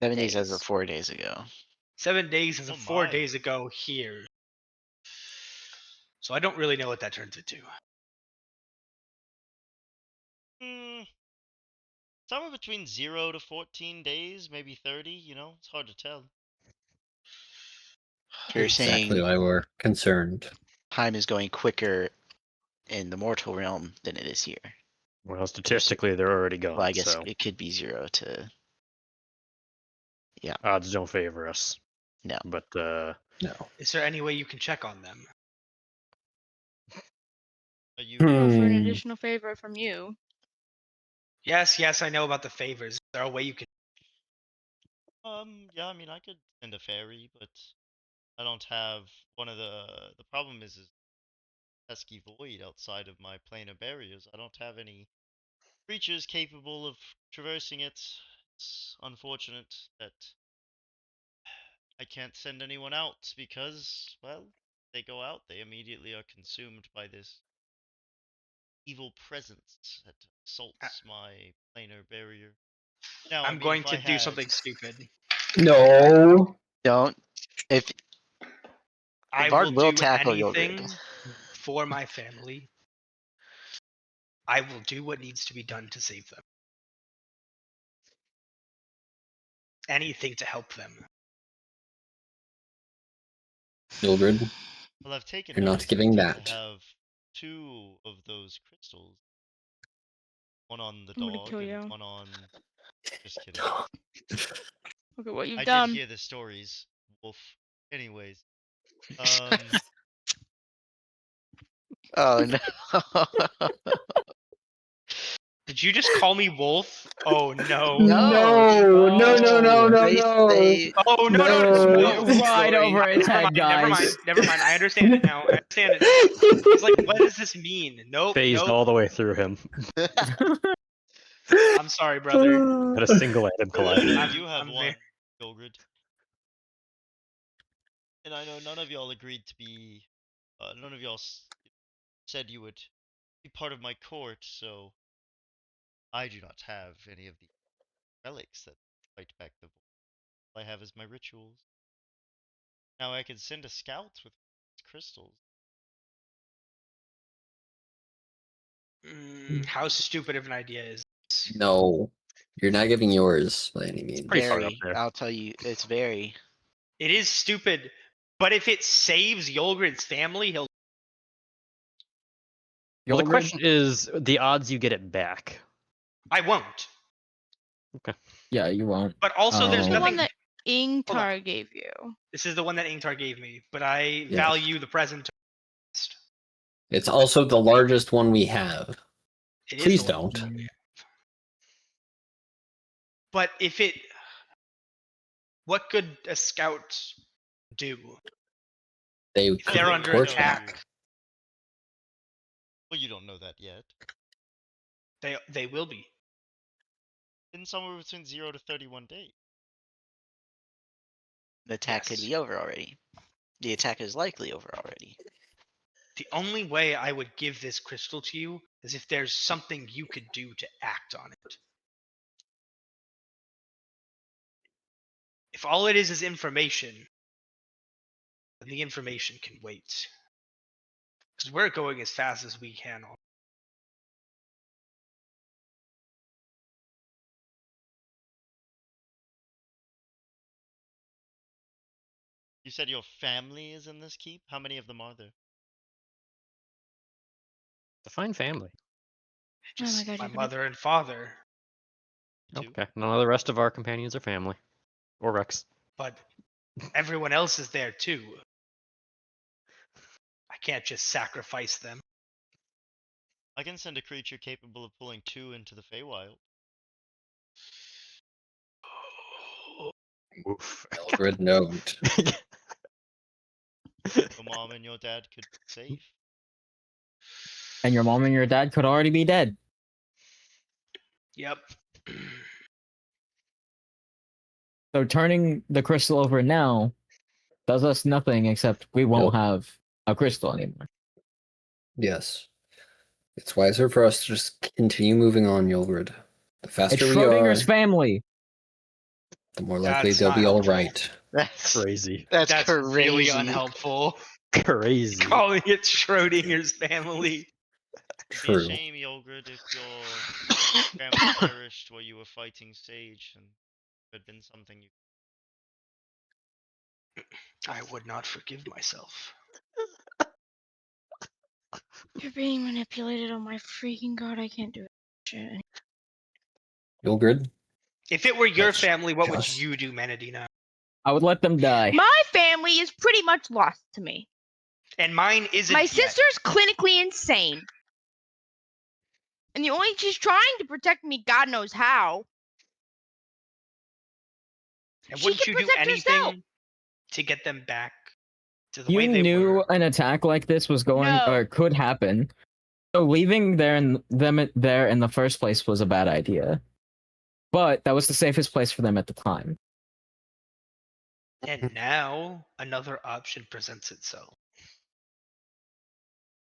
7 days as of 4 days ago. 7 days is Oh 4 my. days ago here. So I don't really know what that turns into. Somewhere between 0 to 14 days, maybe 30, you know? It's hard to tell. You're Exactly saying why we're concerned. time is going quicker in the mortal realm than it is here. Well, statistically, they're already gone, Well, I guess so it could be 0 to. odds don't favor us. No. But No. Is there any way you can check on them? Are you Or for an Hmm. additional favor from you. Yes, I know about the favors. Is there a way you can? yeah, I mean, I could send a fairy, but I don't have one of the problem is pesky void outside of my planar barriers. I don't have any creatures capable of traversing it. It's unfortunate that I can't send anyone out because, well, they go out, they immediately are consumed by this evil presence that assaults my planar barrier. Now, I I'm mean, going if to I do had something stupid. No. Don't. If I Bard will will do tackle Yogurt. anything for my family. I will do what needs to be done to save them. Anything to help them. Mildred, well, I've taken you're not notice giving you tend to that. have 2 of those crystals. One on the I'm gonna dog kill and you. one on. Just kidding. Look at what you've I done. did hear the stories, Wolf. Anyways, um, Oh no. Did you just call me Wolf? Oh no. No, no, no, no, no, They no. say Oh no no Just No. no. went right Sorry. over its Never head, mind. Never mind. guys. Never mind. I understand it now. I understand it now. It's like, what does this mean? Nope. phased Nope. all the way through him. I'm sorry, brother. Had a single-handed well, I mean, collide. you I'm- do have I'm one, very- Gilgrid. And I know none of y'all agreed to be. None of y'all said you would be part of my court, so I do not have any of the relics that fight back the void. All I have is my rituals. Now I can send a scout with crystals. How stupid of an idea is this? No. You're not giving yours by any means. Pretty far up very. there. I'll tell you, it's very. It is stupid, but if it saves Yulgrid's family, he'll. Well, the Yogurt? question is the odds you get it back. I won't. Yeah, you won't. But also, there's The Oh. one nothing. that Ingtar gave you. This is the one that Ingtar gave me, but I Yes. value the present. It's also the largest one we have. It is Please the one- don't. But if it, what could a scout do? They If they're could under torch attack, back. Well, you don't know that yet. they will be. In somewhere between 0 to 31 days. The attack could Yes. be over already. The attack is likely over already. The only way I would give this crystal to you is if there's something you could do to act on it. If all it is information, then the information can wait. Because we're going as fast as we can. You said your family is in this keep? How many of them are there? Define family. Just God, my you're gonna- mother and father. 2? Okay. None of the rest of our companions are family. Or Rex. But everyone else is there too. I can't just sacrifice them. I can send a creature capable of pulling 2 into the Feywild. Woof. Mildred, note. Your mom and your dad could be safe. And your mom and your dad could already be dead. Yep. So turning the crystal over now does us nothing except we won't have a crystal anymore. Yes. It's wiser for us to just continue moving on, Yulgrid. The It's faster we are. Schrodinger's family. the more likely That's they'll not be all helpful. right. That's Crazy. that's crazy. really unhelpful. Crazy. Calling it Schrodinger's family. It'd be a True. shame, Yogurt, if your family perished while you were fighting Sage, and it had been something you. I would not forgive myself. You're being manipulated. Oh my freaking god! I can't do it. Shit. Yogurt? If it were your That's family, what would just- you do, Menadina? I would let them die. My family is pretty much lost to me. And mine isn't. My yet. sister's clinically insane. And she's trying to protect me, God knows how. And She wouldn't can you do protect anything herself. to get them back to the You way they knew were? an attack like this was going No. or could happen. So leaving them there in the first place was a bad idea. But that was the safest place for them at the time. And now another option presents itself.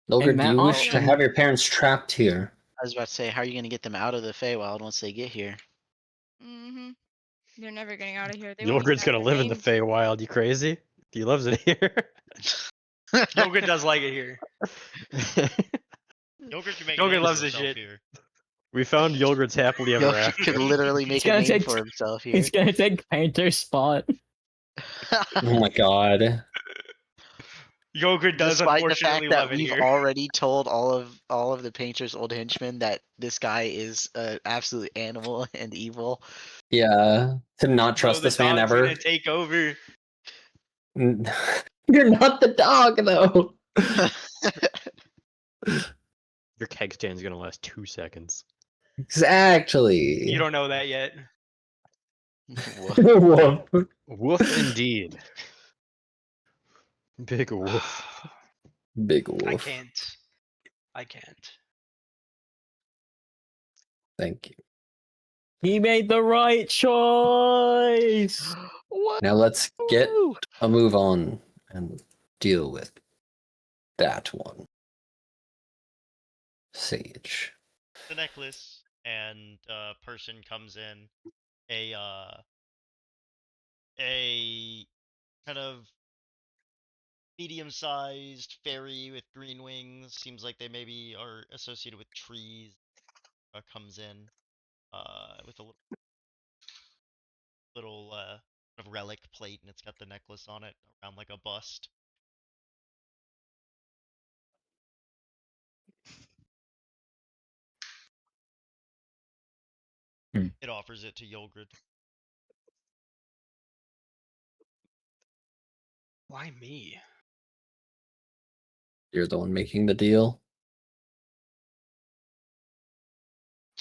Yogurt, do that you wish to option- have your parents trapped here? I was about to say, how are you gonna get them out of the Feywild once they get here? Mm-hmm. They're never getting out of here. They won't even Yogurt's have gonna their live in the names. Feywild. You crazy? He loves it here. Yogurt does like it here. Yogurt can make Yogurt names for loves this himself shit. here. We found Yogurt's happily ever Yogi after. could literally make a gonna name take- for himself here. He's gonna take Painter's spot. Oh my god. Yogurt does Despite the unfortunately fact that love it we've here. already told all of the Painter's old henchmen that this guy is an absolute animal and evil. Yeah. To not Bro, trust the this man dog's ever. gonna take over. You're not the dog, though. Your keg stand's gonna last 2 seconds. Exactly. You don't know that yet. Woof. Woof indeed. Big woof. Big wolf. I can't. I can't. Thank you. He made the right choice. What? Now let's get Woo! a move on and deal with that one. Sage. The necklace, and a person comes in, a kind of medium-sized fairy with green wings. Seems like they maybe are associated with trees. Comes in with a little kind of relic plate, and it's got the necklace on it around like a bust. It offers it to Yogurt. Why me? You're the one making the deal.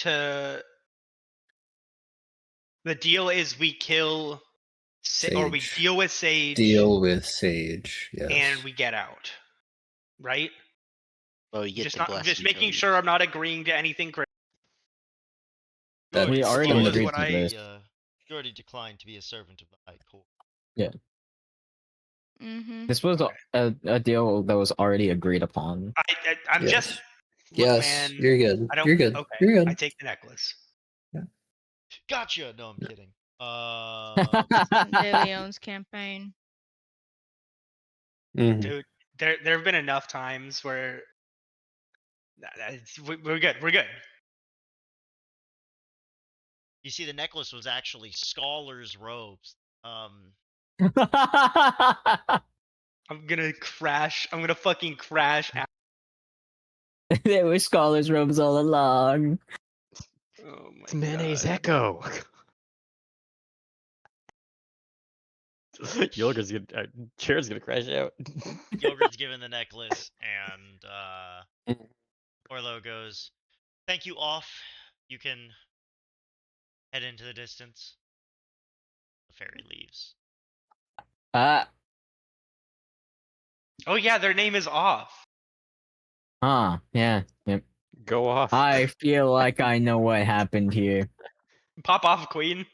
The deal is we kill or we Sage. deal with Sage Deal with Sage. Yes. and we get out. Right? Oh, you get Just the not blessing. just making Yogi. sure I'm not agreeing to anything crazy. That We already still agreed is- to this. You already declined to be a servant of the High Court. Mm-hmm. This was a deal that was already agreed upon. I'm Yes. just look, Yes, man, you're good. I don't You're good. okay. You're I good. take the necklace. Gotcha. No, I'm kidding. De Leon's campaign. Mhm. Dude, there have been enough times where we're good. We're good. You see, the necklace was actually Scholar's robes. I'm gonna crash. I'm gonna fucking crash out. They were scholars' robes all along. Oh my It's Mayonnaise God. Echo. Yogurt's gonna, Chair's gonna crash out. Yogurt's given the necklace, and Orlo goes, "Thank you, off. You can head into the distance." The fairy leaves. Ah, Oh yeah, their name is off. yeah. Yep. Go off. I feel like I know what happened here. Pop off, Queen.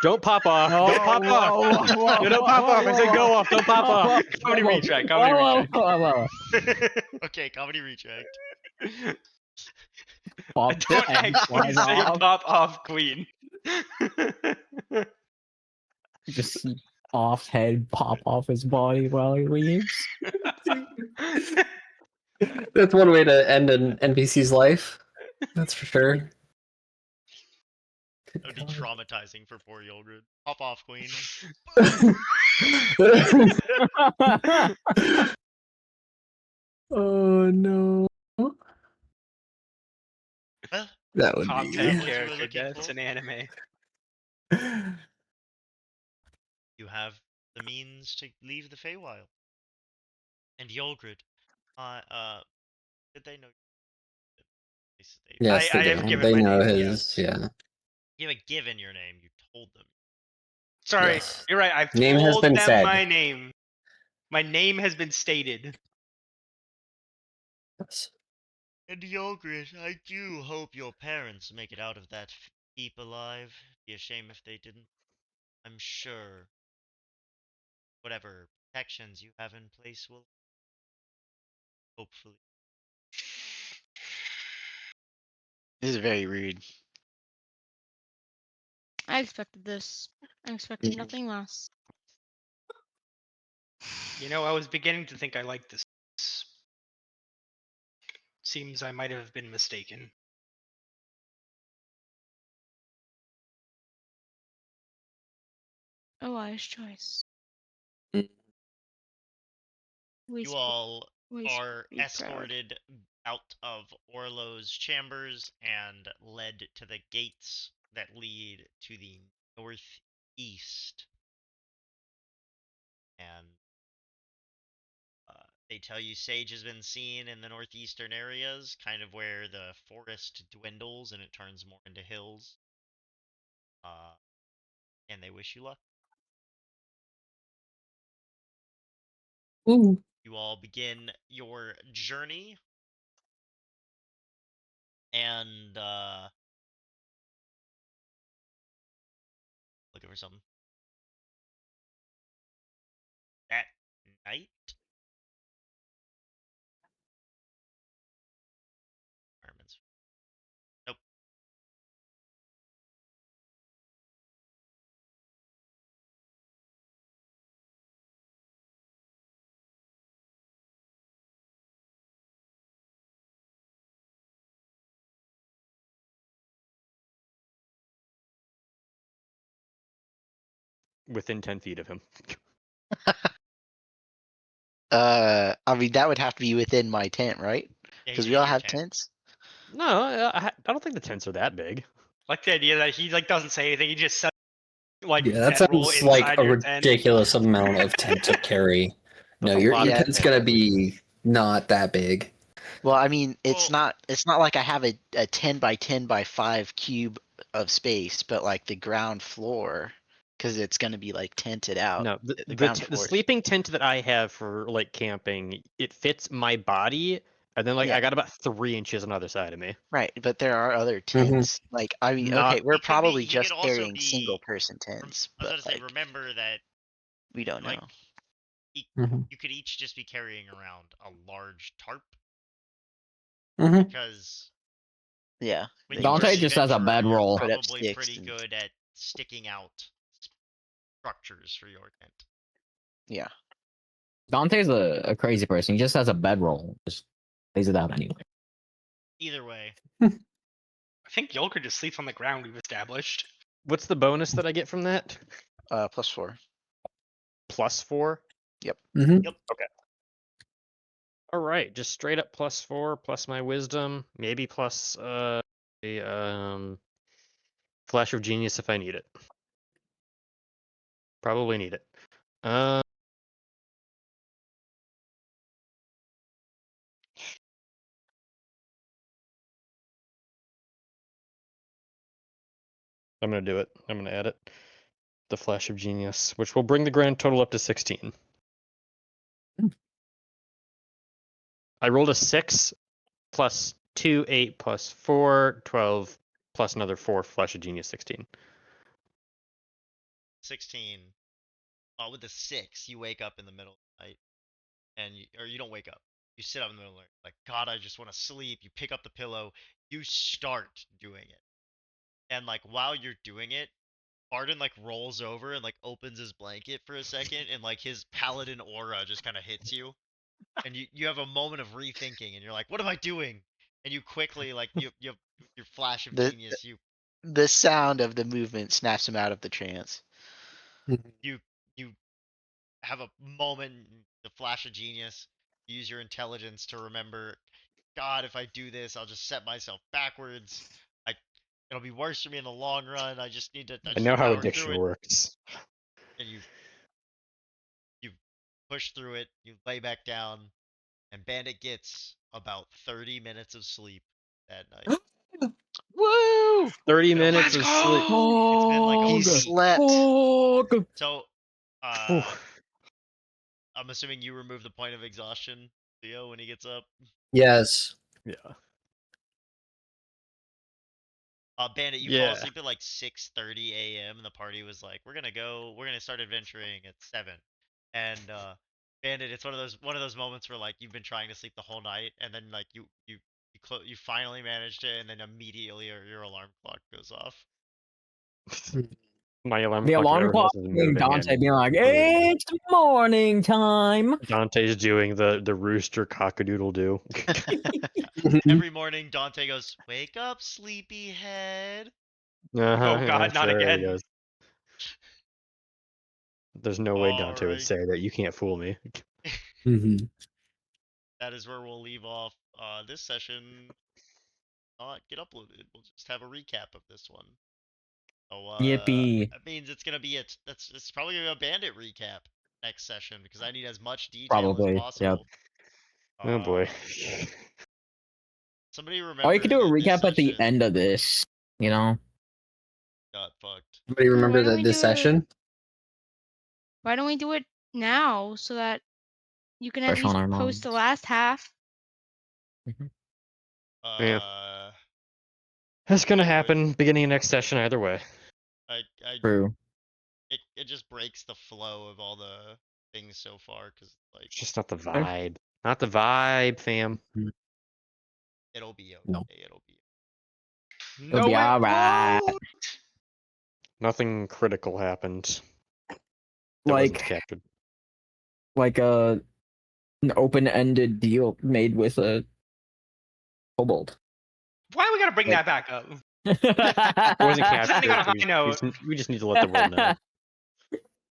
Don't pop off. Don't pop off. No, don't pop off. I said go off. Don't pop off. Comedy retract. Comedy retract. Okay, comedy retract. I don't actually say pop off, Queen. just see off head pop off his body while he leaves. That's one way to end an NPC's life. That's for sure. That would be traumatizing for poor Yulgrid. Hop off, queen. Oh no. Well, That would Top be. 10 what you were character looking deaths for? in anime. You have the means to leave the Feywild. And Yulgrid, did they know? Yes, they I have do. given They my know name, his. Yeah. You haven't given your name, you told them. Sorry, Yes. you're right. I've Name has told been them said. my name. My name has been stated. Yes. And Yulgrid, I do hope your parents make it out of that heap alive. Be a shame if they didn't. I'm sure whatever protections you have in place will hopefully. This is very rude. I expected this. I expected Mhm. nothing less. You know, I was beginning to think I liked this. Seems I might have been mistaken. A wise choice. Mm. We You all we are be proud. escorted out of Orlo's chambers and led to the gates that lead to the northeast. And they tell you Sage has been seen in the northeastern areas, kind of where the forest dwindles and it turns more into hills. And they wish you luck. Ooh. You all begin your journey, and looking for something. That night, environments. Nope. Within 10 feet of him. I mean that would have to be within my tent, right? Yeah, Because he's we in all your have tent. tents. No, I don't think the tents are that big. Like the idea that he like doesn't say anything. He just says like Yeah, that bedroll sounds like inside a your tent. ridiculous amount of tent to carry. No, That's a your lot your of Yeah. tent's tent, gonna actually. be not that big. Well, I mean, Well, it's not like I have a 10 by 10 by 5 cube of space, but like the ground floor, because it's gonna be like tented out. No, The ground the floor. sleeping tent that I have for like camping, it fits my body, and then like Yeah. I got about 3 inches on the other side of me. Right, but there are other Mhm. tents. Like, I mean, Not okay, we're he could be. probably He could just also carrying be. single person I tents, was but gonna say, like, remember that we don't like know. Mhm. you could each just be carrying around a large tarp Mhm. because Yeah. when Then you Dante first just has a venture, you're bedroll. put up probably sticks pretty and good at sticking out structures for your tent. yeah. Dante's a crazy person. He just has a bedroll. Just lays it out anyway. Either way, I think Yulker just sleeps on the ground. We've established. what's the bonus that I get from that? +4. +4. Mhm. yep. All right, just straight up +4 plus my wisdom, maybe plus a flash of genius if I need it. Probably need it. I'm gonna do it. I'm gonna add it. The flash of genius, which will bring the grand total up to 16. I rolled a 6 plus 2, 8 plus 4, 12 plus another 4, flash of genius, 16. 16. With the 6, you wake up in the middle of the night, and or you don't wake up. You sit up in the middle of the night, like, God, I just want to sleep. You pick up the pillow, you start doing it, and like while you're doing it, Arden like rolls over and like opens his blanket for a second, and like his paladin aura just kind of hits you, and you have a moment of rethinking, and you're like, what am I doing? And you quickly like you have your flash of The genius. the sound of the movement snaps him out of the trance. You have a moment, the flash of genius. Use your intelligence to remember, God, if I do this, I'll just set myself backwards. It'll be worse for me in the long run. I just need to I know how power addiction through it. works. And you push through it. You lay back down, and Bandit gets about 30 minutes of sleep that night. Woo! 30 It's been a minutes week. of sleep. It's been like a He week. slept. So, Whew. I'm assuming you remove the point of exhaustion, Leo, when he gets up. Yes. Yeah. Bandit, you fall asleep at like 6:30 a.m. and the party was like, we're gonna start adventuring at 7. And Bandit, it's one of those moments where like you've been trying to sleep the whole night, and then like you finally managed it, and then immediately your alarm clock goes off. My alarm The clock alarm never clock misses being moving Dante and being like, completely. it's morning time. Dante's doing the rooster cockadoodle do. Every morning, Dante goes, "Wake up, sleepyhead." Uh-huh, God, not sure he again. does. There's no way Dante would Alright. say that. You can't fool me. Mhm. That is where we'll leave off this session. Not get uploaded. We'll just have a recap of this one. So Yippee. that means it's gonna be it's probably gonna be a bandit recap next session because I need as much detail Probably, as yep. possible. Oh boy. Somebody remember Or you could do a that this recap at the session end of this, you know? got fucked. Somebody Why remember don't we this do it- session? Why don't we do it now so that you can at Fresh on least our post the minds. last half? Yeah. That's gonna I would- happen beginning of next session either way. I True. it just breaks the flow of all the things so far because like It's just not the vibe. Not the vibe, fam. it'll be okay. No. It'll be. It'll be alright. won't. Nothing critical happened. That wasn't Like, captured. like an open-ended deal made with a kobold. Why we gotta bring Like- that back up? It wasn't captured. Ending on a high note. We just need to let the world know.